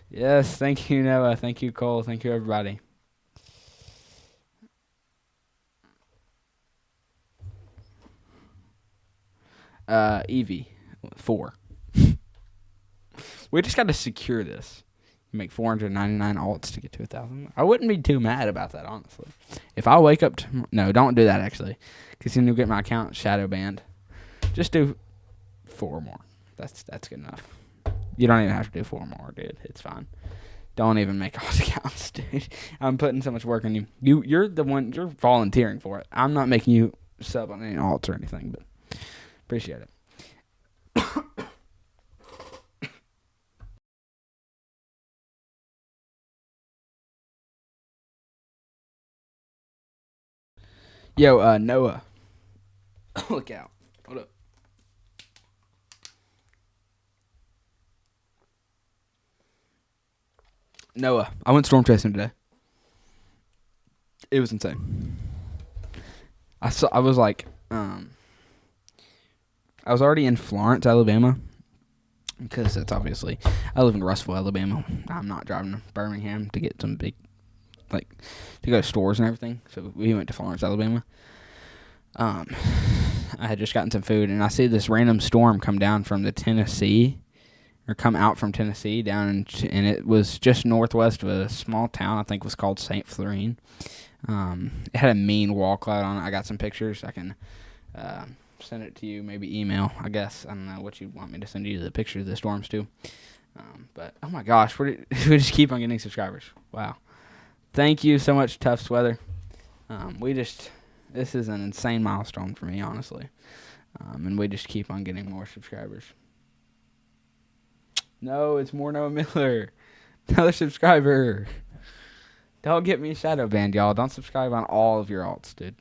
Yes, thank you, Noah. Thank you, Cole. Thank you, everybody. Evie, 4. We just got to secure this. You make 499 alts to get to 1,000. I wouldn't be too mad about that, honestly. If I wake up no, don't do that, actually. Because then you'll get my account shadow banned. Just do 4 more. That's good enough. You don't even have to do 4 more, dude. It's fine. Don't even make alt accounts, dude. I'm putting so much work on you. You're the one, you're volunteering for it. I'm not making you sub on any alts or anything, but appreciate it. Yo, Noah. Look out. Hold up. Noah, I went storm chasing today. It was insane. I was already in Florence, Alabama, because that's obviously, I live in Russellville, Alabama. I'm not driving to Birmingham to get some big, to go to stores and everything. So we went to Florence, Alabama. I had just gotten some food, and I see this random storm come down from Tennessee, or come out from Tennessee down, and it was just northwest of a small town, I think it was called St. Florine. It had a mean wall cloud on it. I got some pictures. I can send it to you, maybe email, I guess. I don't know what you want me to send you the pictures of the storms to. But, oh my gosh, we just keep on getting subscribers. Wow. Thank you so much, Tufts Weather. This is an insane milestone for me, honestly. And we just keep on getting more subscribers. No, it's more Noah Miller. Another subscriber. Don't get me shadow banned, y'all. Don't subscribe on all of your alts, dude.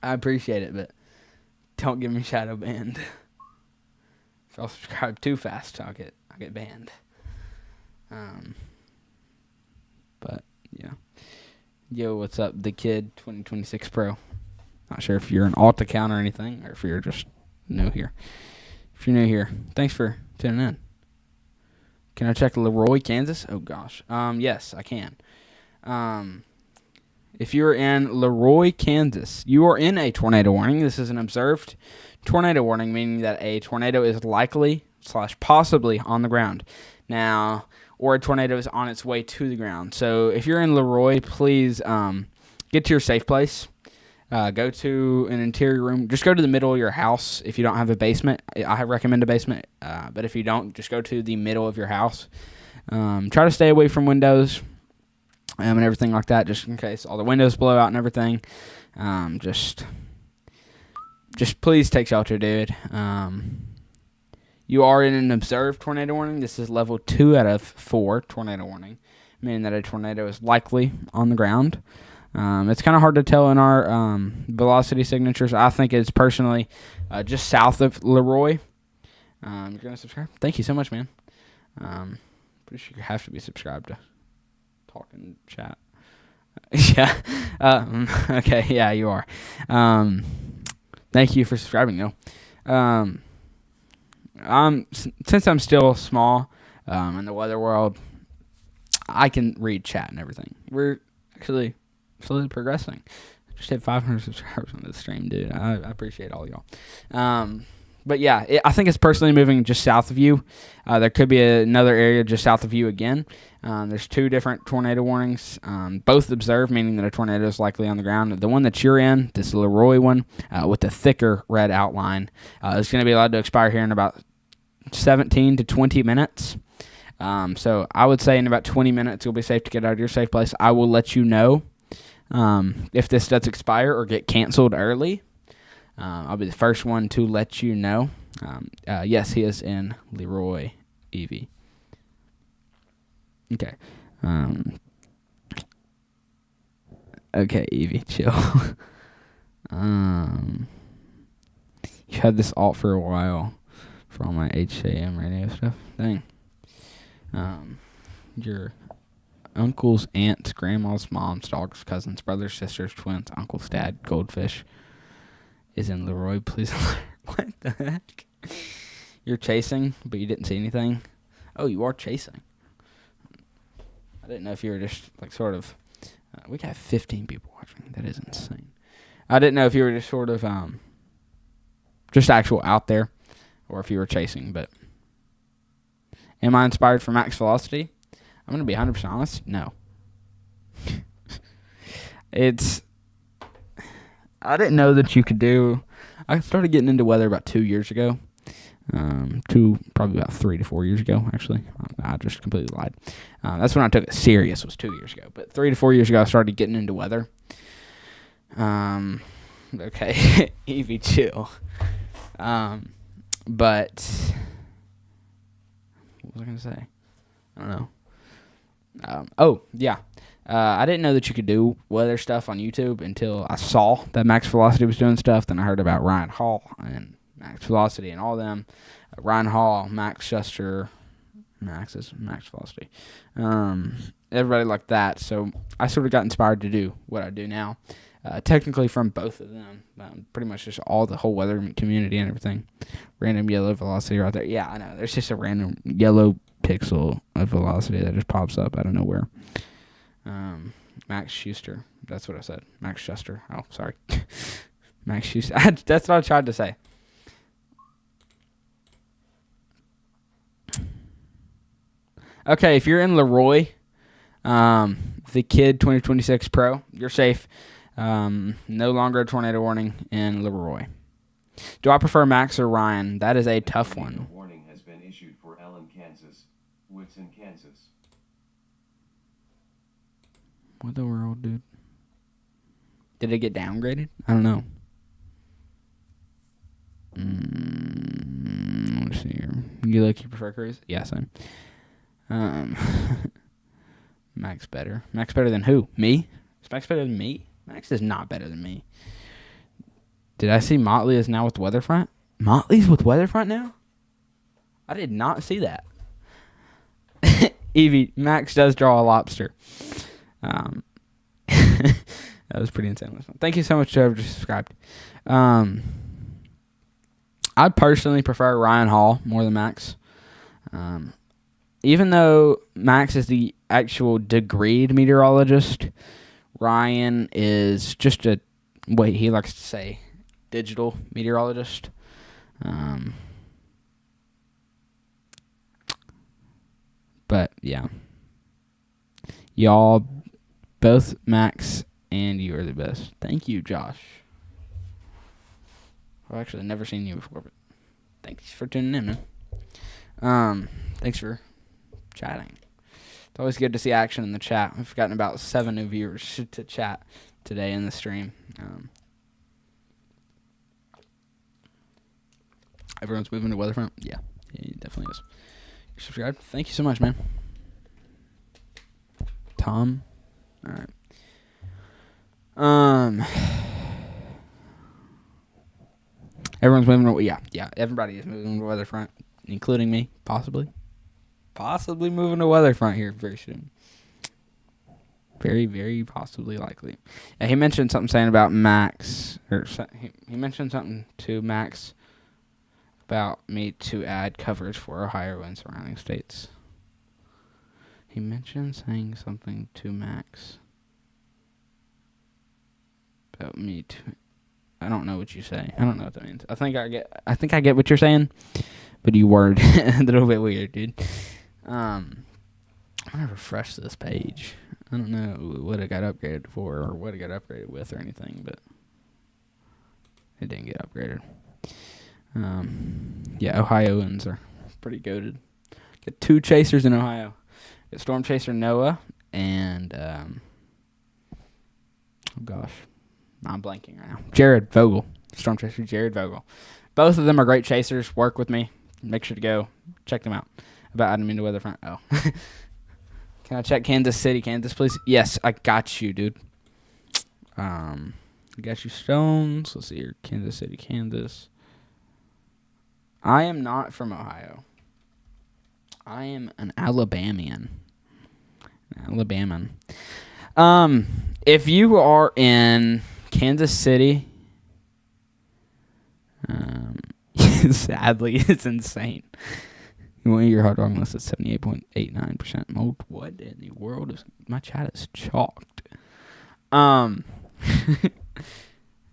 I appreciate it, but don't get me shadow banned. If I'll subscribe too fast, I'll get banned. But yeah. Yo, what's up, the kid 2026 Pro? Not sure if you're an alt account or anything, or if you're just new here. If you're new here, thanks for tuning in. Can I check Leroy, Kansas? Oh gosh. Yes, I can. If you're in Leroy, Kansas, you are in a tornado warning. This is an observed tornado warning, meaning that a tornado is likely / possibly on the ground now, or a tornado is on its way to the ground. So if you're in Leroy, please get to your safe place. Go to an interior room. Just go to the middle of your house if you don't have a basement. I recommend a basement, but if you don't, just go to the middle of your house. Try to stay away from windows and everything like that, just in case all the windows blow out and everything. Just please take shelter, dude. You are in an observed tornado warning. This is level 2 out of 4 tornado warning, meaning that a tornado is likely on the ground. It's kind of hard to tell in our velocity signatures. I think it's personally just south of Leroy. You're going to subscribe? Thank you so much, man. Pretty sure you have to be subscribed to Talking Chat. Yeah. Okay, yeah, you are. Thank you for subscribing, though. Since I'm still small in the weather world, I can read chat and everything. We're actually slowly progressing. Just hit 500 subscribers on this stream, dude. I appreciate all y'all. But But yeah, I think it's personally moving just south of you. There could be another area just south of you again. There's 2 different tornado warnings, both observed, meaning that a tornado is likely on the ground. The one that you're in, this Leroy one, with the thicker red outline, is going to be allowed to expire here in about 17 to 20 minutes. So I would say in about 20 minutes, you'll be safe to get out of your safe place. I will let you know if this does expire or get canceled early. I'll be the first one to let you know. Yes, he is in Leroy, Evie. Okay. Okay, Evie, chill. You've had this alt for a while for all my HAM radio stuff. Dang. Your uncles, aunts, grandmas, moms, dogs, cousins, brothers, sisters, twins, uncle's dad, goldfish is in Leroy. Please. What the heck? You're chasing, but you didn't see anything. Oh, you are chasing. I didn't know if you were just like sort of. We got 15 people watching. That is insane. I didn't know if you were just sort of just actual out there, or if you were chasing. But am I inspired for max velocity? I'm gonna be 100% honest. No. I didn't know that you could do. I started getting into weather about 2 years ago. Probably about 3 to 4 years ago, actually. I just completely lied. That's when I took it serious, was 2 years ago. But 3 to 4 years ago, I started getting into weather. Okay, Evie, chill. But what was I going to say? I don't know. Yeah. I didn't know that you could do weather stuff on YouTube until I saw that Max Velocity was doing stuff. Then I heard about Ryan Hall and Max Velocity and all them. Ryan Hall, Max Schuster, Max Velocity. Everybody like that. So I sort of got inspired to do what I do now. Technically from both of them. Pretty much just the whole weather community and everything. Random yellow velocity right there. Yeah, I know. There's just a random yellow pixel of velocity that just pops up out of nowhere. Max Schuster. That's what I said. Max Schuster. Oh, sorry. Max Schuster. That's what I tried to say. Okay, if you're in Leroy, the Kid 2026 Pro, you're safe. No longer a tornado warning in Leroy. Do I prefer Max or Ryan? That is a tough one. A warning has been issued for Allen, Kansas, Woodson, Kansas. What the world, dude? Did it get downgraded? I don't know. Let's see here. You prefer Cruise? Yeah, same. Max better. Max better than who? Me? Is Max better than me? Max is not better than me. Did I see Motley is now with Weatherfront? Motley's with Weatherfront now? I did not see that. Evie, Max does draw a lobster. That was pretty insane. Thank you so much to whoever subscribed. I personally prefer Ryan Hall more than Max. Even though Max is the actual degreed meteorologist, Ryan is just what he likes to say, digital meteorologist. But yeah, y'all, both Max and you are the best. Thank you, Josh. I've actually never seen you before, but thanks for tuning in, man. Thanks for chatting. It's always good to see action in the chat. We've gotten about 7 new viewers to chat today in the stream. Everyone's moving to Weatherfront? Yeah, it definitely is. You're subscribed? Thank you so much, man. Tom? All right. Everyone's moving to, yeah, everybody is moving to Weatherfront, including me, possibly moving to Weatherfront here very soon. Very, very possibly likely. Yeah, he mentioned something saying about Max, or he mentioned something to Max about me to add coverage for Ohio and surrounding states. He mentioned saying something to Max about me to I don't know what you say. I don't know what that means. I think I get what you're saying, but you word a little bit weird, dude. I'm gonna refresh this page. I don't know what it got upgraded for or what it got upgraded with or anything, but it didn't get upgraded. Yeah, Ohioans are pretty goated. Got 2 chasers in Ohio. Got Storm Chaser Noah and oh gosh, I'm blanking right now. Jared Vogel, Storm Chaser Jared Vogel. Both of them are great chasers. Work with me. Make sure to go check them out. About adding me to Weatherfront. Oh. Can I check Kansas City, Kansas, please? Yes, I got you, dude. I got you, Stones. Let's see here. Kansas City, Kansas. I am not from Ohio. I am an Alabamian. If you are in Kansas City, sadly, it's insane. Your hard rock list is 78.89%. What in the world is my chat is chalked?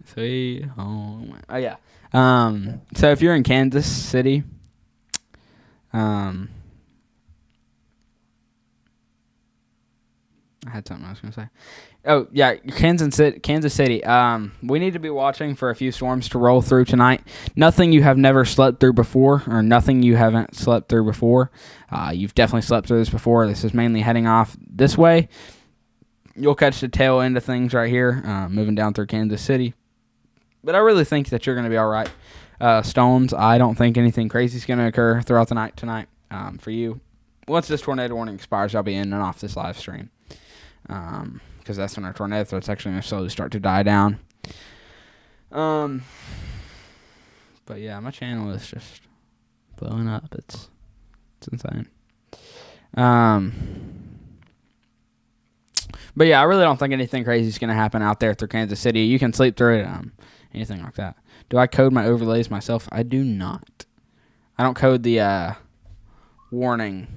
Sweet home. Oh yeah. So if you're in Kansas City, I had something I was gonna say. Oh yeah, Kansas City. We need to be watching for a few storms to roll through tonight. Nothing you have never slept through before, or nothing you haven't slept through before. You've definitely slept through this before. This is mainly heading off this way. You'll catch the tail end of things right here, moving down through Kansas City. But I really think that you're going to be all right. Stones, I don't think anything crazy is going to occur throughout the night tonight for you. Once this tornado warning expires, I'll be in and off this live stream. Because that's when our tornado threat's actually going to slowly start to die down. But yeah, my channel is just blowing up. It's insane. But yeah, I really don't think anything crazy is going to happen out there through Kansas City. You can sleep through it, anything like that. Do I code my overlays myself? I do not. I don't code the warning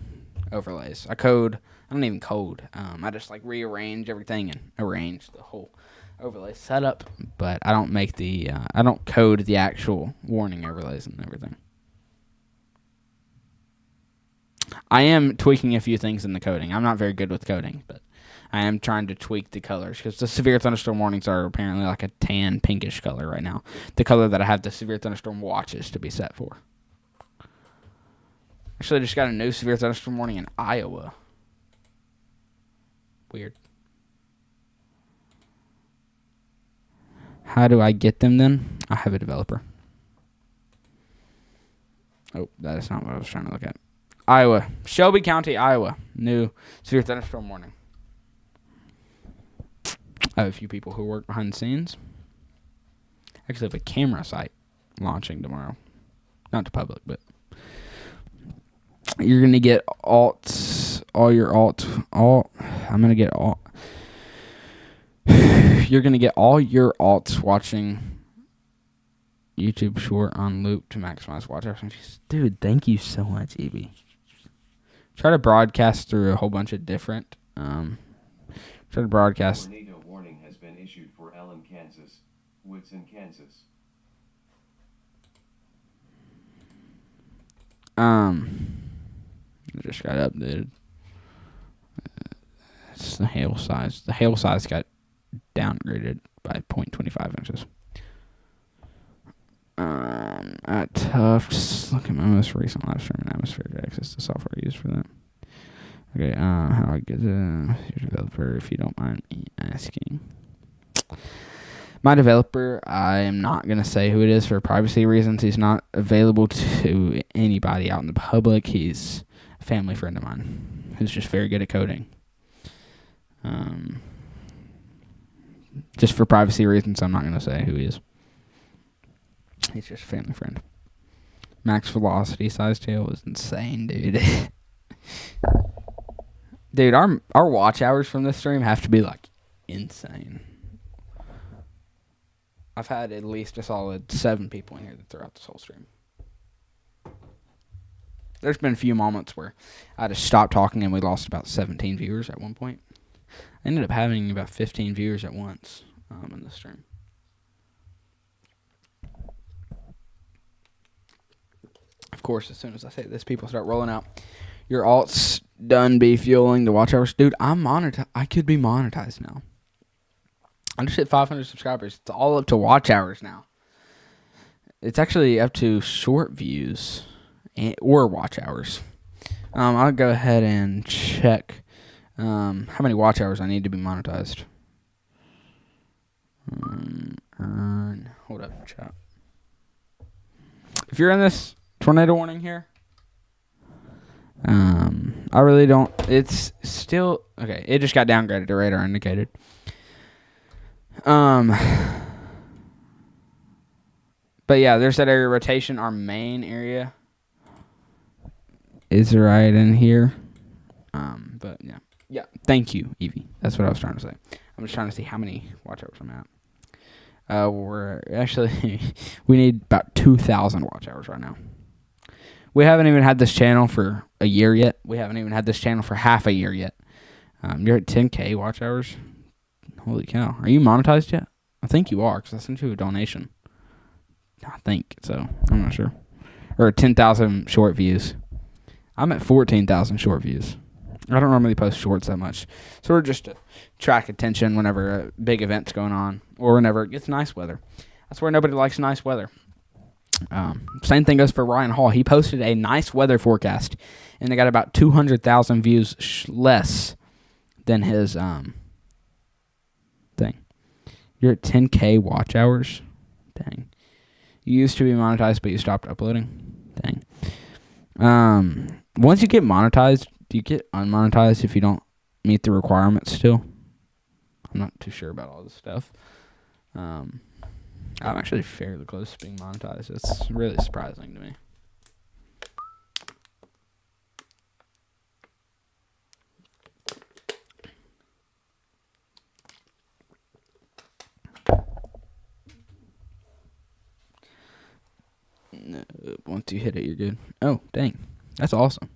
overlays. I don't even code. I just like rearrange everything and arrange the whole overlay setup. But I don't make I don't code the actual warning overlays and everything. I am tweaking a few things in the coding. I'm not very good with coding, but I am trying to tweak the colors because the severe thunderstorm warnings are apparently like a tan, pinkish color right now. The color that I have the severe thunderstorm watches to be set for. Actually, I just got a new severe thunderstorm warning in Iowa. Weird. How do I get them then? I have a developer. Oh, that is not what I was trying to look at. Iowa. Shelby County, Iowa. New severe thunderstorm warning. I have a few people who work behind the scenes. Actually, I have a camera site launching tomorrow. Not to public, but you're going to get I'm going to get you're going to get all your alts watching YouTube short on loop to maximize watch hours. Dude, thank you so much, Evie. Try to broadcast through a whole bunch of different, try to broadcast. Tornado warning has been issued for Allen, Kansas, Woodson, Kansas. I just got updated. It's the hail size. The hail size got downgraded by 0.25 inches. At Tufts, look at my most recent live stream and atmosphere to access the software used for that. Okay, how do I get the developer, if you don't mind me asking? My developer, I am not going to say who it is for privacy reasons. He's not available to anybody out in the public. He's a family friend of mine who's just very good at coding. Just for privacy reasons, I'm not going to say who he is. He's just a family friend. Max velocity size tail is insane, dude. Dude, our watch hours from this stream have to be like insane. I've had at least a solid 7 people in here throughout this whole stream. There's been a few moments where I just stopped talking and we lost about 17 viewers at one point. I ended up having about 15 viewers at once in the stream. Of course, as soon as I say this, people start rolling out. Your alt's done be fueling the watch hours. Dude, I'm monetized. I could be monetized now. I just hit 500 subscribers. It's all up to watch hours now. It's actually up to short views or watch hours. I'll go ahead and check how many watch hours I need to be monetized. Hold up, chat. If you're in this tornado warning here, I really don't. It's still okay. It just got downgraded to radar indicated. But yeah, there's that area of rotation. Our main area is right in here. But yeah. Thank you, Evie. That's what I was trying to say. I'm just trying to see how many watch hours I'm at. We're actually we need about 2,000 watch hours right now. We haven't even had this channel for a year yet. We haven't even had this channel for half a year yet. You're at 10K watch hours. Holy cow! Are you monetized yet? I think you are because I sent you a donation. I think so. I'm not sure. Or 10,000 short views. I'm at 14,000 short views. I don't normally post shorts that much. Sort of just to track attention whenever a big event's going on or whenever it gets nice weather. That's where nobody likes nice weather. Same thing goes for Ryan Hall. He posted a nice weather forecast, and they got about 200,000 views less than his thing. You're at 10K watch hours? Dang. You used to be monetized, but you stopped uploading? Dang. Once you get monetized, do you get unmonetized if you don't meet the requirements still? I'm not too sure about all this stuff. I'm actually fairly close to being monetized. It's really surprising to me. No, once you hit it, you're good. Oh, dang. That's awesome.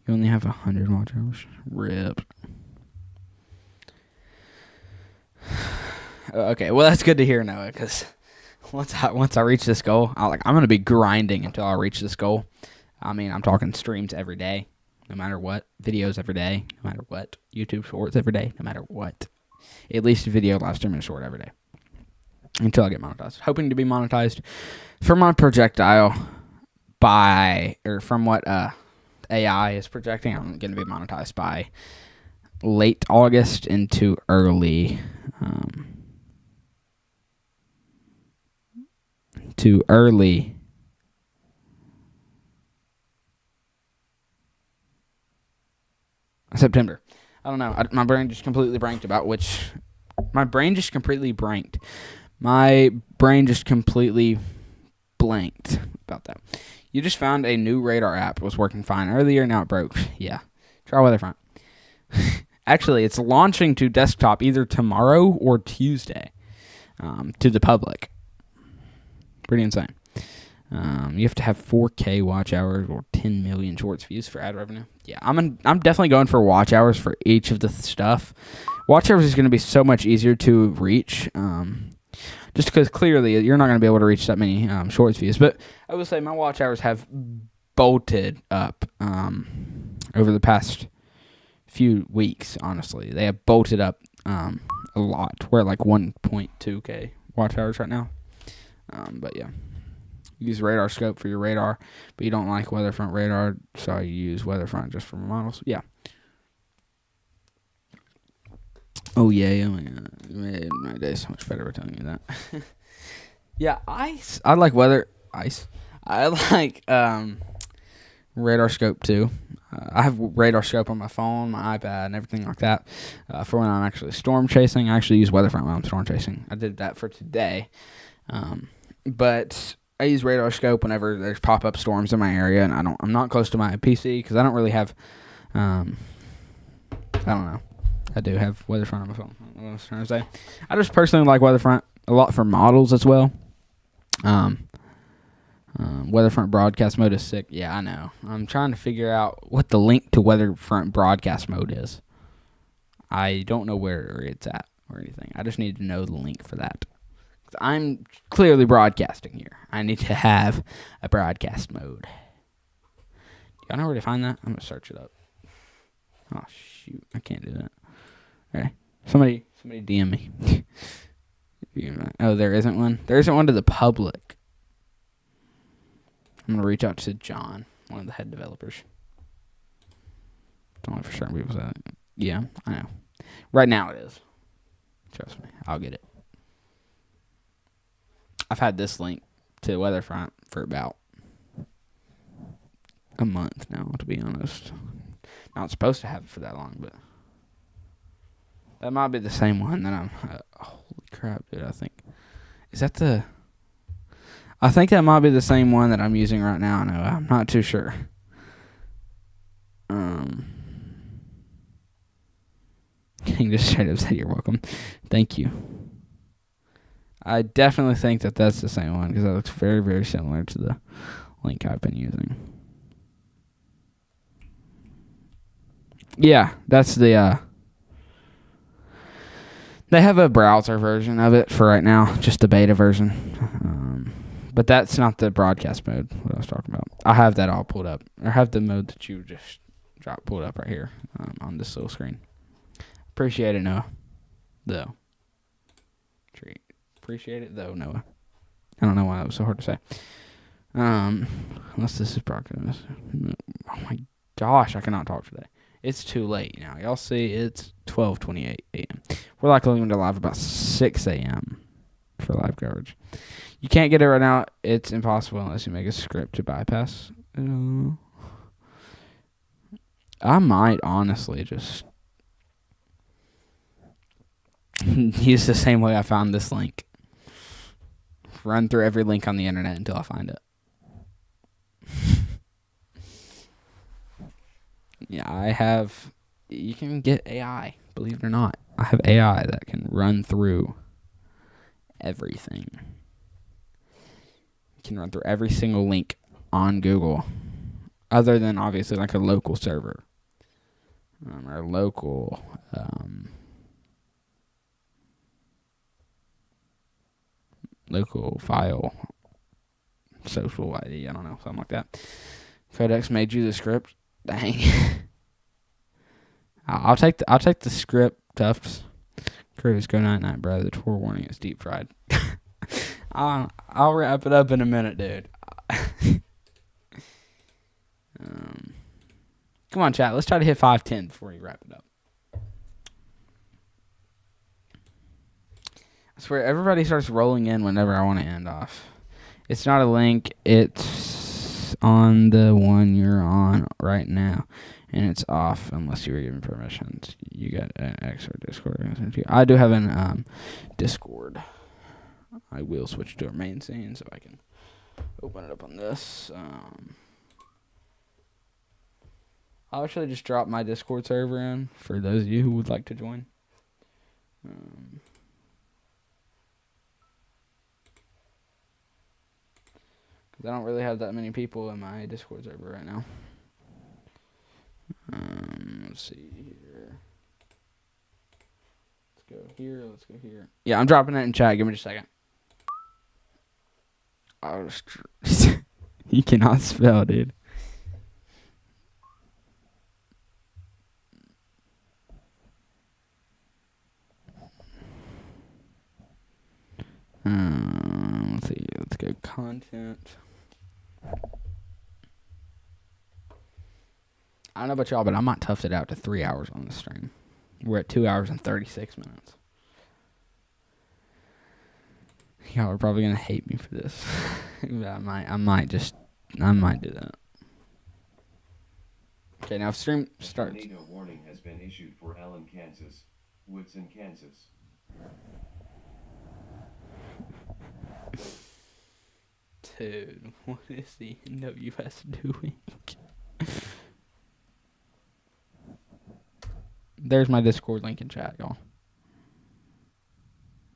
You only have 100 watch hours. RIP. Okay, well that's good to hear, Noah, because once I reach this goal, I'm gonna be grinding until I reach this goal. I mean, I'm talking streams every day, no matter what. Videos every day, no matter what. YouTube shorts every day, no matter what. At least a video, live stream, and a short every day until I get monetized. Hoping to be monetized for my projectile from what AI is projecting. I'm going to be monetized by late August into early September. I don't know. My brain just completely blanked about which. My brain just completely blanked about that. You just found a new radar app. Was working fine earlier, now it broke. Yeah. Try Weatherfront. Actually, it's launching to desktop either tomorrow or Tuesday to the public. Pretty insane. You have to have 4K watch hours or 10 million shorts views for ad revenue. Yeah, I'm definitely going for watch hours for each of the stuff. Watch hours is going to be so much easier to reach, just because clearly you're not going to be able to reach that many shorts views. But I will say my watch hours have bolted up over the past few weeks, honestly. They have bolted up a lot. We're at like 1.2K watch hours right now. But yeah. Use radar scope for your radar, but you don't like Weatherfront radar, so you use Weatherfront just for models. Yeah. Oh yeah, you made my day so much better by telling you that. Yeah, ice. I like ice. I like radar scope too. I have radar scope on my phone, my iPad, and everything like that. For when I'm actually storm chasing, I actually use Weatherfront when I'm storm chasing. I did that for today, but I use radar scope whenever there's pop-up storms in my area, and I'm not close to my PC because I don't really have. I don't know. I do have Weatherfront on my phone. I don't know what I was trying to say. I just personally like Weatherfront a lot for models as well. Weatherfront broadcast mode is sick. Yeah, I know. I'm trying to figure out what the link to Weatherfront broadcast mode is. I don't know where it's at or anything. I just need to know the link for that. I'm clearly broadcasting here. I need to have a broadcast mode. Y'all know where to find that? I'm gonna search it up. Oh shoot, I can't do that. Okay, somebody DM me. Oh, there isn't one. There isn't one to the public. I'm gonna reach out to John, one of the head developers. It's only for certain people. Yeah, I know. Right now it is. Trust me, I'll get it. I've had this link to Weatherfront for about a month now, to be honest. Not supposed to have it for that long, but that might be the same one that I'm. Holy crap, dude! I think I think that might be the same one that I'm using right now. No, I'm not too sure. King just straight up said you're welcome. Thank you. I definitely think that that's the same one because that looks very, very similar to the link I've been using. Yeah, that's the. They have a browser version of it for right now, just the beta version. But that's not the broadcast mode, what I was talking about. I have that all pulled up. Or have the mode that you just pulled up right here on this little screen. Appreciate it, Noah. Though. Appreciate it, though, Noah. I don't know why that was so hard to say. Unless this is broadcast. Oh my gosh, I cannot talk today. It's too late now. Y'all see, it's 12:28 a.m. We're likely going to live about 6 a.m. for live coverage. You can't get it right now. It's impossible unless you make a script to bypass. I might honestly just use the same way I found this link. Run through every link on the internet until I find it. Yeah, I have. You can get AI, believe it or not. I have AI that can run through everything. You can run through every single link on Google, other than obviously like a local server or local. Local file, social ID, I don't know, something like that. FedEx made you the script. Dang. I'll take the script, Tufts. Curtis, go night night, bro. The tour warning is deep fried. I'll wrap it up in a minute, dude. Come on, chat. Let's try to hit 5:10 before we wrap it up. I swear, everybody starts rolling in whenever I want to end off. It's not a link. It's on the one you're on right now. And it's off unless you were given permissions. You got an extra Discord. I do have an Discord. I will switch to our main scene so I can open it up on this. I'll actually just drop my Discord server in for those of you who would like to join. Because I don't really have that many people in my Discord server right now. Let's see here. Let's go here. Let's go here. Yeah, I'm dropping it in chat. Give me just a second. You cannot spell, dude. Let's see. Let's go content. I don't know about y'all, but I might tough it out to 3 hours on the stream. We're at 2 hours and 36 minutes. Y'all are probably gonna hate me for this. But I might do that. Okay, now if stream starts. Tornado warning has been issued for Allen, Kansas, Woodson, Kansas. Dude, what is the NWS doing? There's my Discord link in chat, y'all.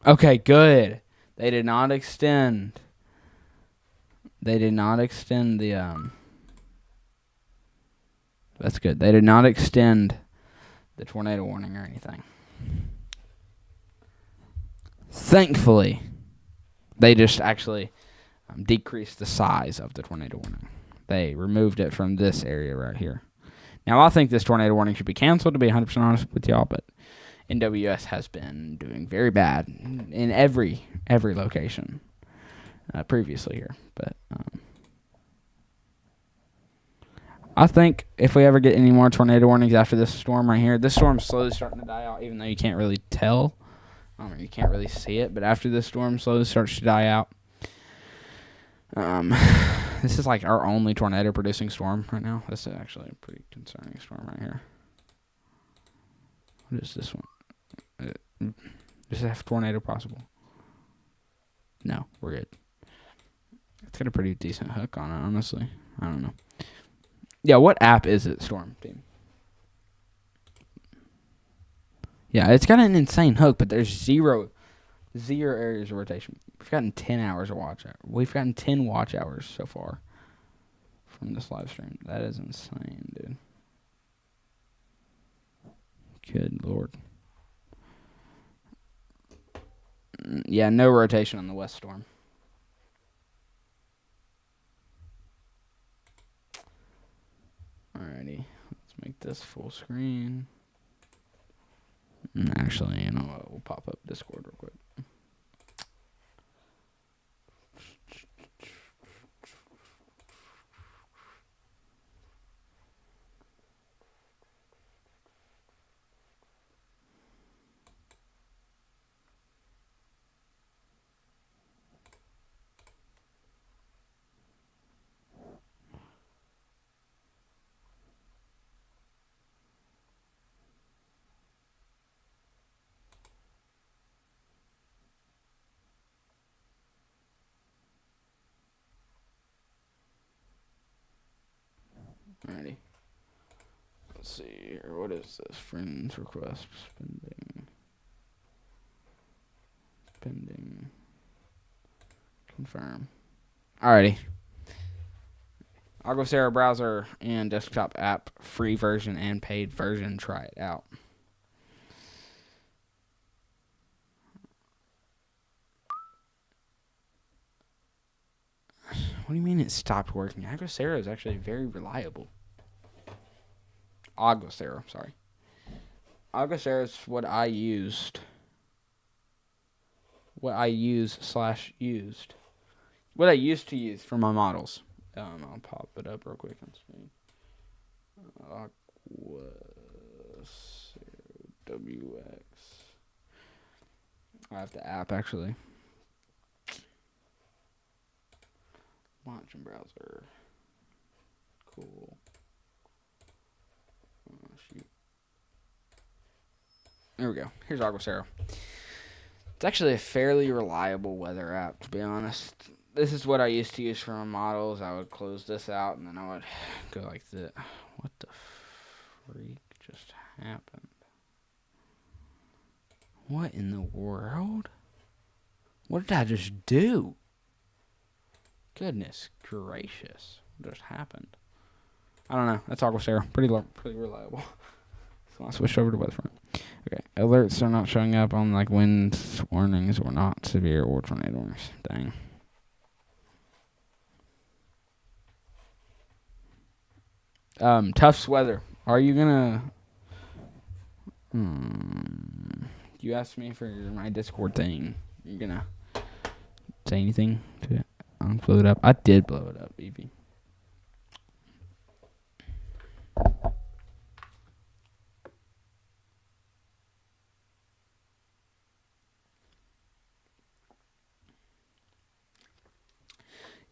Okay, good. They did not extend. The That's good. They did not extend the tornado warning or anything. Thankfully. They just actually decreased the size of the tornado warning. They removed it from this area right here. Now, I think this tornado warning should be canceled, to be 100% honest with y'all, but NWS has been doing very bad in every location previously here. But I think if we ever get any more tornado warnings after this storm right here, this storm's slowly starting to die out, even though you can't really tell. You can't really see it, but after this storm slowly starts to die out, this is like our only tornado-producing storm right now. This is actually a pretty concerning storm right here. What is this one? Does it have tornado possible? No, we're good. It's got a pretty decent hook on it, honestly. I don't know. Yeah, what app is it, Storm Team? Yeah, it's got an insane hook, but there's zero areas of rotation. We've gotten 10 hours of watch hours. We've gotten 10 watch hours so far from this live stream. That is insane, dude. Good Lord. Yeah, no rotation on the West Storm. Alrighty, let's make this full screen. Actually, you know what? We'll pop up Discord real quick. Alrighty. Let's see here. What is this? Friends request pending. Confirm. Alrighty. Argosera browser and desktop app, free version and paid version. Try it out. What do you mean it stopped working? Argosera is actually very reliable. Argosera, sorry. Argosera is what I used. What I used to use for my models. I'll pop it up real quick on screen. WX. I have the app actually. Launch in browser. Cool. Oh, shoot. There we go. Here's Argosera. It's actually a fairly reliable weather app, to be honest. This is what I used to use for my models. I would close this out, and then I would go like this. What the freak just happened? What in the world? What did I just do? Goodness gracious. What just happened? I don't know. That's Argosera. Pretty reliable. So I switched over to Weatherfront. Okay. Alerts are not showing up on like wind warnings or not severe or tornado warnings. Dang. Tufts weather. Are you gonna you asked me for my Discord thing. You gonna say anything to it? Blow it up. I did blow it up, Evie.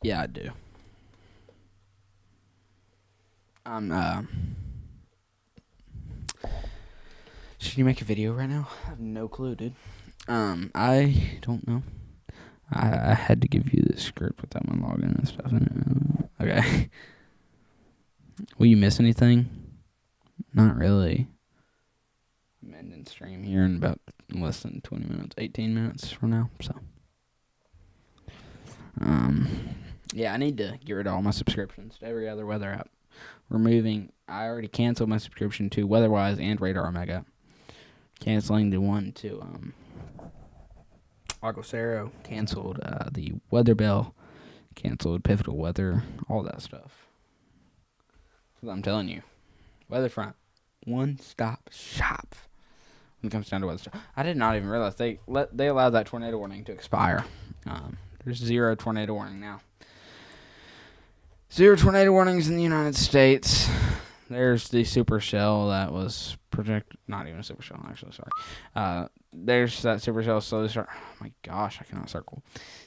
Yeah, I do. Should you make a video right now? I have no clue, dude. I don't know. I had to give you the script without my login and stuff in it. Okay. Will you miss anything? Not really. I'm ending stream here in about less than 20 minutes, 18 minutes from now, so. Yeah, I need to get rid of all my subscriptions to every other weather app. I already canceled my subscription to WeatherWise and Radar Omega. Canceling the one to Aguacero, canceled the weather bell, canceled pivotal weather, all that stuff. So I'm telling you, Weatherfront, one-stop shop when it comes down to weather stuff. I did not even realize they allowed that tornado warning to expire. There's 0 tornado warning now. 0 tornado warnings in the United States. There's the supercell that was projected. Not even a supercell, actually. Sorry. There's that supercell slowly start. Oh my gosh, I cannot circle.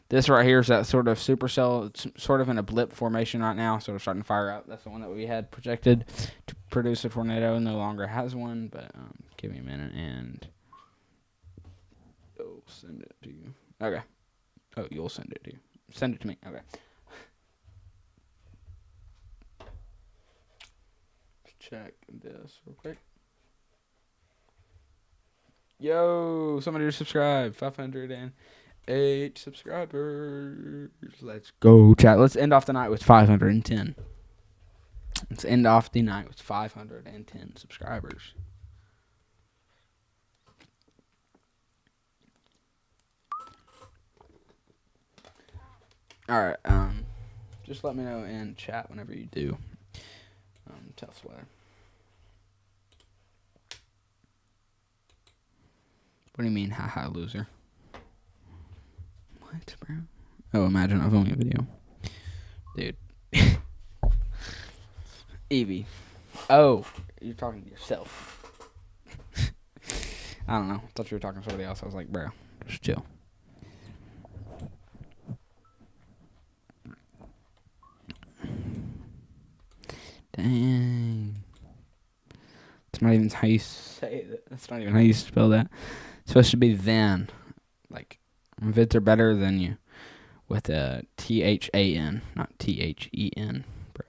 This right here is that sort of supercell. It's sort of in a blip formation right now, sort of starting to fire up. That's the one that we had projected to produce a tornado. No longer has one, but give me a minute and I'll send it to you. Okay. Oh, you'll send it to you. Send it to me. Okay. Check this real quick. Yo, somebody just subscribed. 508 subscribers. Let's go, chat. Let's end off the night with 510. Let's end off the night with 510 subscribers. All right. Just let me know in chat whenever you do. Tell us weather. What do you mean, haha, loser? What, bro? Oh, imagine I'm filming a video. Dude. Evie. Oh, you're talking to yourself. I don't know. I thought you were talking to somebody else. I was like, bro, just chill. Dang. It's not even how you say it. That's not even how you spell that. It's supposed to be then. Like, vids are better than you. With a THAN, not THEN, bro.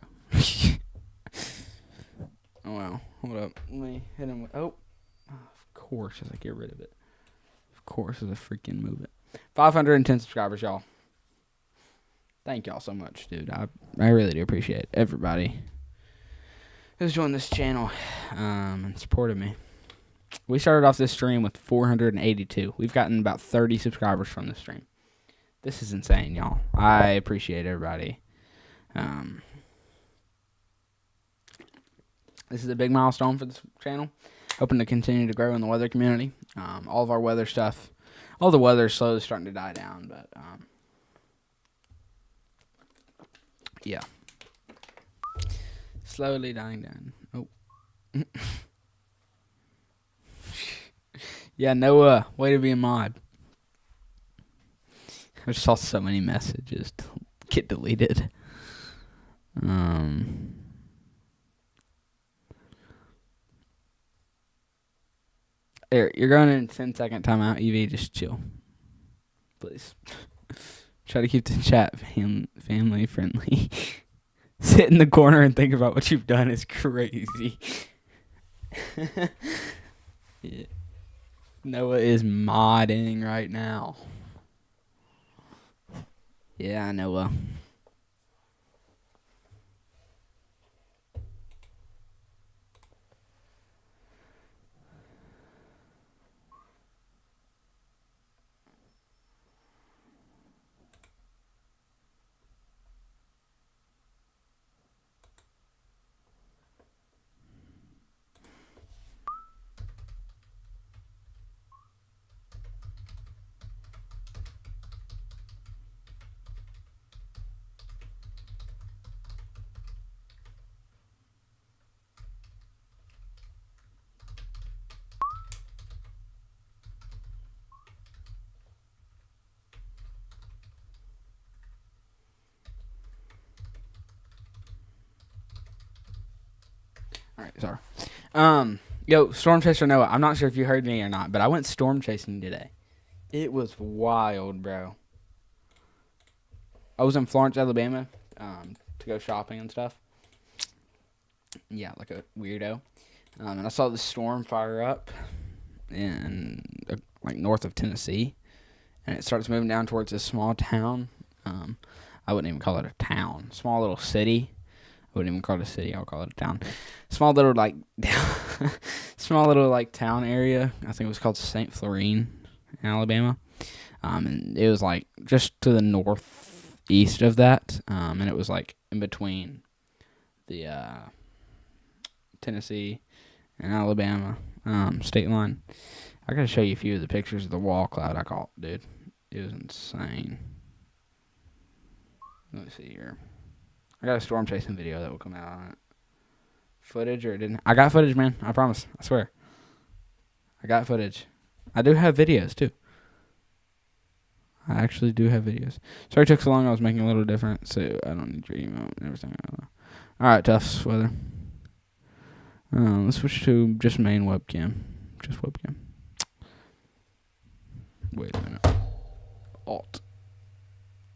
Oh, wow. Hold up. Let me hit him with. Oh. Of course, as I get rid of it. Of course, as I freaking move it. 510 subscribers, y'all. Thank y'all so much, dude. I really do appreciate everybody who's joined this channel and supported me. We started off this stream with 482. We've gotten about 30 subscribers from this stream. This is insane, y'all. I appreciate everybody. This is a big milestone for this channel. Hoping to continue to grow in the weather community. All of our weather stuff. All the weather is slowly starting to die down, but yeah. Slowly dying down. Oh. Yeah, Noah, way to be a mod. I just saw so many messages get deleted. There, you're going in 10-second timeout, Evie. Just chill, please. Try to keep the chat family friendly. Sit in the corner and think about what you've done is crazy. Yeah. Noah is modding right now. Yeah, Noah. All right, sorry. Yo, Storm Chaser Noah, I'm not sure if you heard me or not, but I went storm chasing today. It was wild, bro. I was in Florence, Alabama, to go shopping and stuff. Yeah, like a weirdo. And I saw the storm fire up in like north of Tennessee, and it starts moving down towards this small town. I wouldn't even call it a town. Small little city. I wouldn't even call it a city. I would call it a town. Small little small little town area. I think it was called St. Florine, Alabama. And it was like just to the northeast of that, and it was like in between the Tennessee and Alabama state line. I gotta show you a few of the pictures of the wall cloud I caught, dude. It was insane. Let me see here. I got a storm chasing video that will come out on it. Footage or it didn't? I got footage, man. I promise. I swear. I got footage. I do have videos too. I actually do have videos. Sorry it took so long. I was making a little different, so I don't need your email and everything. All right, Tufts weather. Let's switch to just main webcam. Just webcam. Wait a minute.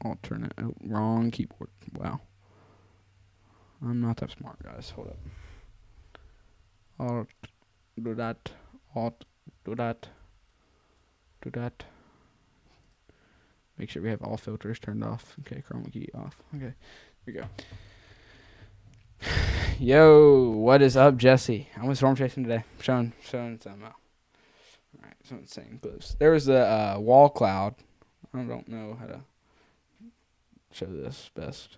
Alternate. Oh, wrong keyboard. Wow. I'm not that smart, guys. Hold up. Alt. Do that. Alt. Do that. Do that. Make sure we have all filters turned off. Okay, chroma key off. Okay, here we go. Yo, what is up, Jesse? I went storm chasing today. Showing some. Alright, some insane clips. There was a wall cloud. I don't know how to show this best.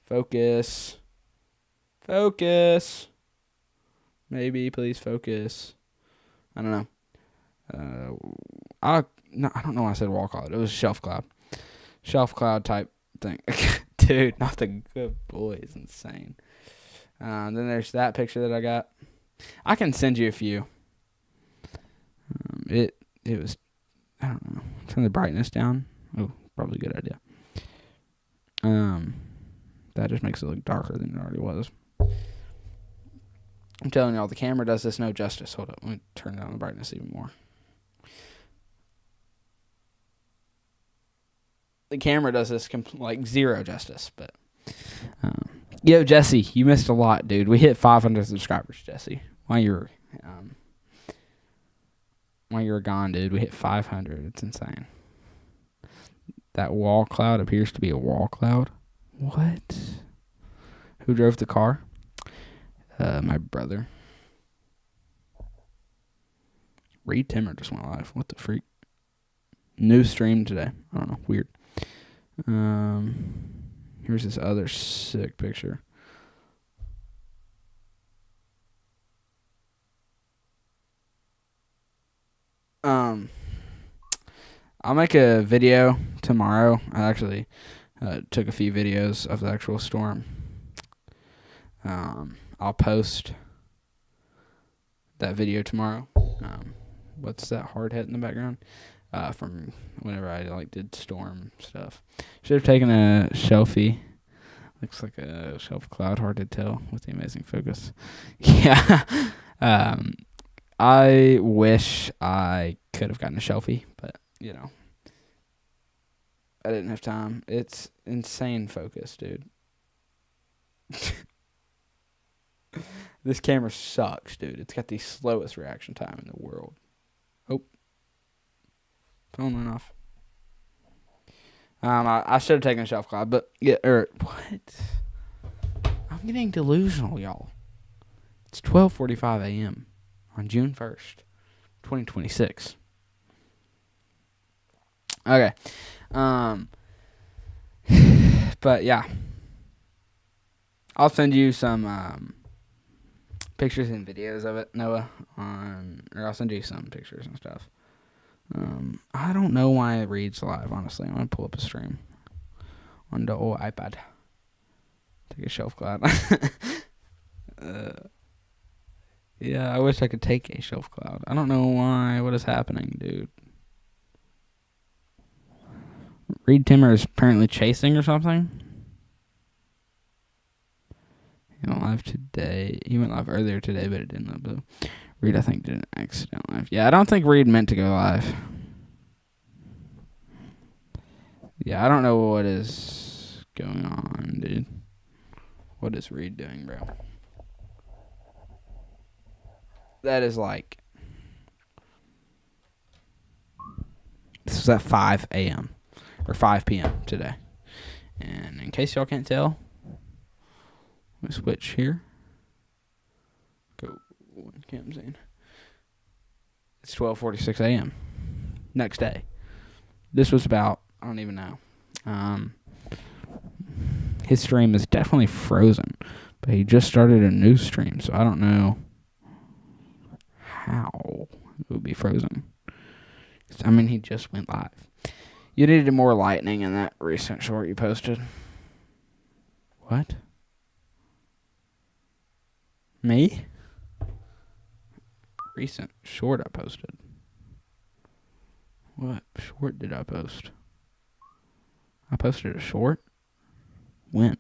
Focus. Focus. Maybe, please focus. I don't know. I don't know why I said wall cloud. It was shelf cloud. Shelf cloud type thing. Dude, not the good boy is insane. Then there's that picture that I got. I can send you a few. It was, I don't know. Turn the brightness down. Oh, probably a good idea. That just makes it look darker than it already was. I'm telling y'all, the camera does this no justice. Hold up, let me turn down the brightness even more. The camera does this like zero justice, but yo, Jesse, you missed a lot, dude. We hit 500 subscribers, Jesse. While you were gone, dude, we hit 500. It's insane. That wall cloud appears to be a wall cloud. What? Who drove the car? My brother. Reed Timmer just went live. What the freak? New stream today. I don't know. Weird. Here's this other sick picture. I'll make a video tomorrow. I actually took a few videos of the actual storm. I'll post that video tomorrow. What's that hard hit in the background? From whenever I did storm stuff. Should have taken a selfie. Looks like a shelf cloud, hard to tell with the amazing focus. Yeah. I wish I could have gotten a selfie, but I didn't have time. It's insane focus, dude. This camera sucks, dude. It's got the slowest reaction time in the world. Oh. Phone went off. I should have taken a shelf cloud, but what? I'm getting delusional, y'all. It's 12:45 a.m. on June 1st, 2026. Okay. But yeah. I'll send you some pictures and videos of it, Noah, or I'll send you some pictures and stuff. I don't know why it reads live, honestly. I'm going to pull up a stream on the old iPad. Take a shelf cloud. Yeah, I wish I could take a shelf cloud. I don't know why. What is happening, dude? Reed Timmer is apparently chasing or something. He went live today. He went live earlier today, but it didn't load. Reed, I think, did an accident live. Yeah, I don't think Reed meant to go live. Yeah, I don't know what is going on, dude. What is Reed doing, bro? That is like... This was at 5 a.m. or 5 p.m. today. And in case y'all can't tell, let me switch here. Go one cam's in. It's 12:46 a.m. next day. This was about, I don't even know. His stream is definitely frozen, but he just started a new stream, so I don't know how it would be frozen. I mean, he just went live. You needed more lightning in that recent short you posted. What? Me? Recent short I posted. What short did I post? I posted a short? When?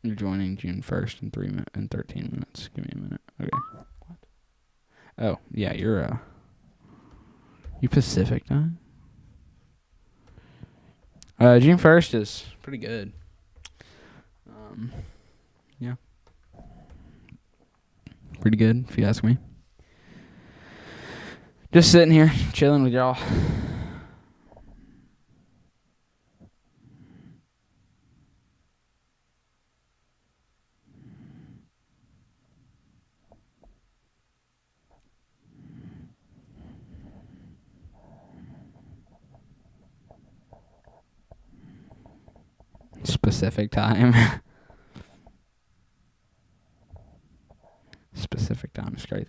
You're joining June 1st in 13 minutes. Give me a minute. Okay. What? Oh, yeah, you're you Pacific time? June 1st is pretty good. Yeah. Pretty good, if you ask me. Just sitting here, chilling with y'all. Specific time. Specific time is crazy.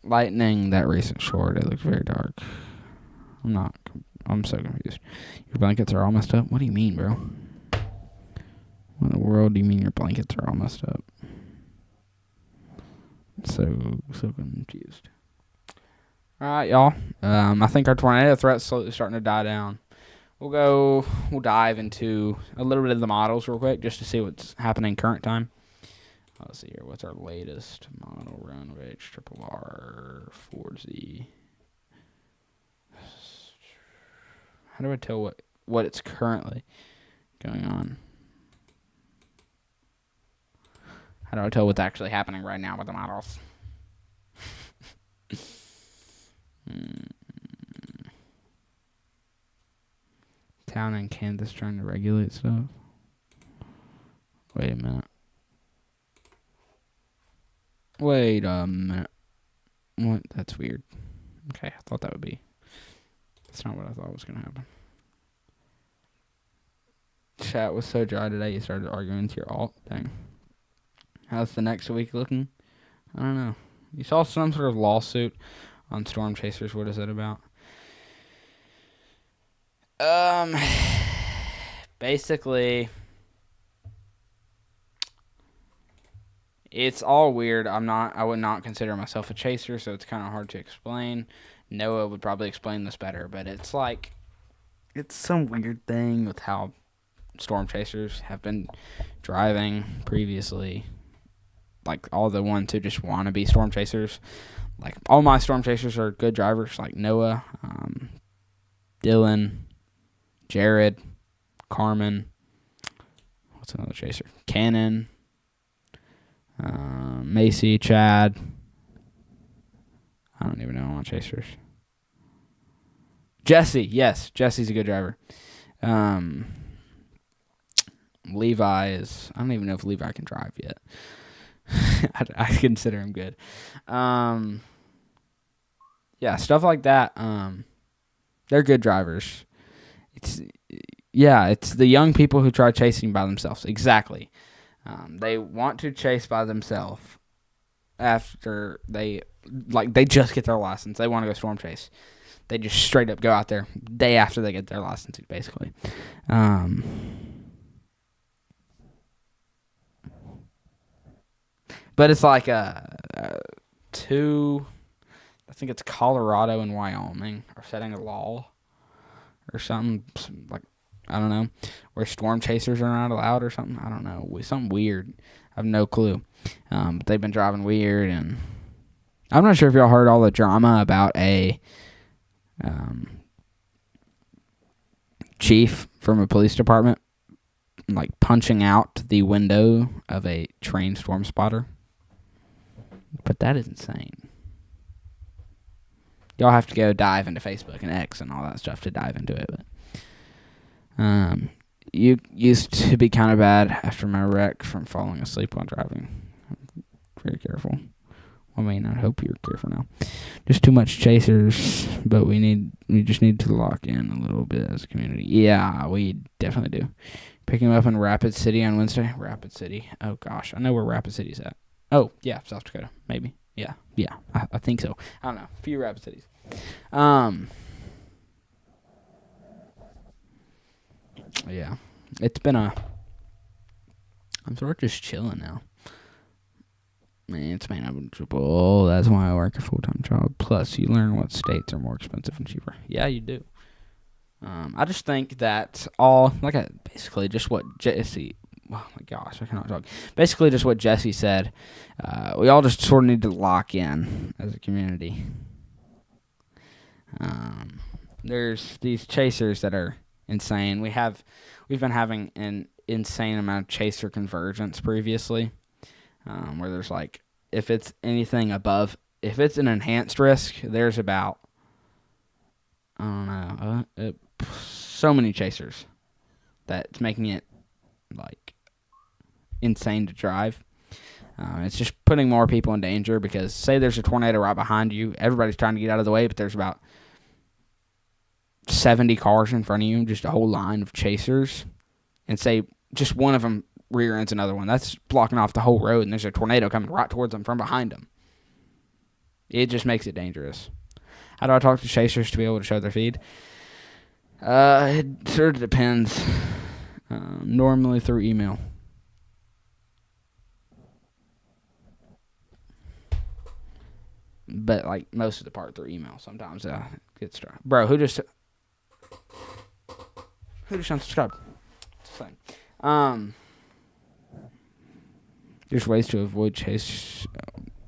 Lightning, that recent short, it looks very dark. I'm so confused. Your blankets are all messed up? What do you mean, bro? What in the world do you mean your blankets are all messed up? So confused. Alright, y'all. I think our tornado threat's slowly starting to die down. We'll dive into a little bit of the models real quick just to see what's happening current time. Let's see here. What's our latest model run? Rich, triple R, 4Z. How do I tell what it's currently going on? How do I tell what's actually happening right now with the models? Town in Kansas trying to regulate stuff. Wait a minute. What? That's weird. Okay, I thought that would be. That's not what I thought was going to happen. Chat was so dry today, you started arguing to your alt thing. How's the next week looking? I don't know. You saw some sort of lawsuit on Storm Chasers. What is it about? Basically, it's all weird. I would not consider myself a chaser, so it's kind of hard to explain. Noah would probably explain this better, but it's some weird thing with how Storm Chasers have been driving previously. Like, all the ones who just want to be Storm Chasers. Like, all my Storm Chasers are good drivers, like Noah, Dylan, Jared, Carmen. What's another chaser? Cannon, Macy, Chad. I don't even know all my chasers. Jesse, yes, Jesse's a good driver. Levi is. I don't even know if Levi can drive yet. I consider him good. Yeah, stuff like that. They're good drivers. It's the young people who try chasing by themselves. Exactly. They want to chase by themselves after they just get their license. They want to go storm chase. They just straight up go out there day after they get their license, basically. But it's like two, I think it's Colorado and Wyoming are setting a law or something, like, I don't know, where storm chasers are not allowed or something. I don't know. Something weird. I have no clue. But they've been driving weird, and I'm not sure if y'all heard all the drama about a chief from a police department, like, punching out the window of a trained storm spotter. But that is insane. Y'all have to go dive into Facebook and X and all that stuff to dive into it. But you used to be kind of bad after my wreck from falling asleep while driving. Very careful. I mean, I hope you're clear for now. Just too much chasers, but we just need to lock in a little bit as a community. Yeah, we definitely do. Picking them up in Rapid City on Wednesday. Rapid City. Oh gosh, I know where Rapid City's at. Oh yeah, South Dakota, maybe. Yeah, I think so. I don't know. A few Rapid Cities. Yeah, it's been I'm sort of just chilling now. Man, it's manageable. That's why I work a full-time job. Plus, you learn what states are more expensive and cheaper. Yeah, you do. I just think that basically just what Jesse. Oh my gosh, I cannot talk. Basically, just what Jesse said. We all just sort of need to lock in as a community. There's these chasers that are insane. We've been having an insane amount of chaser convergence previously. Where there's like, if it's anything above, if it's an enhanced risk, there's about, I don't know, so many chasers that's making it like insane to drive. It's just putting more people in danger because say there's a tornado right behind you, everybody's trying to get out of the way, but there's about 70 cars in front of you, just a whole line of chasers, and say just one of them rear ends another one. That's blocking off the whole road, and there's a tornado coming right towards them from behind them. It just makes it dangerous. How do I talk to chasers to be able to show their feed? It sort of depends. Normally through email. But like most of the part through email. Sometimes gets dry. Bro, who just unsubscribed? It's the same. There's ways to avoid chase.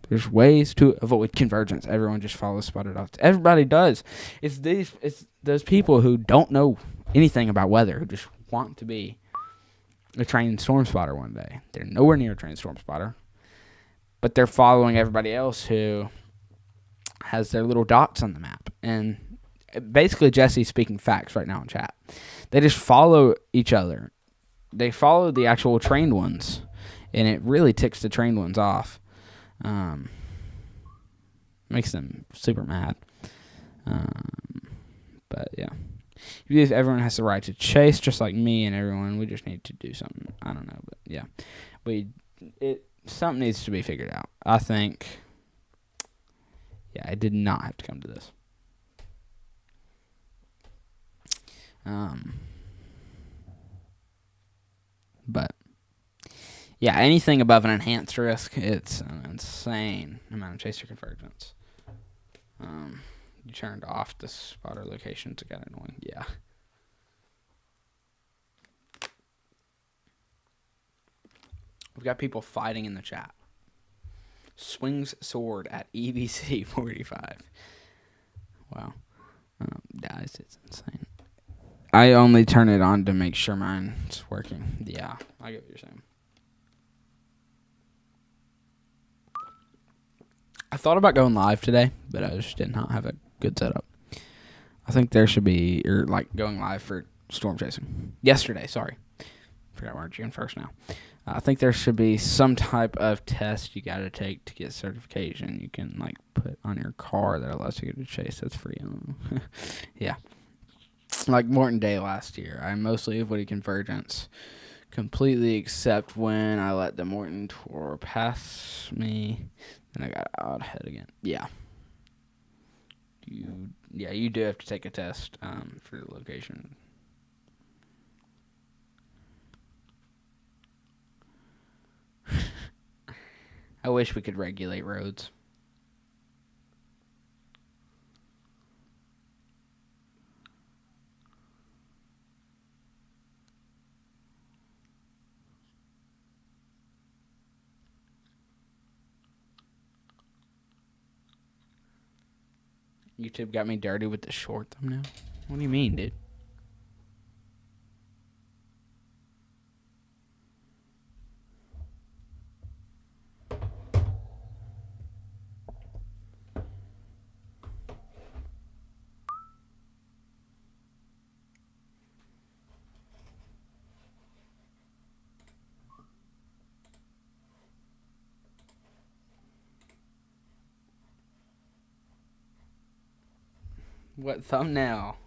There's ways to avoid convergence. Everyone just follows spotted off. Everybody does. It's those people who don't know anything about weather who just want to be a trained storm spotter one day. They're nowhere near a trained storm spotter, but they're following everybody else who has their little dots on the map. And basically, Jesse's speaking facts right now in chat. They just follow each other. They follow the actual trained ones. And it really ticks the trained ones off. Makes them super mad. But yeah. If everyone has the right to chase, just like me and everyone, we just need to do something. I don't know, but yeah. Something needs to be figured out. I think, yeah, I did not have to come to this. But yeah, anything above an enhanced risk, it's an insane amount of chaser convergence. You turned off the spotter locations. It got annoying. Yeah. We've got people fighting in the chat. Swings sword at EBC 45. Wow. Guys, it's insane. I only turn it on to make sure mine's working. Yeah, I get what you're saying. I thought about going live today, but I just did not have a good setup. I think there should be, going live for storm chasing. Yesterday, sorry. Forgot we're June 1st now. I think there should be some type of test you got to take to get certification. You can, put on your car that allows you to chase. That's free. Yeah. Like Morton Day last year, I mostly avoided convergence completely except when I let the Morton tour pass me. Then I got out ahead again. Yeah. You do have to take a test for the location. I wish we could regulate roads. YouTube got me dirty with the short thumbnail. What do you mean, dude? What thumbnail?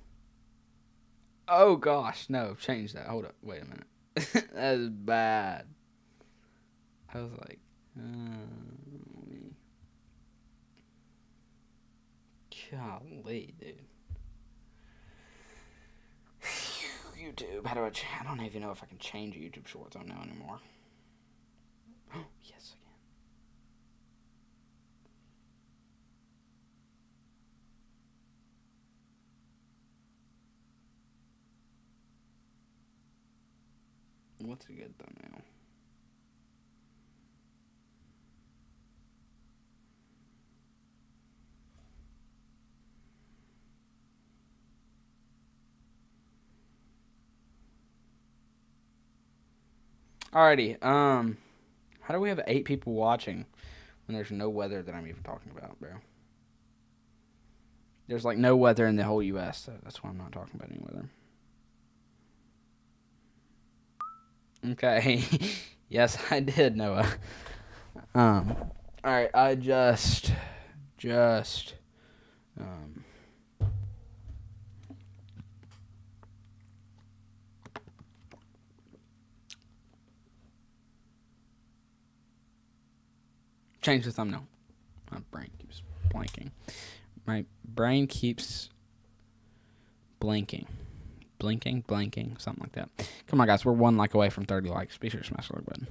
Oh gosh, no, change that. Hold up, wait a minute. That is bad. I was like, golly, dude. YouTube. How do I don't even know if I can change YouTube Shorts thumbnail anymore. Oh yes, I can. What's a good thumbnail? Alrighty. How do we have 8 people watching when there's no weather that I'm even talking about, bro? There's like no weather in the whole U.S. So that's why I'm not talking about any weather. Okay. Yes, I did, Noah. All right. I just um. Change the thumbnail. My brain keeps blanking. My brain keeps blinking. Blanking, something like that. Come on, guys. We're 1 like away from 30 likes. Be sure to smash the like button.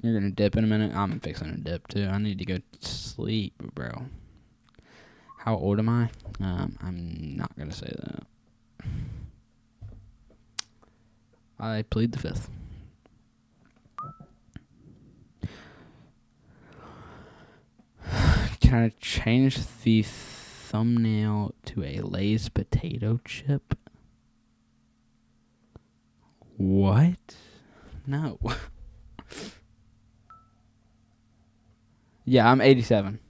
You're going to dip in a minute? I'm fixing to dip, too. I need to go sleep, bro. How old am I? I'm not going to say that. I plead the 5th. Can I change the thumbnail to a Lay's potato chip? What? No. Yeah, I'm 87.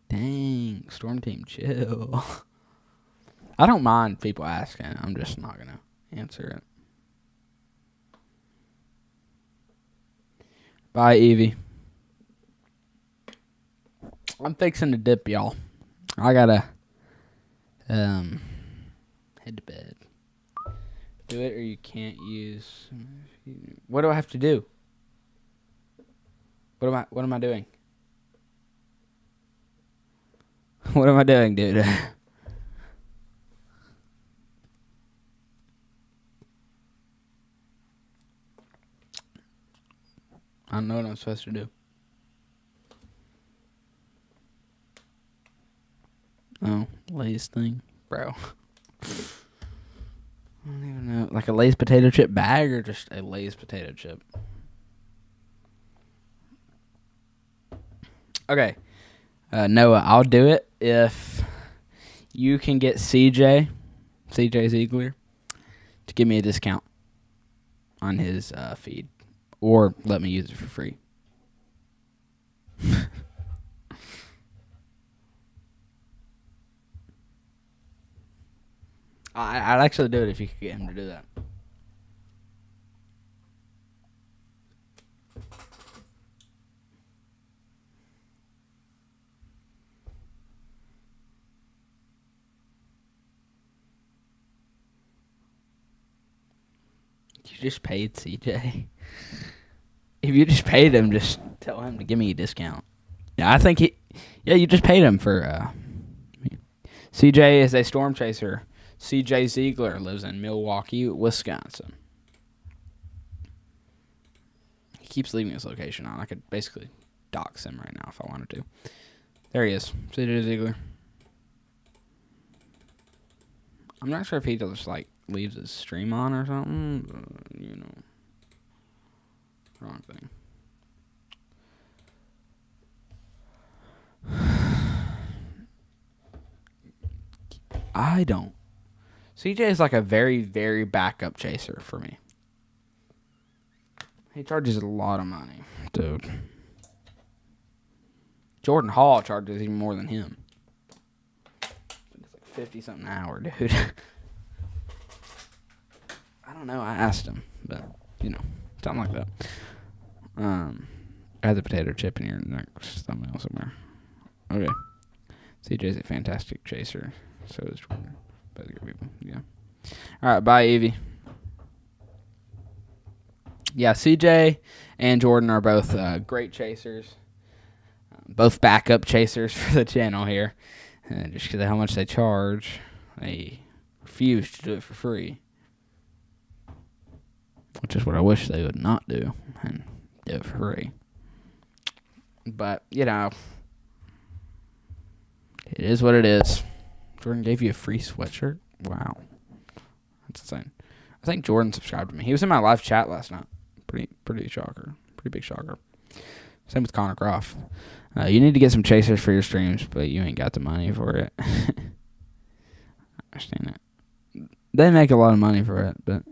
Dang, Storm Team, chill. I don't mind people asking. I'm just not going to answer it. Bye, Evie. I'm fixing to dip, y'all. I gotta head to bed. Do it or you can't use. What do I have to do? What am I doing? What am I doing, dude? I don't know what I'm supposed to do. Oh, Lay's thing, bro. I don't even know. Like a Lay's potato chip bag or just a Lay's potato chip? Okay. Noah, I'll do it if you can get CJ Ziegler, to give me a discount on his feed. Or let me use it for free. I'd actually do it if you could get him to do that. You just paid CJ. If you just paid him, just tell him to give me a discount. Yeah, I think you just paid him for. CJ is a storm chaser. CJ Ziegler lives in Milwaukee, Wisconsin. He keeps leaving his location on. I could basically dox him right now if I wanted to. There he is, CJ Ziegler. I'm not sure if he just like leaves his stream on or something. But, you know, wrong thing. I don't. CJ is like a very, very backup chaser for me. He charges a lot of money, dude. Jordan Hall charges even more than him. It's like 50 something an hour, dude. I don't know. I asked him, but you know, Something like that. I had the potato chip in your next thumbnail somewhere. Okay. CJ's a fantastic chaser. So is Jordan. Both good people. Yeah. All right. Bye, Evie. Yeah, CJ and Jordan are both great chasers. Both backup chasers for the channel here. Just because of how much they charge, they refuse to do it for free. Which is what I wish they would not do. And do it for free. But, you know, it is what it is. Jordan gave you a free sweatshirt? Wow. That's insane. I think Jordan subscribed to me. He was in my live chat last night. Pretty shocker. Pretty big shocker. Same with Connor Groff. You need to get some chasers for your streams, but you ain't got the money for it. I understand it. They make a lot of money for it, but...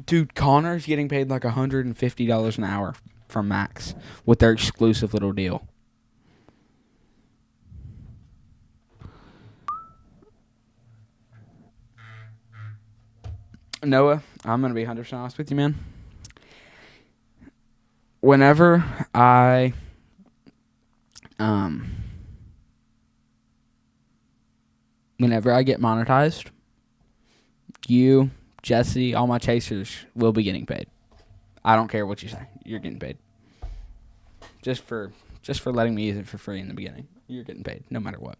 Dude, Connor's getting paid like $150 an hour from Max with their exclusive little deal. Noah, I'm going to be 100% honest with you, man. Whenever I get monetized, you, Jesse, all my chasers will be getting paid. I don't care what you say. You're getting paid. Just for letting me use it for free in the beginning. You're getting paid no matter what.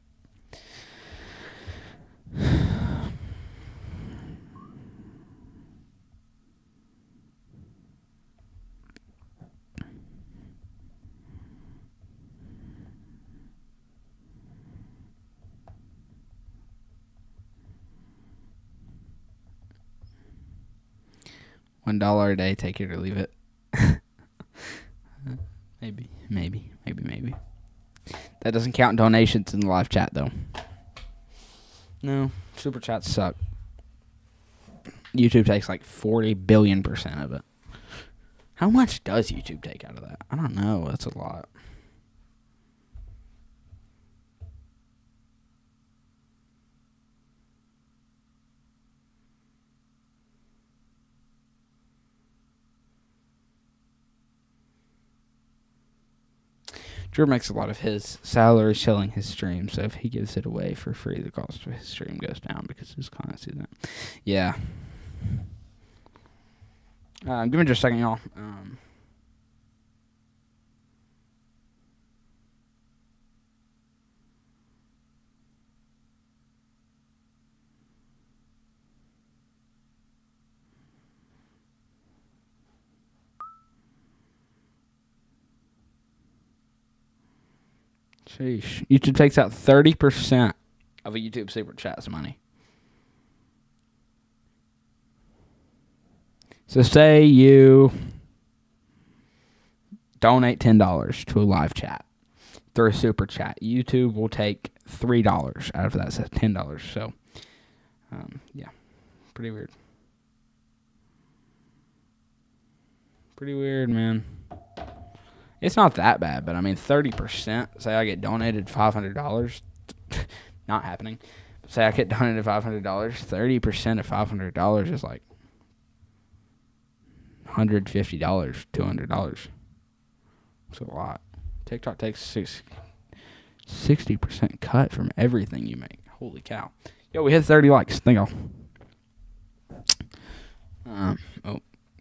$1 a day, take it or leave it. Maybe. That doesn't count donations in the live chat, though. No, super chats suck. YouTube takes like 40 billion% of it. How much does YouTube take out of that? I don't know. That's a lot. Drew makes a lot of his salary selling his stream, so if he gives it away for free, the cost of his stream goes down because his clients do that. Yeah. Give me just a second, y'all. Sheesh. YouTube takes out 30% of a YouTube super chat's money. So say you donate $10 to a live chat through a super chat. YouTube will take $3 out of that. So $10. So, yeah. Pretty weird. Pretty weird, man. It's not that bad, but I mean, 30%. Say I get donated $500. Not happening. But say I get donated $500. 30% of $500 is like $150, $200. It's a lot. TikTok takes 60% cut from everything you make. Holy cow. Yo, we hit 30 likes. Thank y'all.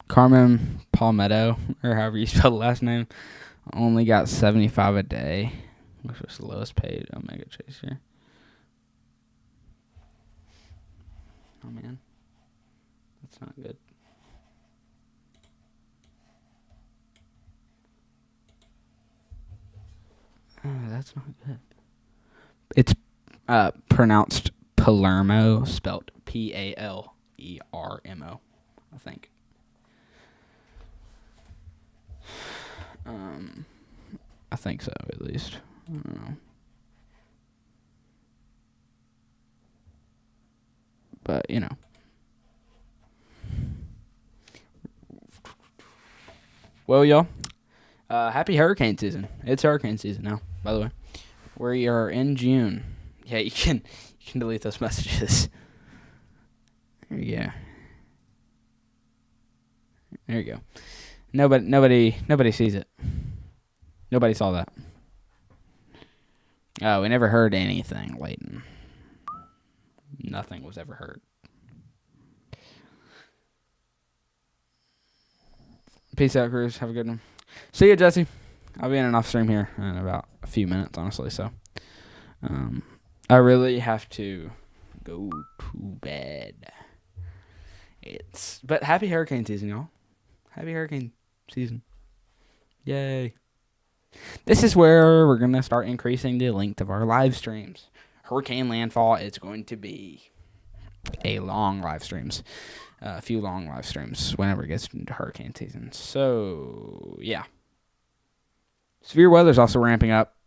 Carmen Palmetto, or however you spell the last name, only got 75 a day, which was the lowest paid Omega chaser. Oh, man. That's not good. Oh, that's not good. It's pronounced Palermo, spelled Palermo, I think. I think so, at least. I don't know. But, you know. Well, y'all. Happy hurricane season. It's hurricane season now, by the way. We are in June. Yeah, you can delete those messages. There you go. There you go. Nobody sees it. Nobody saw that. Oh, we never heard anything, Leighton. Nothing was ever heard. Peace out, Cruz. Have a good one. See you, Jesse. I'll be in an off stream here in about a few minutes, honestly. So, I really have to go to bed. But happy hurricane season, y'all. Happy hurricane season. Yay. This is where we're going to start increasing the length of our live streams. Hurricane landfall is going to be a long live streams. A few long live streams whenever it gets into hurricane season. So, yeah. Severe weather is also ramping up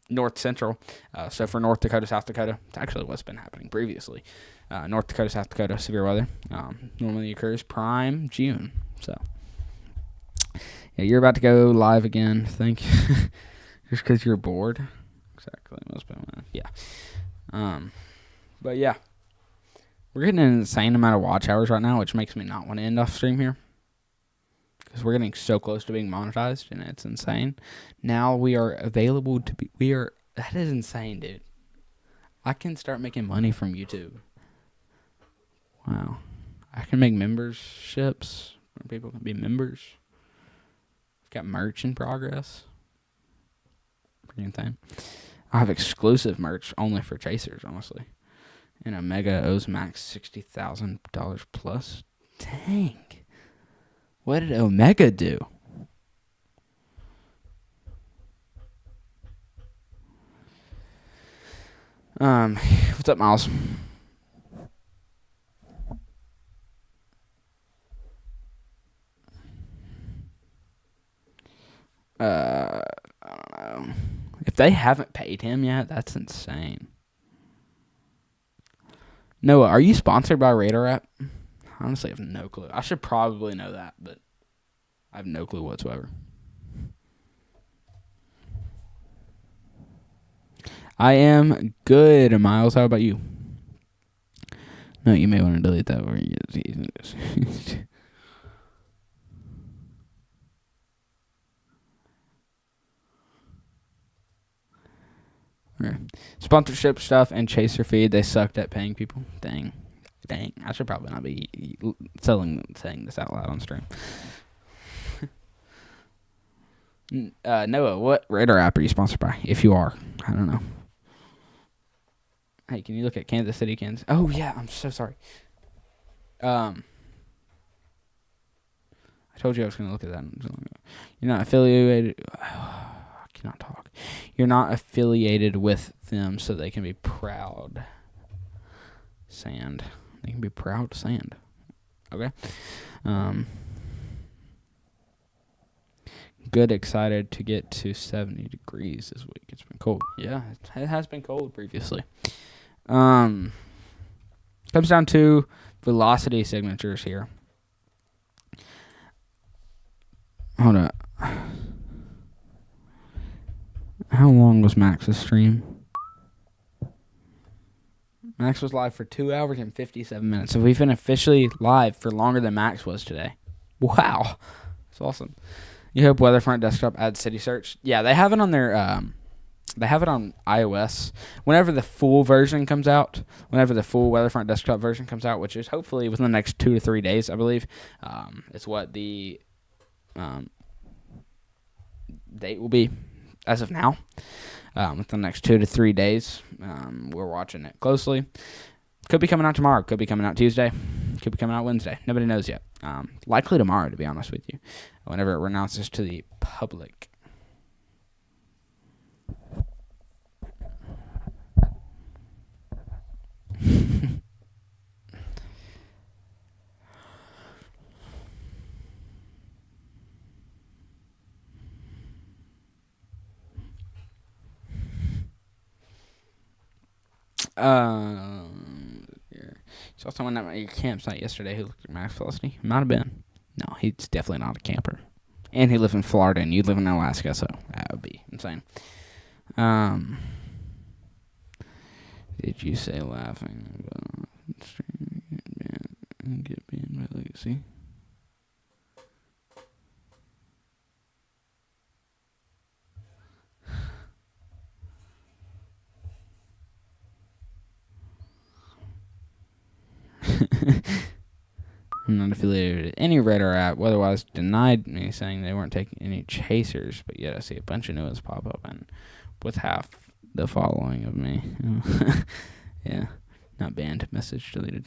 north central. So for North Dakota, South Dakota, it's actually what's been happening previously. North Dakota, South Dakota, severe weather normally occurs prime June. So, yeah, you're about to go live again, I think. Just because you're bored. Exactly. Yeah. But yeah. We're getting an insane amount of watch hours right now, which makes me not want to end off stream here. Because we're getting so close to being monetized, and it's insane. Now we are available to be... That is insane, dude. I can start making money from YouTube. Wow. I can make memberships where people can be members. I've got merch in progress. Pretty insane. I have exclusive merch only for chasers, honestly. And Omega owes Max $60,000 plus. Dang. What did Omega do? What's up, Miles? I don't know. If they haven't paid him yet, that's insane. Noah, are you sponsored by Radar App? Honestly, I have no clue. I should probably know that, but I have no clue whatsoever. I am good, Miles. How about you? No, you may want to delete that. Okay. Sponsorship stuff and chaser feed, they sucked at paying people. Dang. I should probably not be saying this out loud on stream. Noah, what Radar app are you sponsored by? If you are, I don't know. Hey, can you look at Kansas City, Kansas? Oh, yeah, I'm so sorry. I told you I was going to look at that. You're not affiliated. I cannot talk. You're not affiliated with them, so they can be proud. Sand. They can be proud sand. Okay. Good, excited to get to 70 degrees this week. It's been cold. Yeah, it has been cold previously. Comes down to velocity signatures here. Hold up. How long was Max's stream? Max was live for 2 hours and 57 minutes. So we've been officially live for longer than Max was today. Wow. That's awesome. You hope Weatherfront Desktop adds City Search? Yeah, they have it on their... they have it on iOS. Whenever the full version comes out, whenever the full Weatherfront Desktop version comes out, which is hopefully within the next 2 to 3 days, I believe, it's what the date will be as of now. Within the next 2 to 3 days, we're watching it closely. Could be coming out tomorrow. Could be coming out Tuesday. Could be coming out Wednesday. Nobody knows yet. Likely tomorrow, to be honest with you, whenever it announces to the public. You saw someone at your campsite yesterday who looked at Max Velocity. Might have been. No, he's definitely not a camper. And he lives in Florida, and you live in Alaska, so that would be insane. Did you say laughing about streaming and get banned by Legacy? I'm not affiliated with any radar app. Otherwise, denied me, saying they weren't taking any chasers. But yet I see a bunch of new ones pop up, and with half the following of me. Yeah, not banned. Message deleted.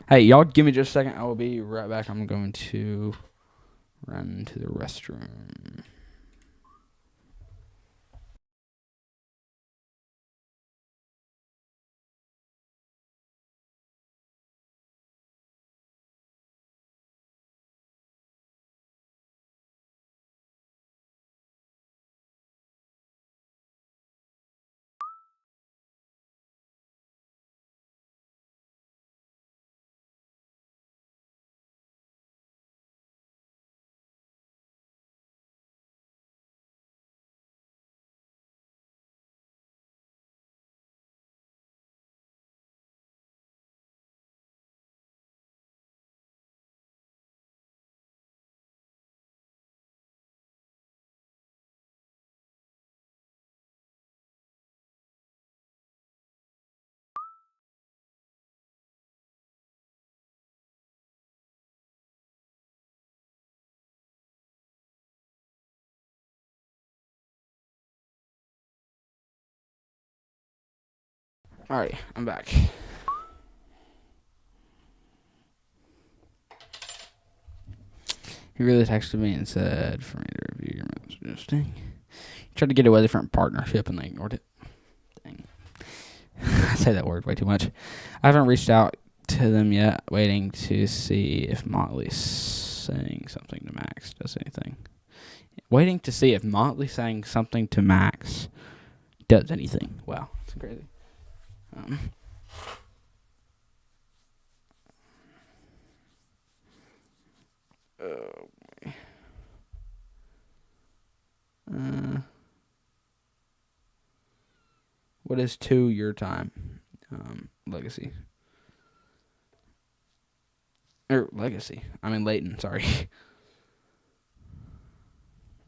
Hey, y'all, give me just a second. I will be right back. I'm going to run to the restroom. Alright, I'm back. He really texted me and said for me to review your messages. Dang. He tried to get away from partnership and they ignored it. Dang. I say that word way too much. I haven't reached out to them yet, waiting to see if Motley saying something to Max does anything. Waiting to see if Motley saying something to Max does anything. Wow, that's crazy. What is 2 your time? Legacy. Legacy. I mean Leighton, sorry.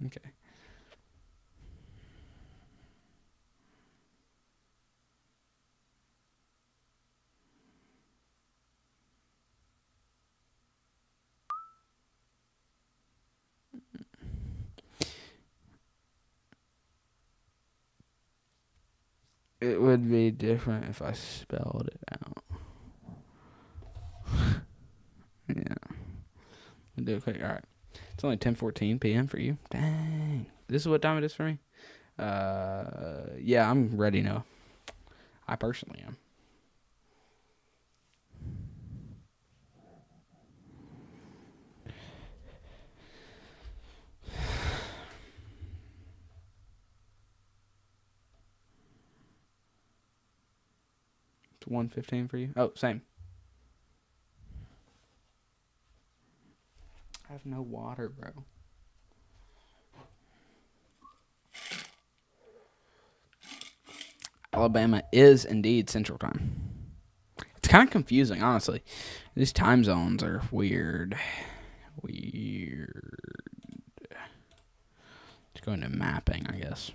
Okay. It would be different if I spelled it out. Yeah. We'll do it quick. Alright. It's only 10:14 p.m. for you. Dang. This is what time it is for me? Yeah, I'm ready now. I personally am. It's 1:15 for you. Oh, same. I have no water, bro. Alabama is indeed Central Time. It's kind of confusing, honestly. These time zones are weird. Let's go into mapping, I guess.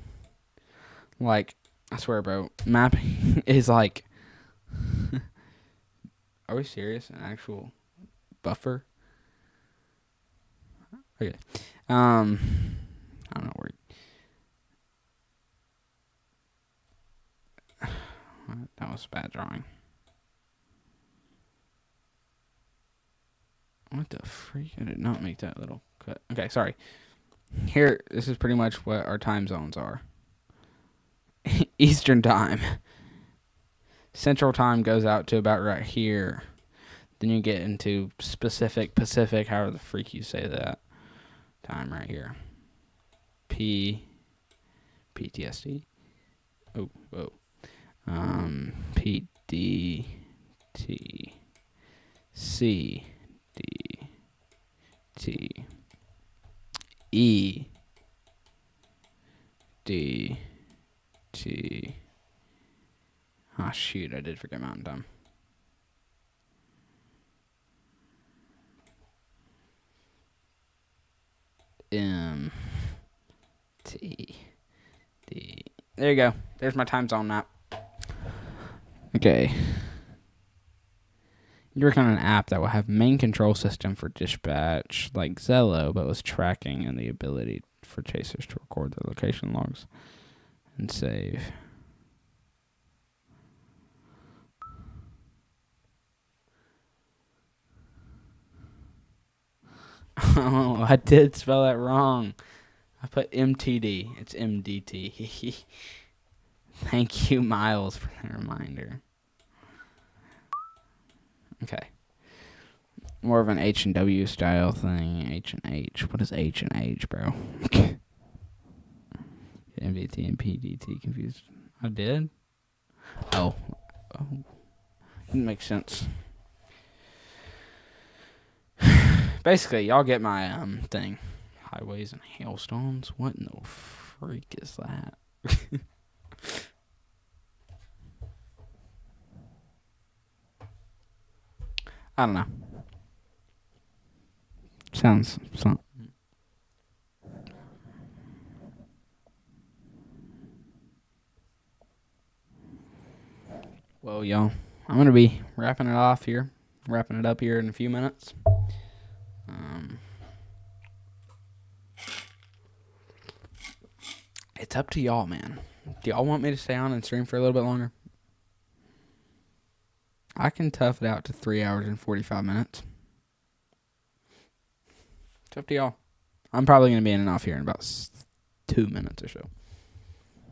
Like, I swear, bro, mapping is like. Are we serious? An actual buffer? Okay. I don't know where. That was a bad drawing. What the freak? I did not make that little cut. Okay, sorry. Here, this is pretty much what our time zones are. Eastern time. Central time goes out to about right here. Then you get into specific Pacific, however the freak you say that. Time right here. PTSD. Oh, whoa. PDT. CDT. EDT. Oh, shoot, I did forget Mountain Time. MT. There you go. There's my time zone map. Okay. You work on an app that will have main control system for dispatch, like Zello, but with tracking and the ability for chasers to record their location logs and save. Oh, I did spell that wrong. I put MTD. It's MDT. Thank you, Miles, for the reminder. Okay. More of an H&W style thing. H&H. What is H&H, bro? MDT and PDT confused. I did? Oh. Didn't make sense. Basically, y'all get my thing. Highways and hailstones? What in the freak is that? I don't know. Sounds something. Well, y'all, I'm going to be wrapping it up here in a few minutes. It's up to y'all, man. Do y'all want me to stay on and stream for a little bit longer? I can tough it out to 3 hours and 45 minutes. It's up to y'all. I'm probably going to be in and off here in about 2 minutes or so,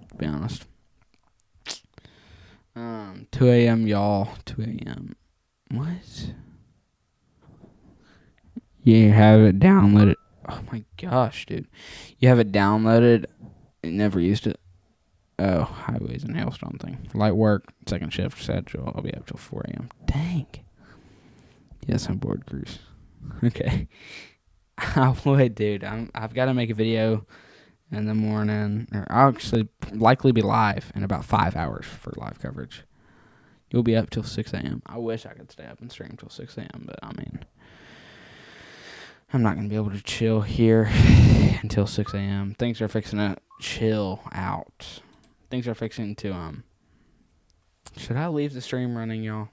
to be honest. 2 a.m., y'all. 2 a.m. What? You have it downloaded. Oh, my gosh, dude. You have it downloaded and never used it. Oh, highways and hailstone thing. Light work, second shift schedule. I'll be up till 4 a.m. Dang. Yes, I'm bored, Cruz. Okay. I would, dude. I've got to make a video in the morning. Or I'll actually likely be live in about 5 hours for live coverage. You'll be up till 6 a.m. I wish I could stay up and stream till 6 a.m., but I mean, I'm not going to be able to chill here until 6 a.m. Things are fixing to chill out. Things are fixing to, should I leave the stream running, y'all?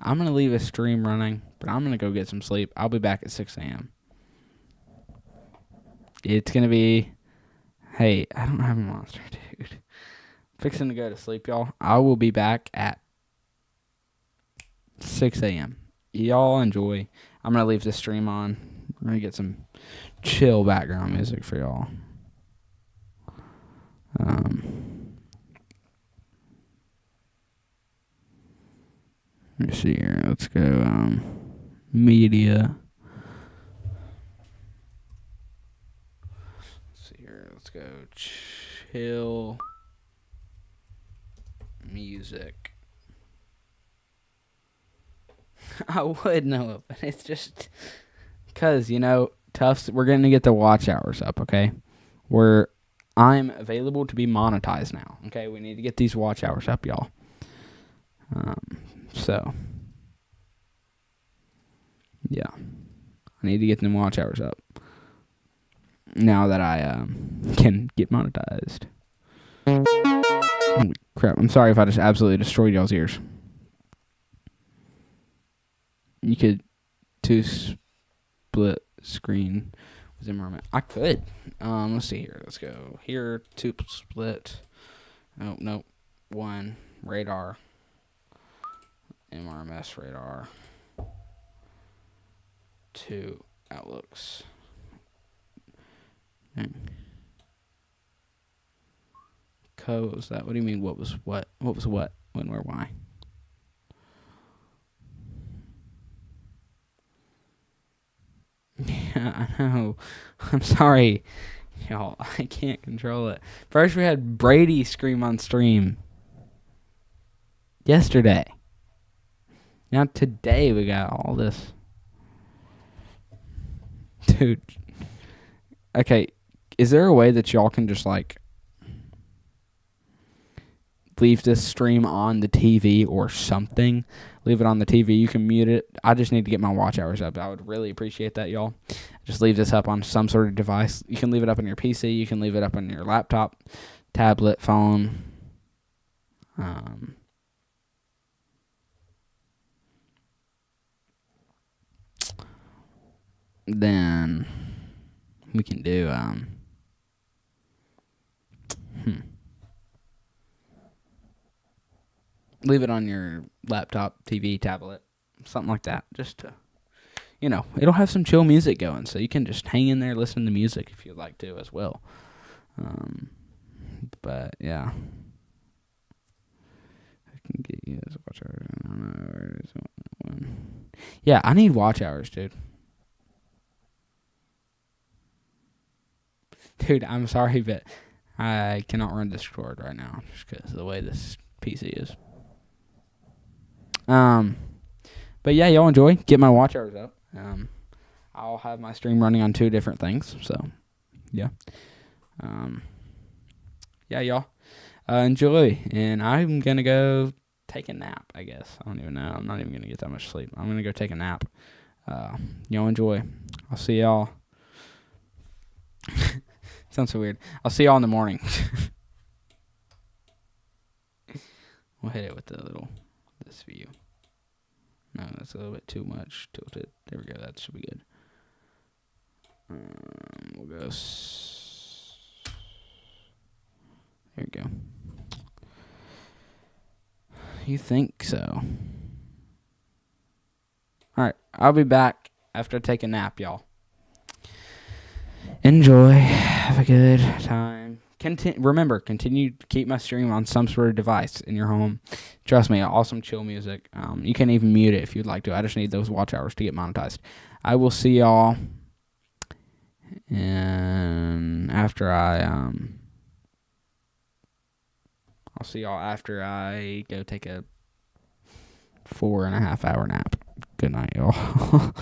I'm going to leave a stream running, but I'm going to go get some sleep. I'll be back at 6 a.m. It's going to be, hey, I don't have a monster, dude. Fixing to go to sleep, y'all. I will be back at 6 a.m. Y'all enjoy. I'm going to leave the stream on. We're going to get some chill background music for y'all. Let me see here. Let's go media. Let's see here. Let's go chill music. I would know it, but it's just because, Tufts, we're going to get the watch hours up, okay? I'm available to be monetized now, okay? We need to get these watch hours up, y'all. So, yeah. I need to get them watch hours up now that I can get monetized. Holy crap. I'm sorry if I just absolutely destroyed y'all's ears. You could split screen with environment. I could. Let's see here. Let's go here. 2 split. Oh, nope. 1 radar. MRMS radar. 2 outlooks. Dang. What was that? What do you mean? What was what? What was what? When? Where? Why? Yeah, I know. I'm sorry, y'all. I can't control it. First, we had Brady scream on stream yesterday. Now today we got all this. Dude. Okay, is there a way that y'all can just leave this stream on the TV or something? Leave it on the TV. You can mute it. I just need to get my watch hours up. I would really appreciate that, y'all. Just leave this up on some sort of device. You can leave it up on your PC. You can leave it up on your laptop. tablet, phone. Um, then we can do leave it on your laptop, TV, tablet, something like that. Just to, it'll have some chill music going, so you can just hang in there, listen to music if you'd like to as well. But yeah, I can get you as watch hours. I don't know where it is. Yeah, I need watch hours, dude. Dude, I'm sorry, but I cannot run Discord right now just because of the way this PC is. But yeah, y'all enjoy. Get my watch hours up. I'll have my stream running on 2 different things. So, yeah. Yeah, y'all. Enjoy. And I'm going to go take a nap, I guess. I don't even know. I'm not even going to get that much sleep. I'm going to go take a nap. Y'all enjoy. I'll see y'all. Sounds so weird. I'll see y'all in the morning. We'll hit it with this view. No, that's a little bit too much tilted. There we go. That should be good. We'll go. There we go. You think so? Alright, I'll be back after I take a nap, y'all. Enjoy. Have a good time. Remember, continue to keep my stream on some sort of device in your home. Trust me, awesome chill music. You can even mute it if you'd like to. I just need those watch hours to get monetized. I will see y'all after I'll see y'all after I go take a 4.5 hour nap. Good night, y'all.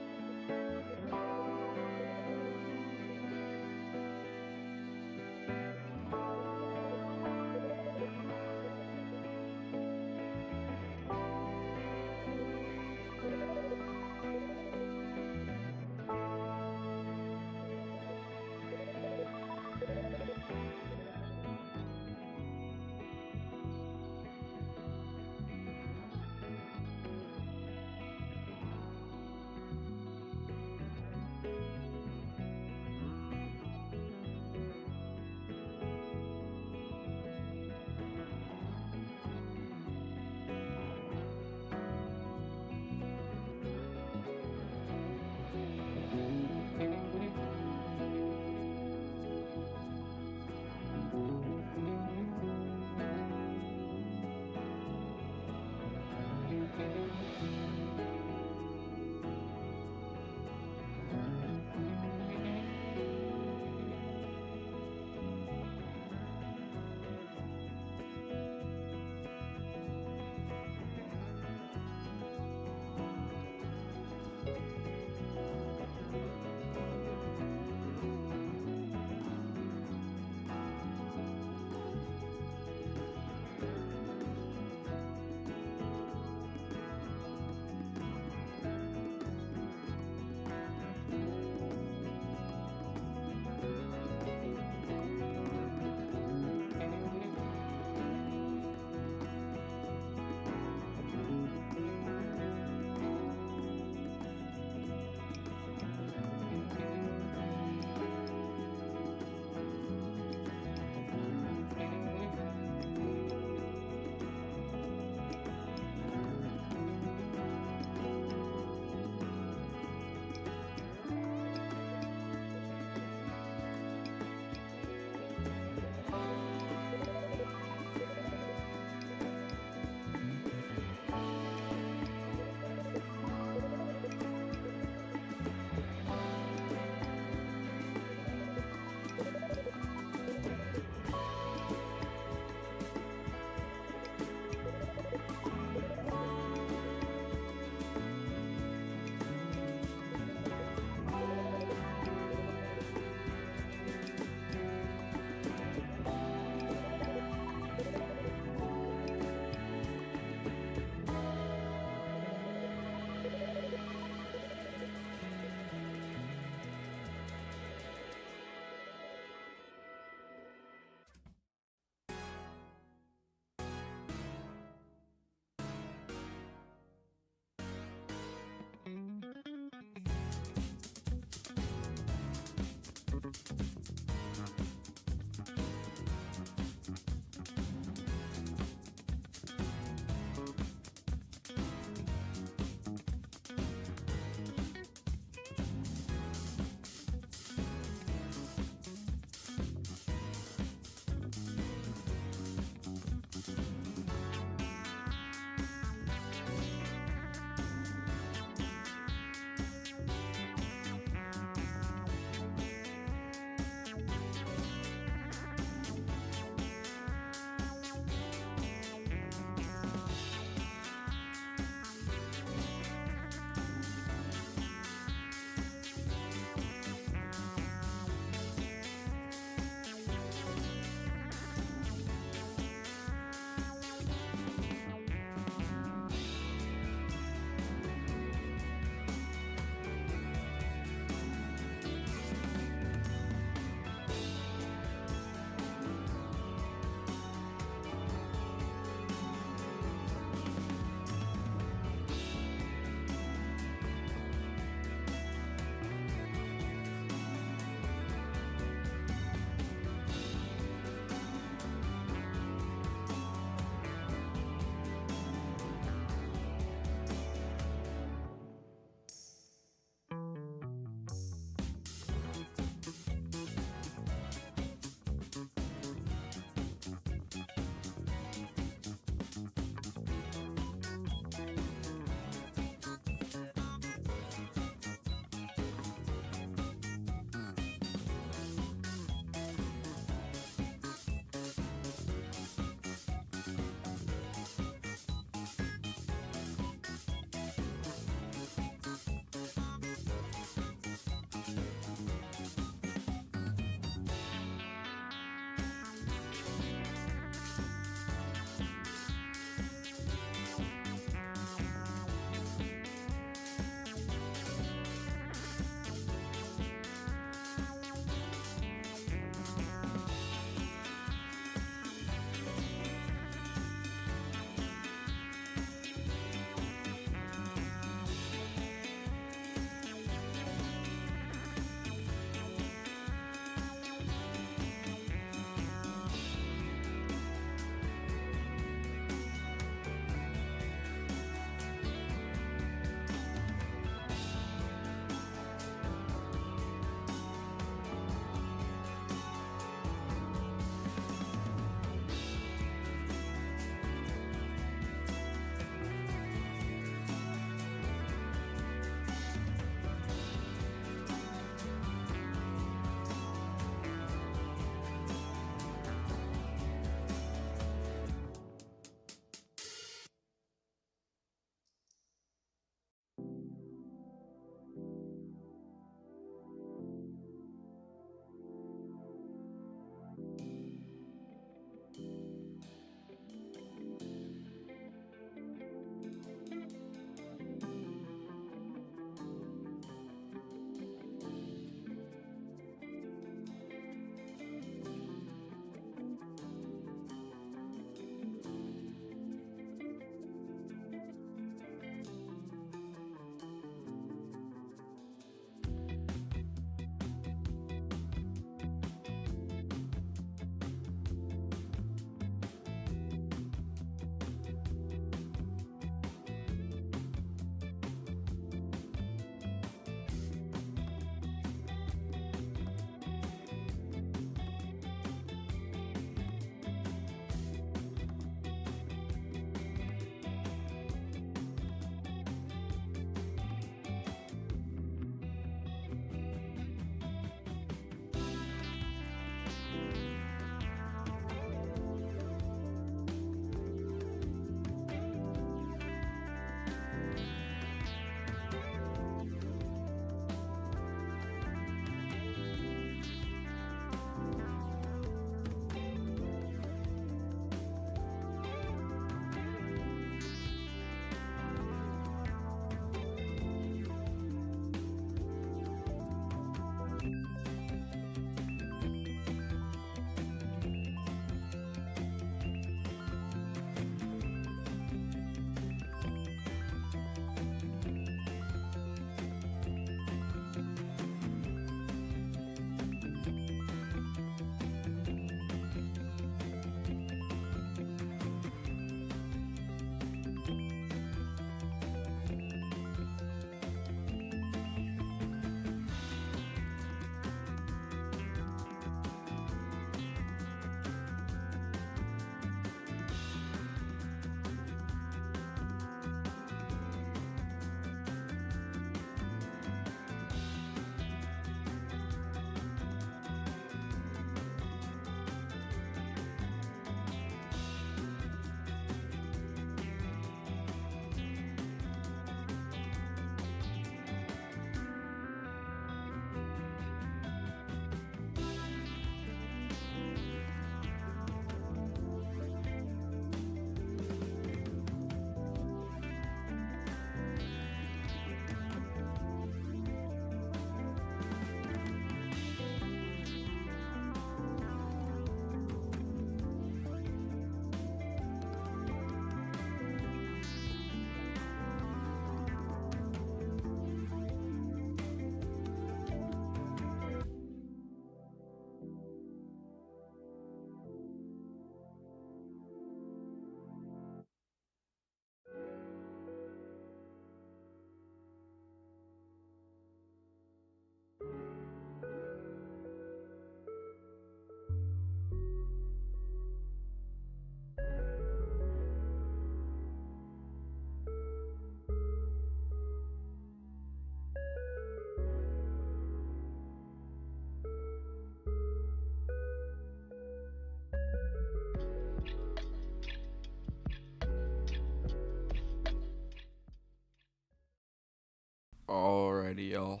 Alrighty, y'all.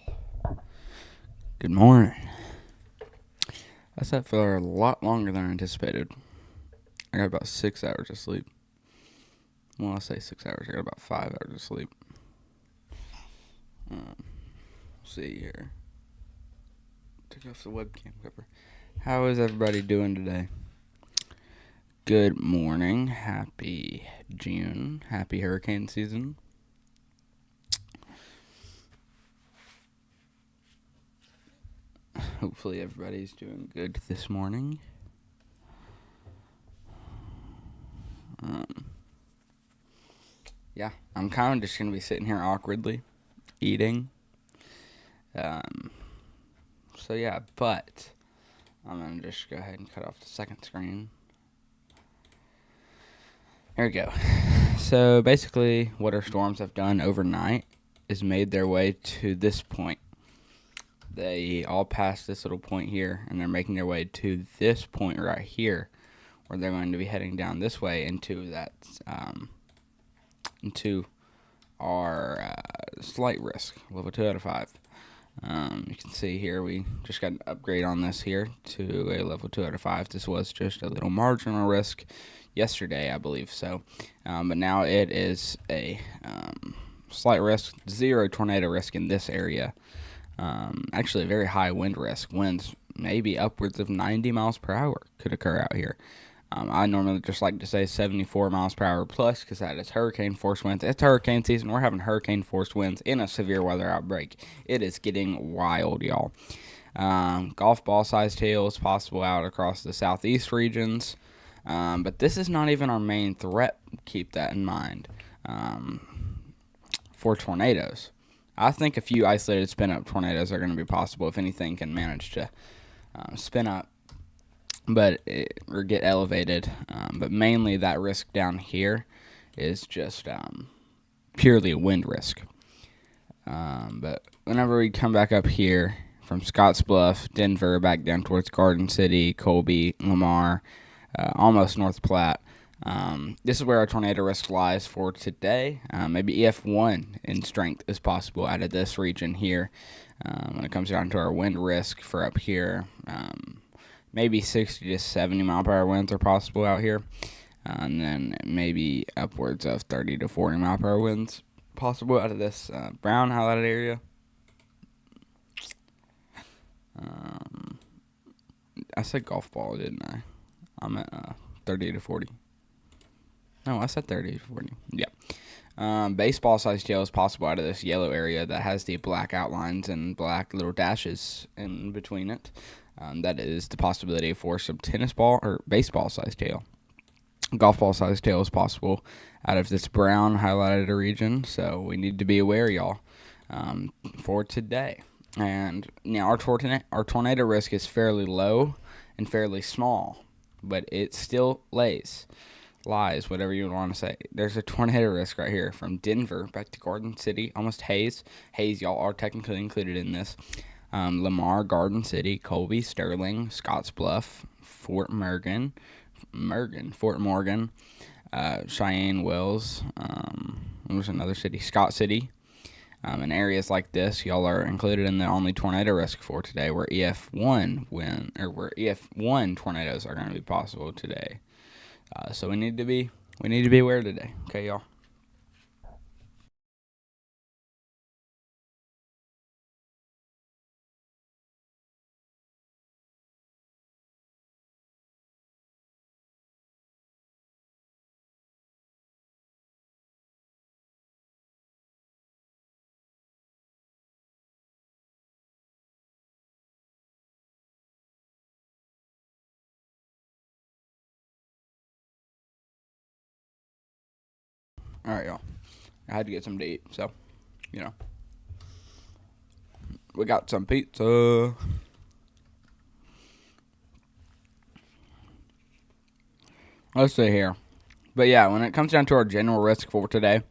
Good morning. I slept for a lot longer than I anticipated. I got about 6 hours of sleep. Well, I say 6 hours. I got about 5 hours of sleep. See here. Took off the webcam cover. How is everybody doing today? Good morning. Happy June. Happy hurricane season. Hopefully everybody's doing good this morning. Yeah, I'm kind of just going to be sitting here awkwardly, eating. So yeah, but I'm going to just go ahead and cut off the second screen. Here we go. So basically what our storms have done overnight is made their way to this point. They all passed this little point here, and they're making their way to this point right here, where they're going to be heading down this way into that, into our slight risk, level 2 out of 5. You can see here we just got an upgrade on this here to a level 2 out of 5. This was just a little marginal risk yesterday, I believe so. But now it is a slight risk, 0 tornado risk in this area. Actually, a very high wind risk. Winds maybe upwards of 90 miles per hour could occur out here. I normally just like to say 74 miles per hour plus because that is hurricane force winds. It's hurricane season. We're having hurricane force winds in a severe weather outbreak. It is getting wild, y'all. Golf ball sized hail is possible out across the southeast regions. But this is not even our main threat. Keep that in mind. For tornadoes. I think a few isolated spin-up tornadoes are going to be possible if anything can manage to spin up or get elevated. But mainly that risk down here is just purely a wind risk. But whenever we come back up here from Scottsbluff, Denver, back down towards Garden City, Colby, Lamar, almost North Platte, this is where our tornado risk lies for today. Maybe EF1 in strength is possible out of this region here. When it comes down to our wind risk for up here, maybe 60 to 70 mile per hour winds are possible out here. And then maybe upwards of 30 to 40 mile per hour winds possible out of this brown highlighted area. I said golf ball, didn't I? I'm at 30 to 40. No, I said 30 to 40. Yeah. Baseball-sized hail is possible out of this yellow area that has the black outlines and black little dashes in between it. That is the possibility for some tennis ball or baseball-sized hail. Golf ball-sized hail is possible out of this brown highlighted region, so we need to be aware, y'all, for today. And now our tornado risk is fairly low and fairly small, but it still lies, whatever you want to say. There's a tornado risk right here from Denver back to Garden City, almost Hayes. Hayes, y'all are technically included in this. Lamar, Garden City, Colby, Sterling, Scottsbluff, Fort Morgan, Cheyenne, Wells. There's another city, Scott City. In areas like this, y'all are included in the only tornado risk for today, where EF1 tornadoes are going to be possible today. So we need to be aware today. Okay, y'all. All right, y'all. I had to get something to eat, so, we got some pizza. Let's see here. But yeah, when it comes down to our general risk for today,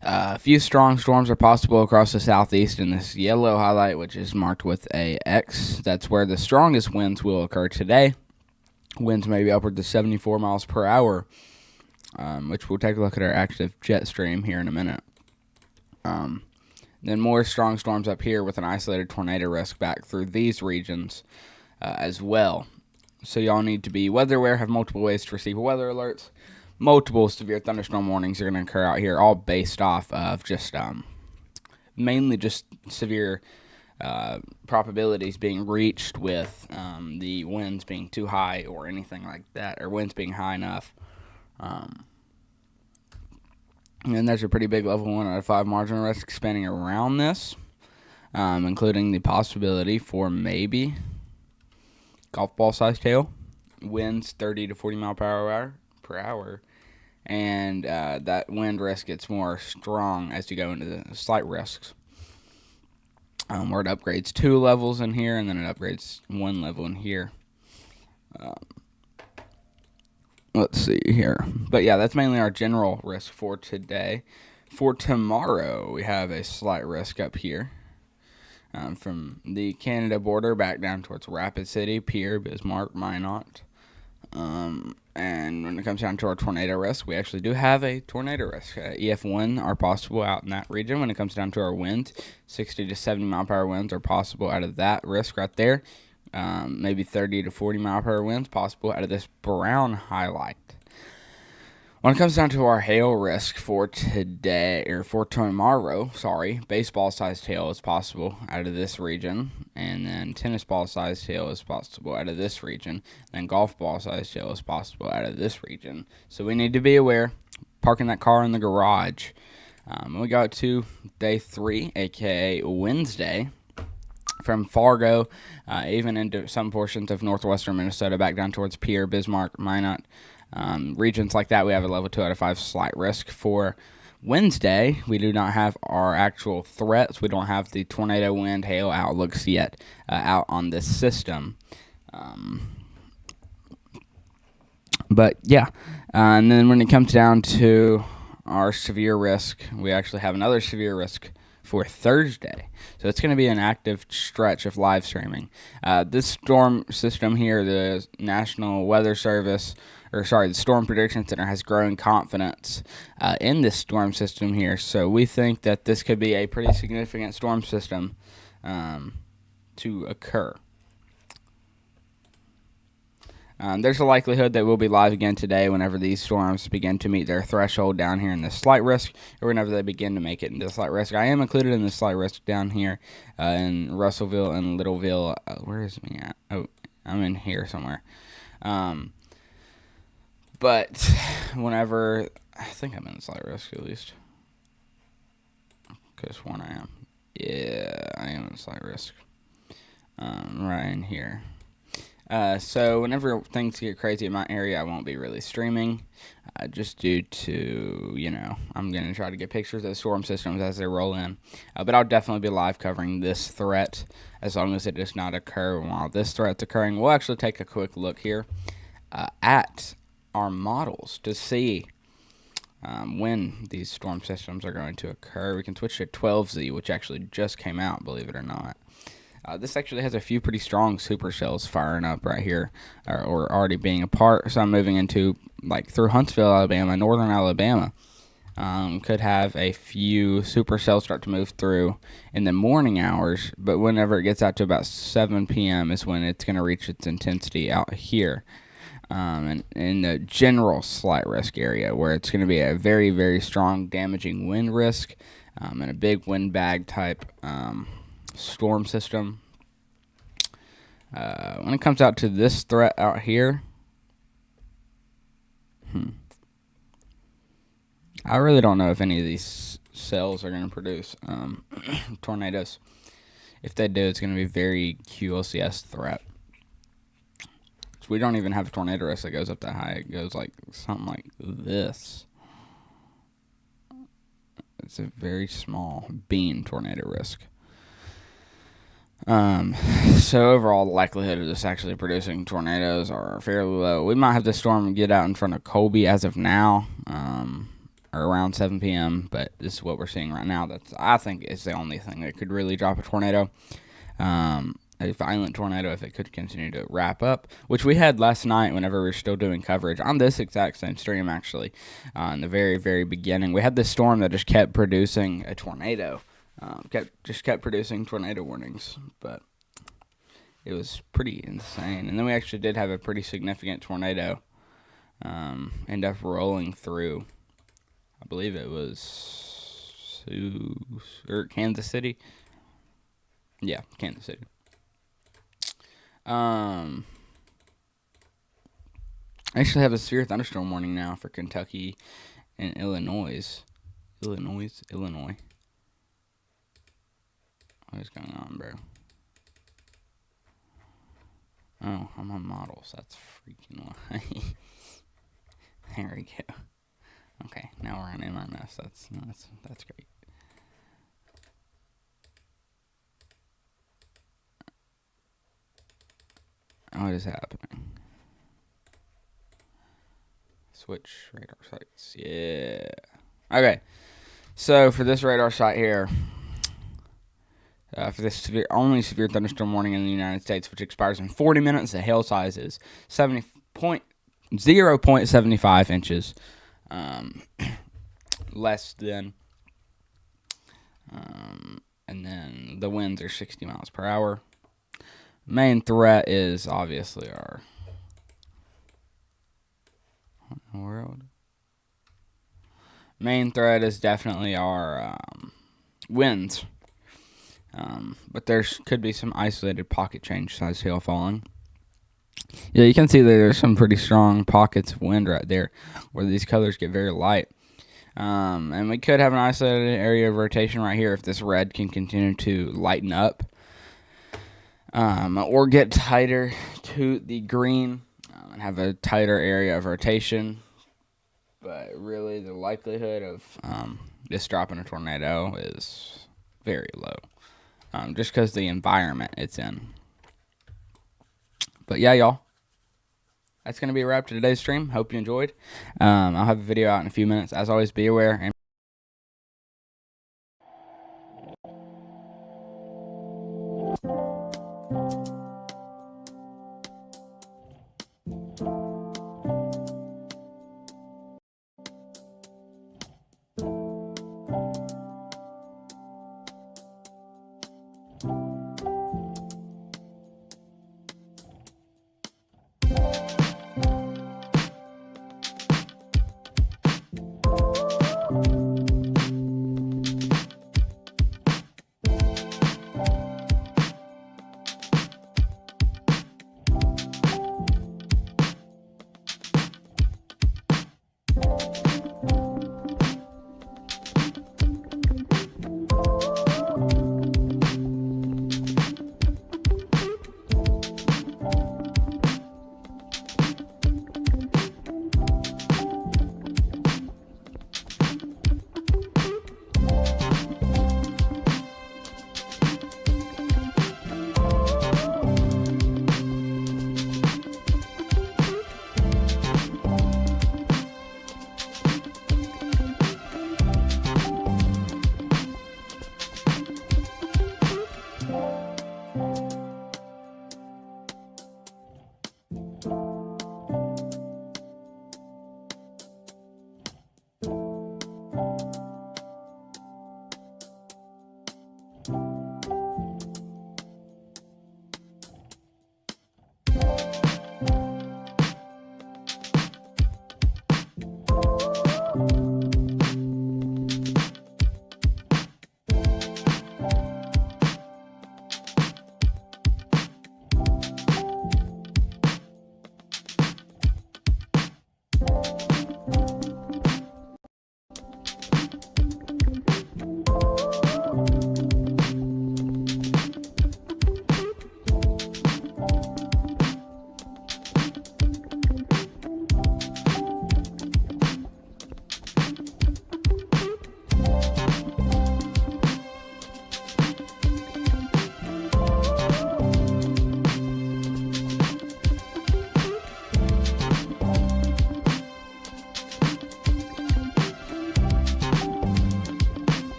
a few strong storms are possible across the southeast in this yellow highlight, which is marked with a X. That's where the strongest winds will occur today. Winds may be upwards of 74 miles per hour. Which we'll take a look at our active jet stream here in a minute. Then more strong storms up here with an isolated tornado risk back through these regions as well. So y'all need to be weather aware, have multiple ways to receive weather alerts. Multiple severe thunderstorm warnings are going to occur out here, all based off of just mainly just severe probabilities being reached with the winds being too high or anything like that, or winds being high enough. And there's a pretty big level 1 out of 5 marginal risk spanning around this, including the possibility for maybe golf ball sized hail, winds 30 to 40 mile per hour, and that wind risk gets more strong as you go into the slight risks. Where it upgrades 2 levels in here, and then it upgrades 1 level in here. Let's see here. But yeah, that's mainly our general risk for today. For tomorrow, we have a slight risk up here. From the Canada border back down towards Rapid City, Pierre, Bismarck, Minot. And when it comes down to our tornado risk, we actually do have a tornado risk. EF1 are possible out in that region. When it comes down to our winds, 60 to 70 mile per hour winds are possible out of that risk right there. Maybe 30 to 40 mile per hour winds possible out of this brown highlight. When it comes down to our hail risk for today, or for tomorrow, baseball-sized hail is possible out of this region, and then tennis ball-sized hail is possible out of this region, then golf ball-sized hail is possible out of this region. So we need to be aware, parking that car in the garage. We got to day 3, aka Wednesday, from Fargo, even into some portions of northwestern Minnesota, back down towards Pierre, Bismarck, Minot. Regions like that, we have a level 2 out of 5 slight risk. For Wednesday, we do not have our actual threats. We don't have the tornado, wind, hail outlooks yet out on this system. But yeah, and then when it comes down to our severe risk, we actually have another severe risk for Thursday. So it's going to be an active stretch of live streaming. This storm system here, the National Weather Service, the Storm Prediction Center has growing confidence in this storm system here. So we think that this could be a pretty significant storm system to occur. There's a likelihood that we'll be live again today whenever these storms begin to meet their threshold down here in the slight risk, or whenever they begin to make it into slight risk. I am included in the slight risk down here in Russellville and Littleville. Where is me at? Oh, I'm in here somewhere. But whenever, I think I'm in slight risk at least. Because one I am. Yeah, I am in slight risk. Right in here. So whenever things get crazy in my area, I won't be really streaming, just due to, I'm going to try to get pictures of the storm systems as they roll in. But I'll definitely be live covering this threat as long as it does not occur while this threat's occurring. We'll actually take a quick look here at our models to see when these storm systems are going to occur. We can switch to 12Z, which actually just came out, believe it or not. This actually has a few pretty strong supercells firing up right here, or already being apart. So I'm moving into, through Huntsville, Alabama, northern Alabama. Could have a few supercells start to move through in the morning hours, but whenever it gets out to about 7 p.m. is when it's going to reach its intensity out here. And in the general slight risk area, where it's going to be a very, very strong damaging wind risk, and a big wind bag type storm system. When it comes out to this threat out here, I really don't know if any of these cells are going to produce tornadoes. If they do, it's going to be very QLCS threat. So we don't even have a tornado risk that goes up that high. It goes something like this. It's a very small bean tornado risk. So overall, the likelihood of this actually producing tornadoes are fairly low. We might have this storm get out in front of Colby as of now, or around 7 p.m., but this is what we're seeing right now. I think is the only thing that could really drop a tornado. A violent tornado, if it could continue to wrap up, which we had last night whenever we were still doing coverage on this exact same stream, actually, in the very, very beginning. We had this storm that just kept producing a tornado kept producing tornado warnings, but it was pretty insane. And then we actually did have a pretty significant tornado end up rolling through. I believe it was Kansas City. Yeah, Kansas City. I actually have a severe thunderstorm warning now for Kentucky and Illinois. Illinois. What is going on, bro? Oh, I'm on models. That's freaking why. There we go. Okay, now we're on MMS. That's great. What is happening? Switch radar sites. Yeah. Okay. So for this radar site here, for this only severe thunderstorm warning in the United States, which expires in 40 minutes, the hail size is 0.75 inches, less than, and then the winds are 60 miles per hour. Main threat is obviously our world. Main threat is definitely our winds. But there could be some isolated pocket change size hail falling. Yeah, you can see that there's some pretty strong pockets of wind right there where these colors get very light. And we could have an isolated area of rotation right here if this red can continue to lighten up. Or get tighter to the green and have a tighter area of rotation. But really, the likelihood of this dropping a tornado is very low. Just because the environment it's in. But yeah, y'all. That's going to be a wrap to today's stream. Hope you enjoyed. I'll have a video out in a few minutes. As always, be aware and